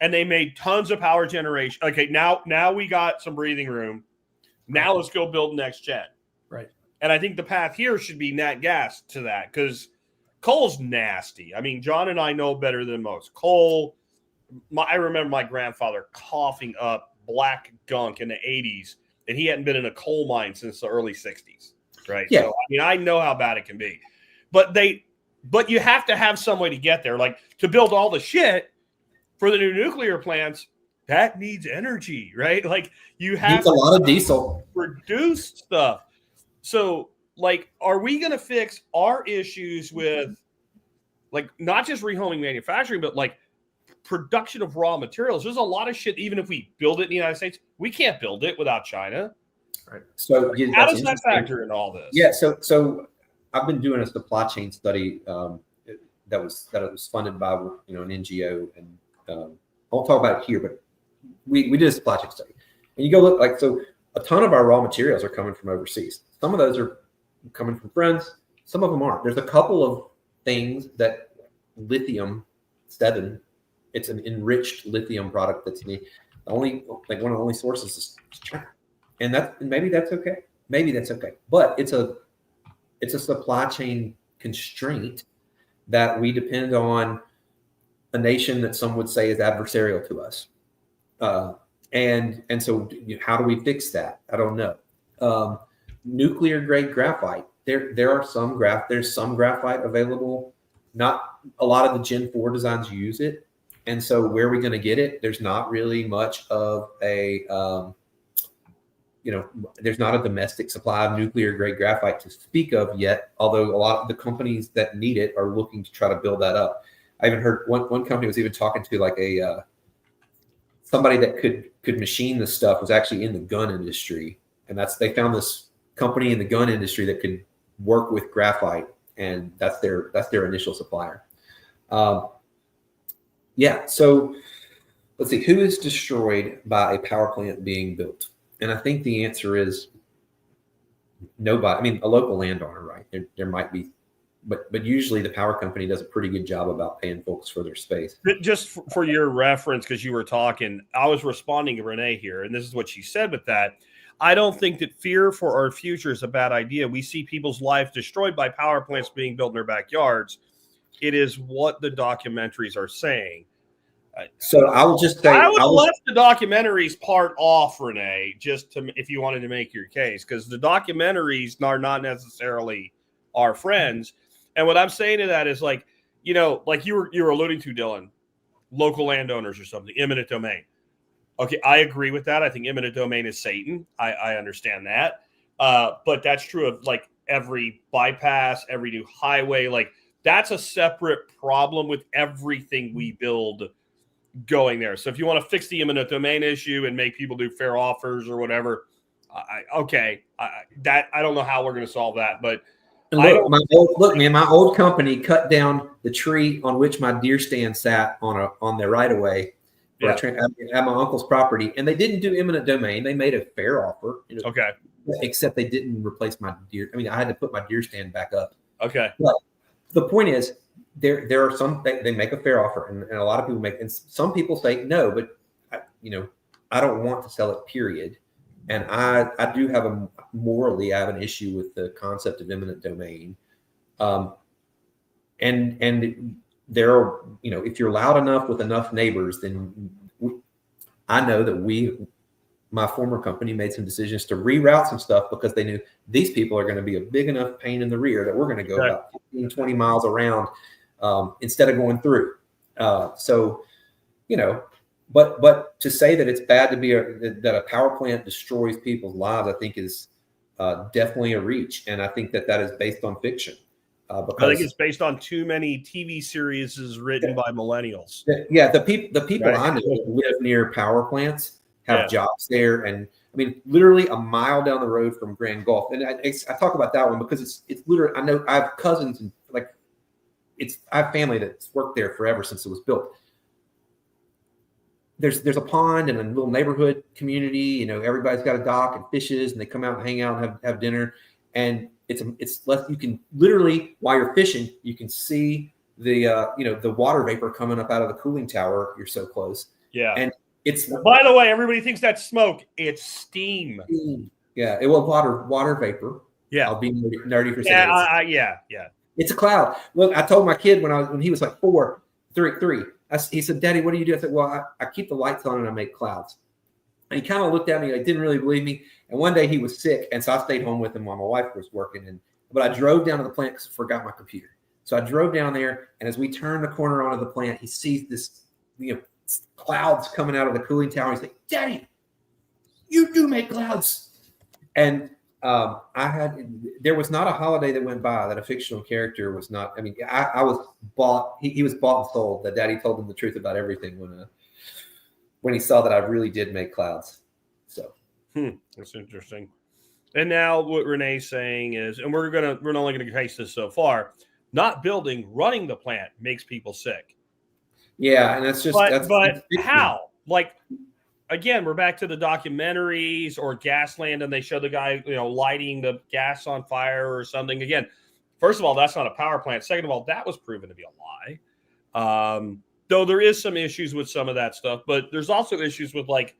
and they made tons of power generation. Okay, now we got some breathing room. Now let's go build next gen. Right. And I think the path here should be nat gas to that, because coal's nasty. I mean, John and I know better than most. Coal. I remember my grandfather coughing up black gunk in the 80s. And he hadn't been in a coal mine since the early 60s, right? Yeah. So, I mean, I know how bad it can be. But you have to have some way to get there. Like, to build all the shit for the new nuclear plants, that needs energy, right? Like, you have a lot of diesel. Produce stuff. So, like, are we going to fix our issues with, like, not just rehoming manufacturing, but, like, production of raw materials? There's a lot of shit, even if we build it in the United States, we can't build it without China. Right. So how does that factor in all this? Yeah. So I've been doing a supply chain study that was funded by an NGO, and I won't talk about it here, but we did a supply chain study, and you go look, like, so a ton of our raw materials are coming from overseas. Some of those are coming from friends. Some of them aren't. There's a couple of things that lithium-7, it's an enriched lithium product that's one of the only sources is China. And maybe that's okay. But it's a supply chain constraint that we depend on a nation that some would say is adversarial to us. And so how do we fix that? I don't know. Nuclear grade graphite. There's some graphite available. Not a lot of the Gen 4 designs use it. And so where are we going to get it? There's not really much of a, there's not a domestic supply of nuclear grade graphite to speak of yet, although a lot of the companies that need it are looking to try to build that up. I even heard one company was even talking to like somebody that could machine the stuff, was actually in the gun industry, And they found this company in the gun industry that could work with graphite, and that's their initial supplier. So let's see, who is destroyed by a power plant being built? And I think the answer is nobody. I mean, a local landowner, right? There might be, but usually the power company does a pretty good job about paying folks for their space. Just for your reference, because you were talking, I was responding to Renee here, and this is what she said with that. I don't think that fear for our future is a bad idea. We see people's lives destroyed by power plants being built in their backyards. It is what the documentaries are saying. So I will just say, I would have left the documentaries part off, Renee, just to, if you wanted to make your case, because the documentaries are not necessarily our friends. And what I'm saying to that is, like, you know, like you were alluding to, Dillon, local landowners or something, eminent domain. Okay, I agree with that. I think eminent domain is Satan. I understand that. But that's true of like every bypass, every new highway. Like, that's a separate problem with everything we build going there. So if you want to fix the eminent domain issue and make people do fair offers or whatever, I don't know how we're going to solve that. But my old company cut down the tree on which my deer stand sat on their right of way at my uncle's property, and they didn't do eminent domain. They made a fair offer. Okay. Except they didn't replace my deer. I mean, I had to put my deer stand back up. Okay. But the point is, there are some they make a fair offer, and a lot of people make, and some people say no, but I don't want to sell it, period. And I do have morally I have an issue with the concept of eminent domain. And there are, if you're loud enough with enough neighbors, then I know that my former company made some decisions to reroute some stuff because they knew these people are going to be a big enough pain in the rear that we're going to go about 15, 20 miles around instead of going through. But to say that it's bad to be that a power plant destroys people's lives, I think is definitely a reach. And I think that is based on fiction. Because I think it's based on too many TV series written by millennials. Yeah, the people I know that live near power plants have jobs there, and I mean, literally a mile down the road from Grand Gulf. And I talk about that one because it's literally, I know I have cousins and I have family that's worked there forever since it was built. There's a pond and a little neighborhood community. Everybody's got a dock and fishes, and they come out and hang out and have dinner. And it's less. You can literally, while you're fishing, you can see the water vapor coming up out of the cooling tower. You're so close. Yeah. And by the way, everybody thinks that's smoke. It's steam. Yeah. It was water vapor. Yeah. I'll be nerdy for saying yeah. It's a cloud. Look, I told my kid when he was like 3. He said, "Daddy, what do you do?" I said, "Well, I keep the lights on and I make clouds." And he kind of looked at me. I didn't really believe me. And one day he was sick, and so I stayed home with him while my wife was working. But I drove down to the plant because I forgot my computer. So I drove down there, and as we turned the corner onto the plant, he sees this, clouds coming out of the cooling tower. He's like, "Daddy, you do make clouds." And there was not a holiday that went by that a fictional character was not. I mean, I was bought. He was bought and sold. That Daddy told him the truth about everything when he saw that I really did make clouds. So that's interesting. And now what Renee's saying is, and we're only going to case this so far, not building, running the plant makes people sick. Yeah, and that's just. But how? Like, again, we're back to the documentaries or Gasland, and they show the guy, lighting the gas on fire or something. Again, first of all, that's not a power plant. Second of all, that was proven to be a lie. Though there is some issues with some of that stuff, but there's also issues with like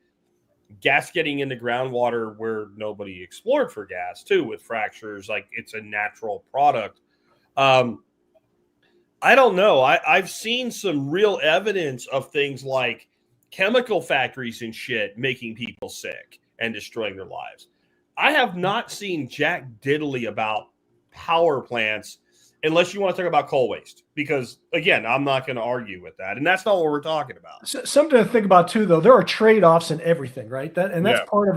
gas getting into groundwater where nobody explored for gas too, with fractures. Like, it's a natural product. I don't know. I've seen some real evidence of things like chemical factories and shit making people sick and destroying their lives. I have not seen jack diddly about power plants unless you want to talk about coal waste, because again, I'm not going to argue with that. And that's not what we're talking about. Something to think about too, though. There are trade-offs in everything, right? That's part of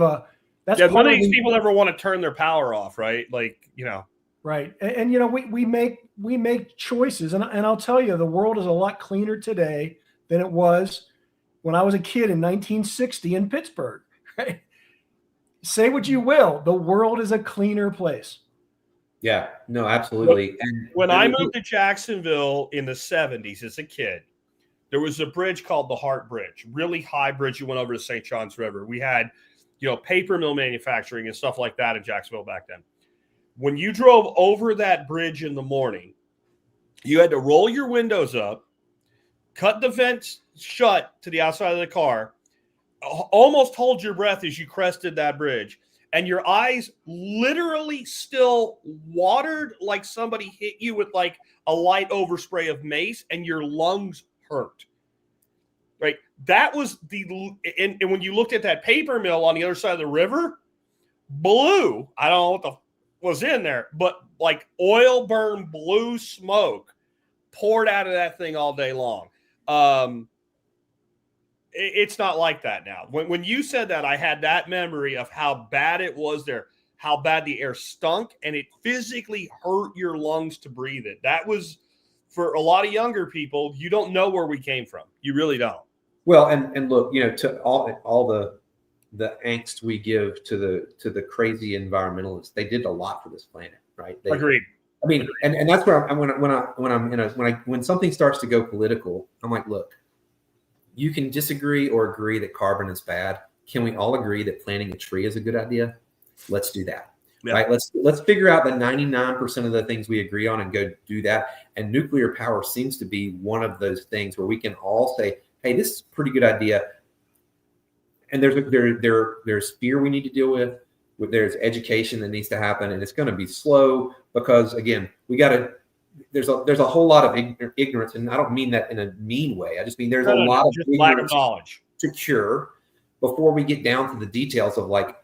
none of these people ever want to turn their power off, right? Like, right. And we make choices. And I'll tell you, the world is a lot cleaner today than it was when I was a kid in 1960 in Pittsburgh, right? say what you will, the world is a cleaner place. Yeah, no, absolutely. And when I moved to Jacksonville in the 70s as a kid, there was a bridge called the Hart Bridge, really high bridge. You went over to St. John's River. We had, paper mill manufacturing and stuff like that in Jacksonville back then. When you drove over that bridge in the morning, you had to roll your windows up, cut the vents shut to the outside of the car, almost hold your breath as you crested that bridge, and your eyes literally still watered like somebody hit you with like a light overspray of mace, and your lungs hurt. Right? That was and when you looked at that paper mill on the other side of the river, blue, I don't know what the was in there, but like oil burn blue smoke poured out of that thing all day long. It's not like that now. When you said that, I had that memory of how bad it was there, how bad the air stunk, and it physically hurt your lungs to breathe it. That was, for a lot of younger people, you don't know where we came from. You really don't. Well, and look, to all the angst we give to the crazy environmentalists, they did a lot for this planet, right? Agreed. I mean, and that's where when something starts to go political, I'm like, look, you can disagree or agree that carbon is bad. Can we all agree that planting a tree is a good idea? Let's do that. Yeah. Right? Let's figure out the 99% of the things we agree on and go do that. And nuclear power seems to be one of those things where we can all say, hey, this is a pretty good idea. And there's fear we need to deal with. There's education that needs to happen, and it's going to be slow because, again, there's a whole lot of ignorance, and I don't mean that in a mean way. I just mean there's a lot of lack of knowledge to cure before we get down to the details of like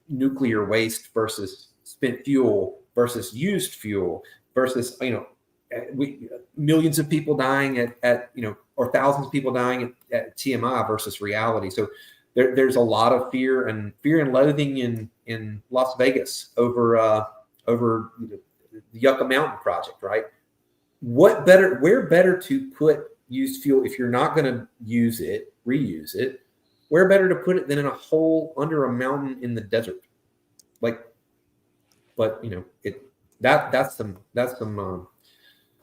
nuclear waste versus spent fuel versus used fuel versus millions of people dying at or thousands of people dying at TMI versus reality. So there's a lot of fear and loathing in Las Vegas over the Yucca Mountain project, right? Where better to put used fuel if you're not going to reuse it? Where better to put it than in a hole under a mountain in the desert? That's some.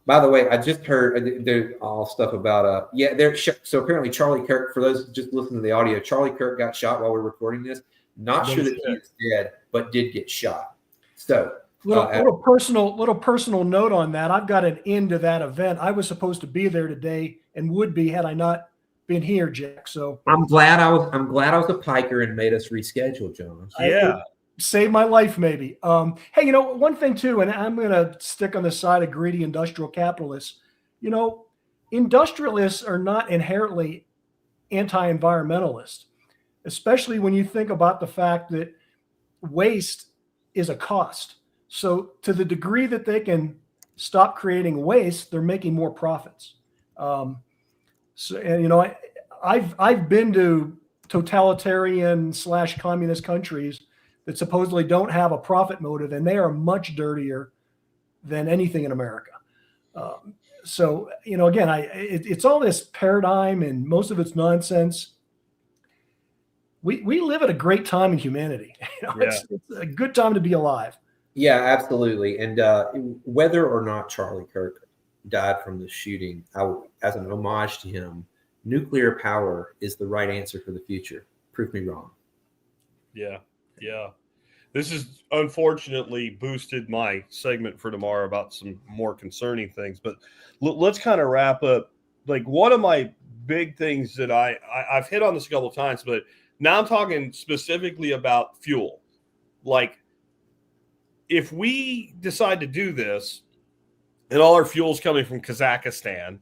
By the way, I just heard there's all stuff about so apparently Charlie Kirk, for those just listening to the audio, Charlie Kirk got shot while we're recording this. Not sure that he is dead, but did get shot. So little personal note on that. I've got an end to that event. I was supposed to be there today and would be had I not been here, Jack. So I'm glad I was a piker and made us reschedule, John. Yeah. Save my life, maybe. Hey, one thing too, and I'm going to stick on the side of greedy industrial capitalists. Industrialists are not inherently anti-environmentalist, especially when you think about the fact that waste is a cost. So to the degree that they can stop creating waste, they're making more profits. I've been to totalitarian / communist countries that supposedly don't have a profit motive, and they are much dirtier than anything in America. Again, it's all this paradigm, and most of it's nonsense. We live at a great time in humanity. It's a good time to be alive. Yeah, absolutely. And whether or not Charlie Kirk died from the shooting, as an homage to him, nuclear power is the right answer for the future. Prove me wrong. Yeah. Yeah. This has unfortunately boosted my segment for tomorrow about some more concerning things, but let's kind of wrap up. Like, one of my big things that I've hit on this a couple of times, but now I'm talking specifically about fuel. Like, if we decide to do this and all our fuel's coming from Kazakhstan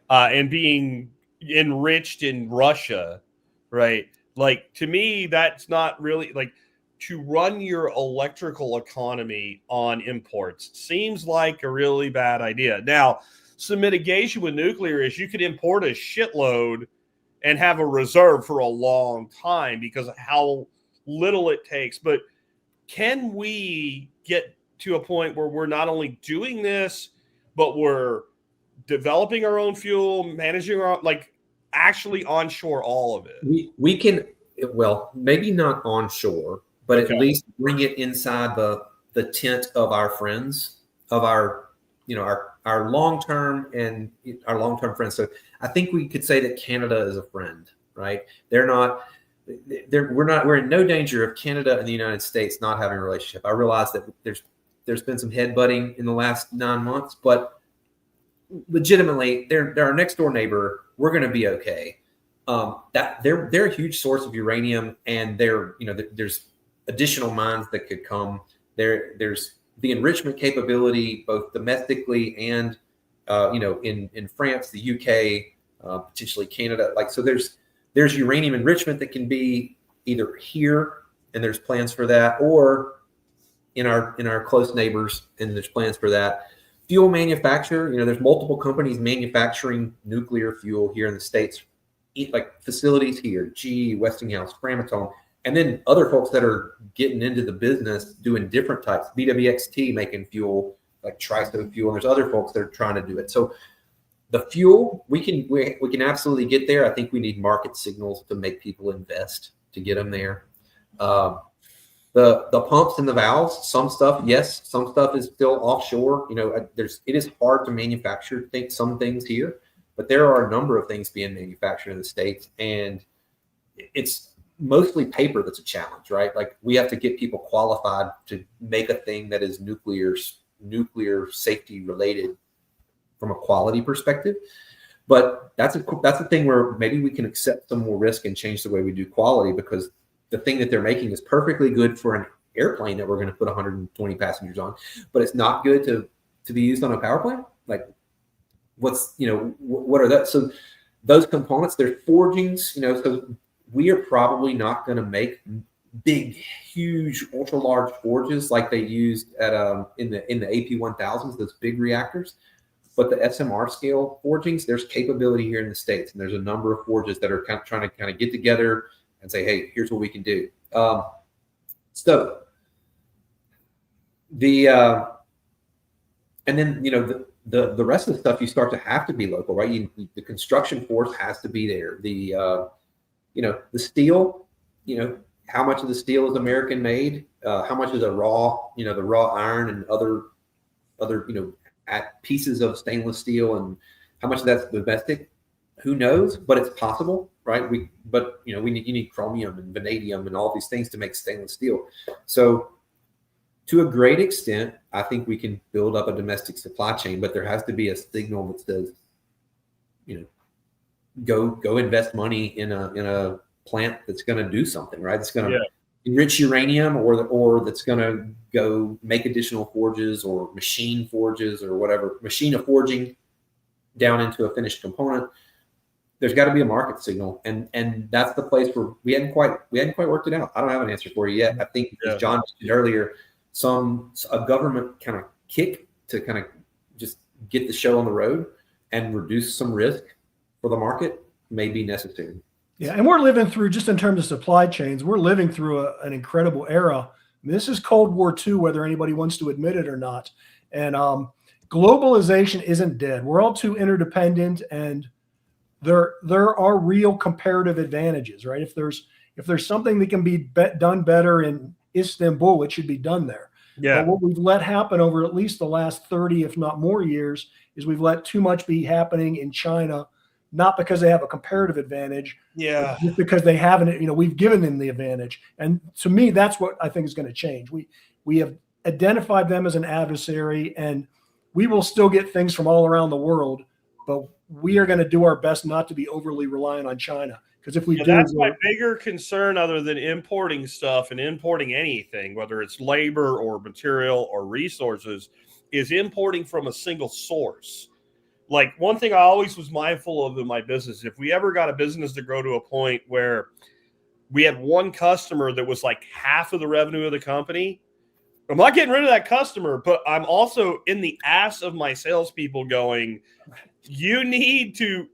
and being enriched in Russia, right? Like, to me, that's not really like to run your electrical economy on imports seems like a really bad idea. Now, some mitigation with nuclear is you could import a shitload and have a reserve for a long time because of how little it takes. But can we get to a point where we're not only doing this, but we're developing our own fuel, managing our own, like actually onshore all of it? We can, well, maybe not onshore, but at least bring it inside the tent of our friends, of our long-term friends. So I think we could say that Canada is a friend, right? We're in no danger of Canada and the United States not having a relationship. I realize that there's been some headbutting in the last 9 months, but legitimately, they're our next door neighbor. We're going to be okay. That they're a huge source of uranium, and there's additional mines that could come. There's the enrichment capability, both domestically and in France, the UK, potentially Canada. So there's uranium enrichment that can be either here, and there's plans for that, or in our close neighbors, and there's plans for that. Fuel manufacture, there's multiple companies manufacturing nuclear fuel here in the States, like facilities here, GE, Westinghouse, Framatome, and then other folks that are getting into the business doing different types. BWXT making fuel, like TRISO fuel, and there's other folks that are trying to do it. So the fuel, we can absolutely get there. I think we need market signals to make people invest to get them there. The pumps and the valves, some stuff, yes, some stuff is still offshore. It is hard to manufacture some things here, but there are a number of things being manufactured in the States, and it's mostly paper that's a challenge, right? Like, we have to get people qualified to make a thing that is nuclear safety related from a quality perspective. But that's a thing where maybe we can accept some more risk and change the way we do quality, because the thing that they're making is perfectly good for an airplane that we're going to put 120 passengers on, but it's not good to be used on a power plant. Like, what are that? So those components, they're forgings, so we are probably not going to make big, huge, ultra large forges like they used at in the AP-1000s, those big reactors. But the SMR scale forgings, there's capability here in the States, and there's a number of forges that are trying to get together and say, hey, here's what we can do. So and then the rest of the stuff, you start to have to be local, right? The construction force has to be there. The steel, how much of the steel is American made? How much is the raw iron and other pieces of stainless steel, and how much of that's domestic? Who knows? But it's possible, right? You need chromium and vanadium and all these things to make stainless steel. So to a great extent, I think we can build up a domestic supply chain, but there has to be a signal that says, go invest money in a plant that's going to do something, right? It's going to enrich uranium, or that's going to go make additional forges or machine forges or whatever, machine a forging down into a finished component. There's got to be a market signal, and that's the place where we hadn't quite worked it out. I don't have an answer for you yet. I think, as John mentioned earlier, a government kind of kick to kind of just get the show on the road and reduce some risk for the market may be necessary. Yeah, and we're living through, just in terms of supply chains, we're living through an incredible era. This is Cold War II, whether anybody wants to admit it or not. And globalization isn't dead. We're all too interdependent, and there are real comparative advantages, right? If there's something that can be done better in Istanbul, it should be done there. Yeah. But what we've let happen over at least the last 30, if not more years, is we've let too much be happening in China, not because they have a comparative advantage, but just because they haven't, we've given them the advantage. And to me, that's what I think is going to change. We have identified them as an adversary, and we will still get things from all around the world, but we are going to do our best not to be overly reliant on China. Because if we do, that's my bigger concern, other than importing stuff and importing anything, whether it's labor or material or resources, is importing from a single source. Like, one thing I always was mindful of in my business, if we ever got a business to grow to a point where we had one customer that was like half of the revenue of the company, I'm not getting rid of that customer, but I'm also in the ass of my salespeople going, you need to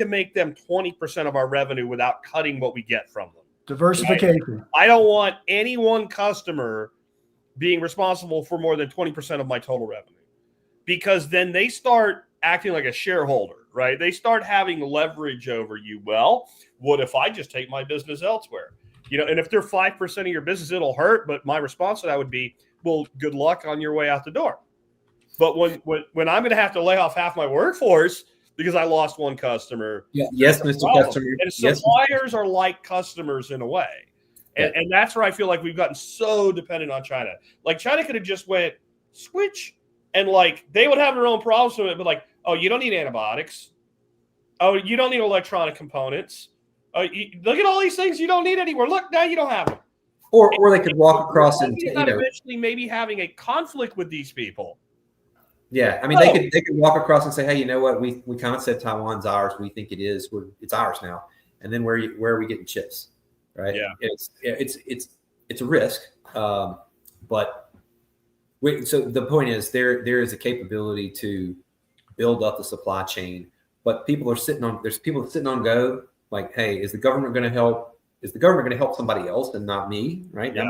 make them 20% of our revenue without cutting what we get from them. Diversification. I don't want any one customer being responsible for more than 20% of my total revenue, because then they start acting like a shareholder, right? They start having leverage over you. Well, what if I just take my business elsewhere? And if they're 5% of your business, it'll hurt. But my response to that would be, well, good luck on your way out the door. But when I'm going to have to lay off half my workforce because I lost one customer. Yes, Mr. Customer. And suppliers are like customers in a way. And that's where I feel like we've gotten so dependent on China. Like China could have just went switch and like they would have their own problems with it. But like, oh, you don't need antibiotics. Oh, you don't need electronic components. Look at all these things you don't need anywhere. Look, now you don't have them. Or they could walk across and eventually maybe having a conflict with these people. Yeah, I mean they could walk across and say, hey, you know what? We kind of said Taiwan's ours. We think it is. It's ours now. And then where are we getting chips? Right? Yeah, it's a risk. So the point is there is a capability to build up the supply chain, but there's people sitting on go. Like, hey, is the government going to help? Is the government going to help somebody else and not me? Right? Yeah.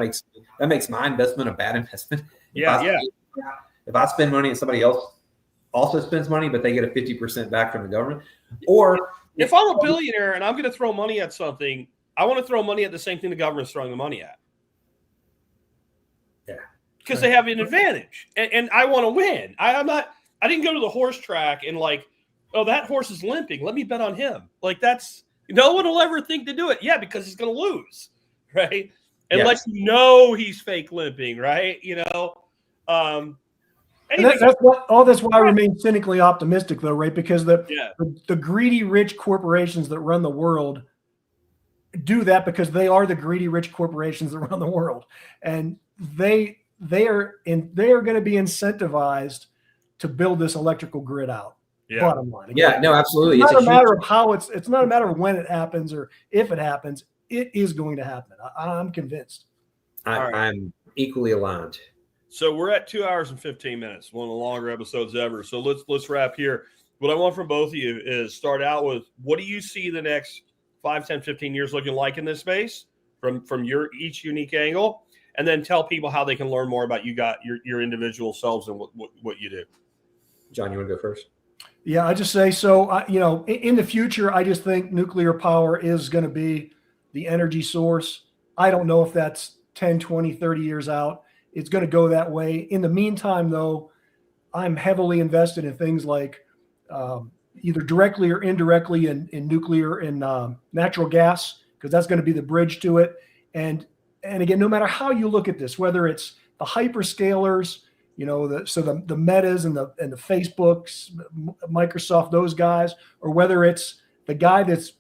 That makes my investment a bad investment. If I spend money and somebody else also spends money, but they get a 50% back from the government, or if I'm a billionaire and I'm going to throw money at something, I want to throw money at the same thing the government's throwing the money at. Yeah, because they have an advantage, and I want to win. I didn't go to the horse track and like, oh, that horse is limping. Let me bet on him. Like that's. No one will ever think to do it. Yeah, because he's going to lose, right? Unless you know he's fake limping, right? Anyway. That's why I remain cynically optimistic, though, right? Because the greedy, rich corporations that run the world do that because they are the greedy, rich corporations that run the world, and they are going to be incentivized to build this electrical grid out. Yeah. Bottom line. Again, no, absolutely. It's not a matter of how it's not a matter of when it happens or if it happens. It is going to happen. I'm convinced. I'm equally aligned. So we're at 2 hours and 15 minutes, one of the longer episodes ever. So let's wrap here. What I want from both of you is start out with what do you see the next 5, 10, 15 years looking like in this space from your each unique angle, and then tell people how they can learn more about your individual selves and what you do. John, you want to go first? Yeah, I just say so. In the future, I just think nuclear power is going to be the energy source. I don't know if that's 10, 20, 30 years out. It's going to go that way. In the meantime, though, I'm heavily invested in things like either directly or indirectly in nuclear and natural gas, because that's going to be the bridge to it. And again, no matter how you look at this, whether it's the hyperscalers, the Metas and the Facebooks, Microsoft, those guys, or whether it's the guy that's,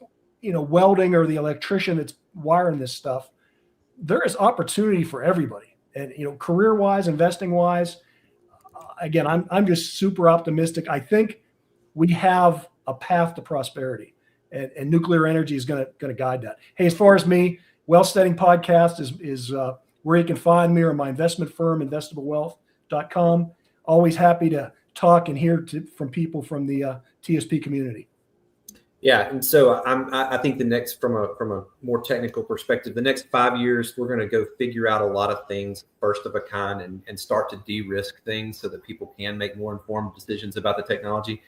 welding or the electrician that's wiring this stuff, there is opportunity for everybody. And, career-wise, investing-wise, again, I'm just super optimistic. I think we have a path to prosperity, and nuclear energy is going to guide that. Hey, as far as me, Wealth Setting Podcast is where you can find me or my investment firm, investablewealth.com. Always happy to talk and hear from people from the TSP community. Yeah, and so I think the next, from a more technical perspective, the next 5 years, we're going to go figure out a lot of things, first of a kind, and start to de-risk things so that people can make more informed decisions about the technology.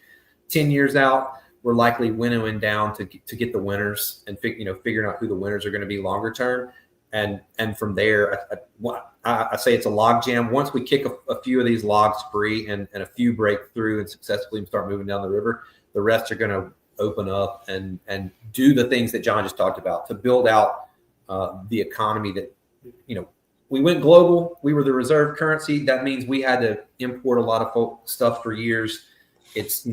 10 years out, we're likely winnowing down to get the winners and figuring out who the winners are going to be longer term. And from there, I say it's a log jam. Once we kick a few of these logs free and a few break through and successfully start moving down the river, the rest are going to open up and do the things that John just talked about to build out the economy that, we went global. We were the reserve currency. That means we had to import a lot of stuff for years. It's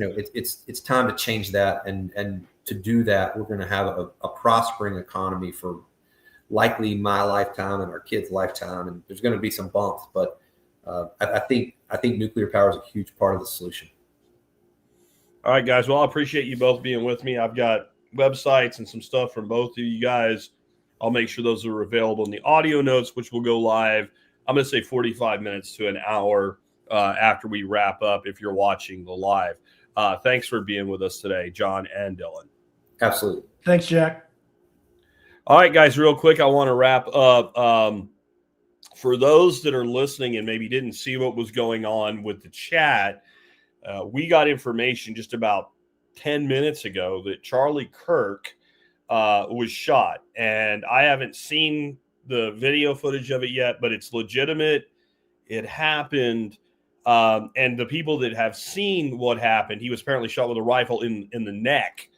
time to change that. And to do that, we're going to have a prospering economy for likely my lifetime and our kids' lifetime. And there's going to be some bumps, but I think nuclear power is a huge part of the solution. All right, guys. Well, I appreciate you both being with me. I've got websites and some stuff from both of you guys. I'll make sure those are available in the audio notes, which will go live. I'm going to say 45 minutes to an hour after we wrap up if you're watching the live. Thanks for being with us today, John and Dillon. Absolutely. Thanks, Jack. All right, guys, real quick, I want to wrap up. For those that are listening and maybe didn't see what was going on with the chat, we got information just about 10 minutes ago that Charlie Kirk was shot. And I haven't seen the video footage of it yet, but it's legitimate. It happened. And the people that have seen what happened, he was apparently shot with a rifle in the neck.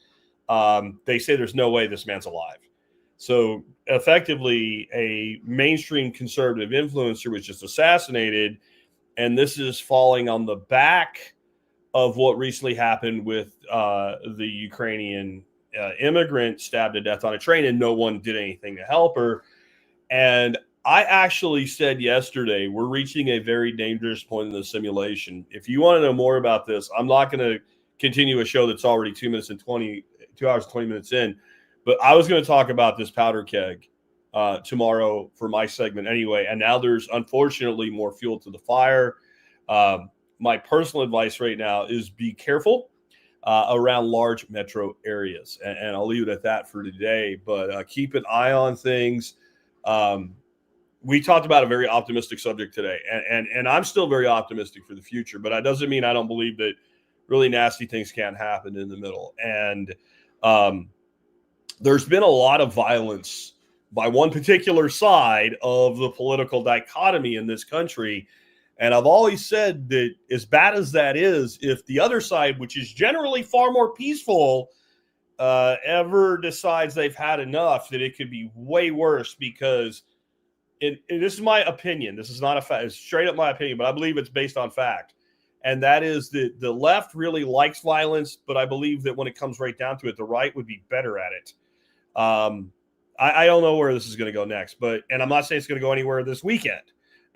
They say there's no way this man's alive. So effectively, a mainstream conservative influencer was just assassinated. And this is falling on the back of what recently happened with the Ukrainian immigrant stabbed to death on a train, and no one did anything to help her. And I actually said yesterday, we're reaching a very dangerous point in the simulation. If you want to know more about this, I'm not going to continue a show that's already 2 hours and 20 minutes in, but I was going to talk about this powder keg tomorrow for my segment anyway. And now there's unfortunately more fuel to the fire. My personal advice right now is be careful around large metro areas. And I'll leave it at that for today, but keep an eye on things. We talked about a very optimistic subject today, and I'm still very optimistic for the future, but that doesn't mean I don't believe that really nasty things can't happen in the middle. And there's been a lot of violence by one particular side of the political dichotomy in this country. And I've always said that as bad as that is, if the other side, which is generally far more peaceful, ever decides they've had enough, that it could be way worse. Because this is my opinion. This is not a fact. It's straight up my opinion, but I believe it's based on fact. And that is that the left really likes violence, but I believe that when it comes right down to it, the right would be better at it. I don't know where this is going to go next, and I'm not saying it's going to go anywhere this weekend.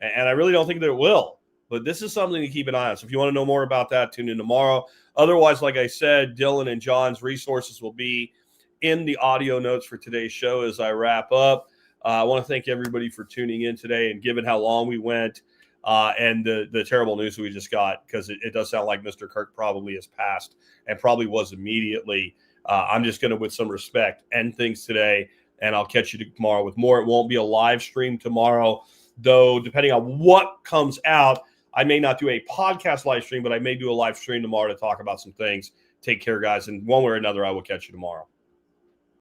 And I really don't think that it will. But this is something to keep an eye on. So if you want to know more about that, tune in tomorrow. Otherwise, like I said, Dillon and John's resources will be in the audio notes for today's show as I wrap up. I want to thank everybody for tuning in today, and given how long we went and the terrible news we just got, because it does sound like Mr. Kirk probably has passed and probably was immediately. I'm just going to, with some respect, end things today, and I'll catch you tomorrow with more. It won't be a live stream tomorrow, though, depending on what comes out. I may not do a podcast live stream, but I may do a live stream tomorrow to talk about some things. Take care, guys. And one way or another, I will catch you tomorrow.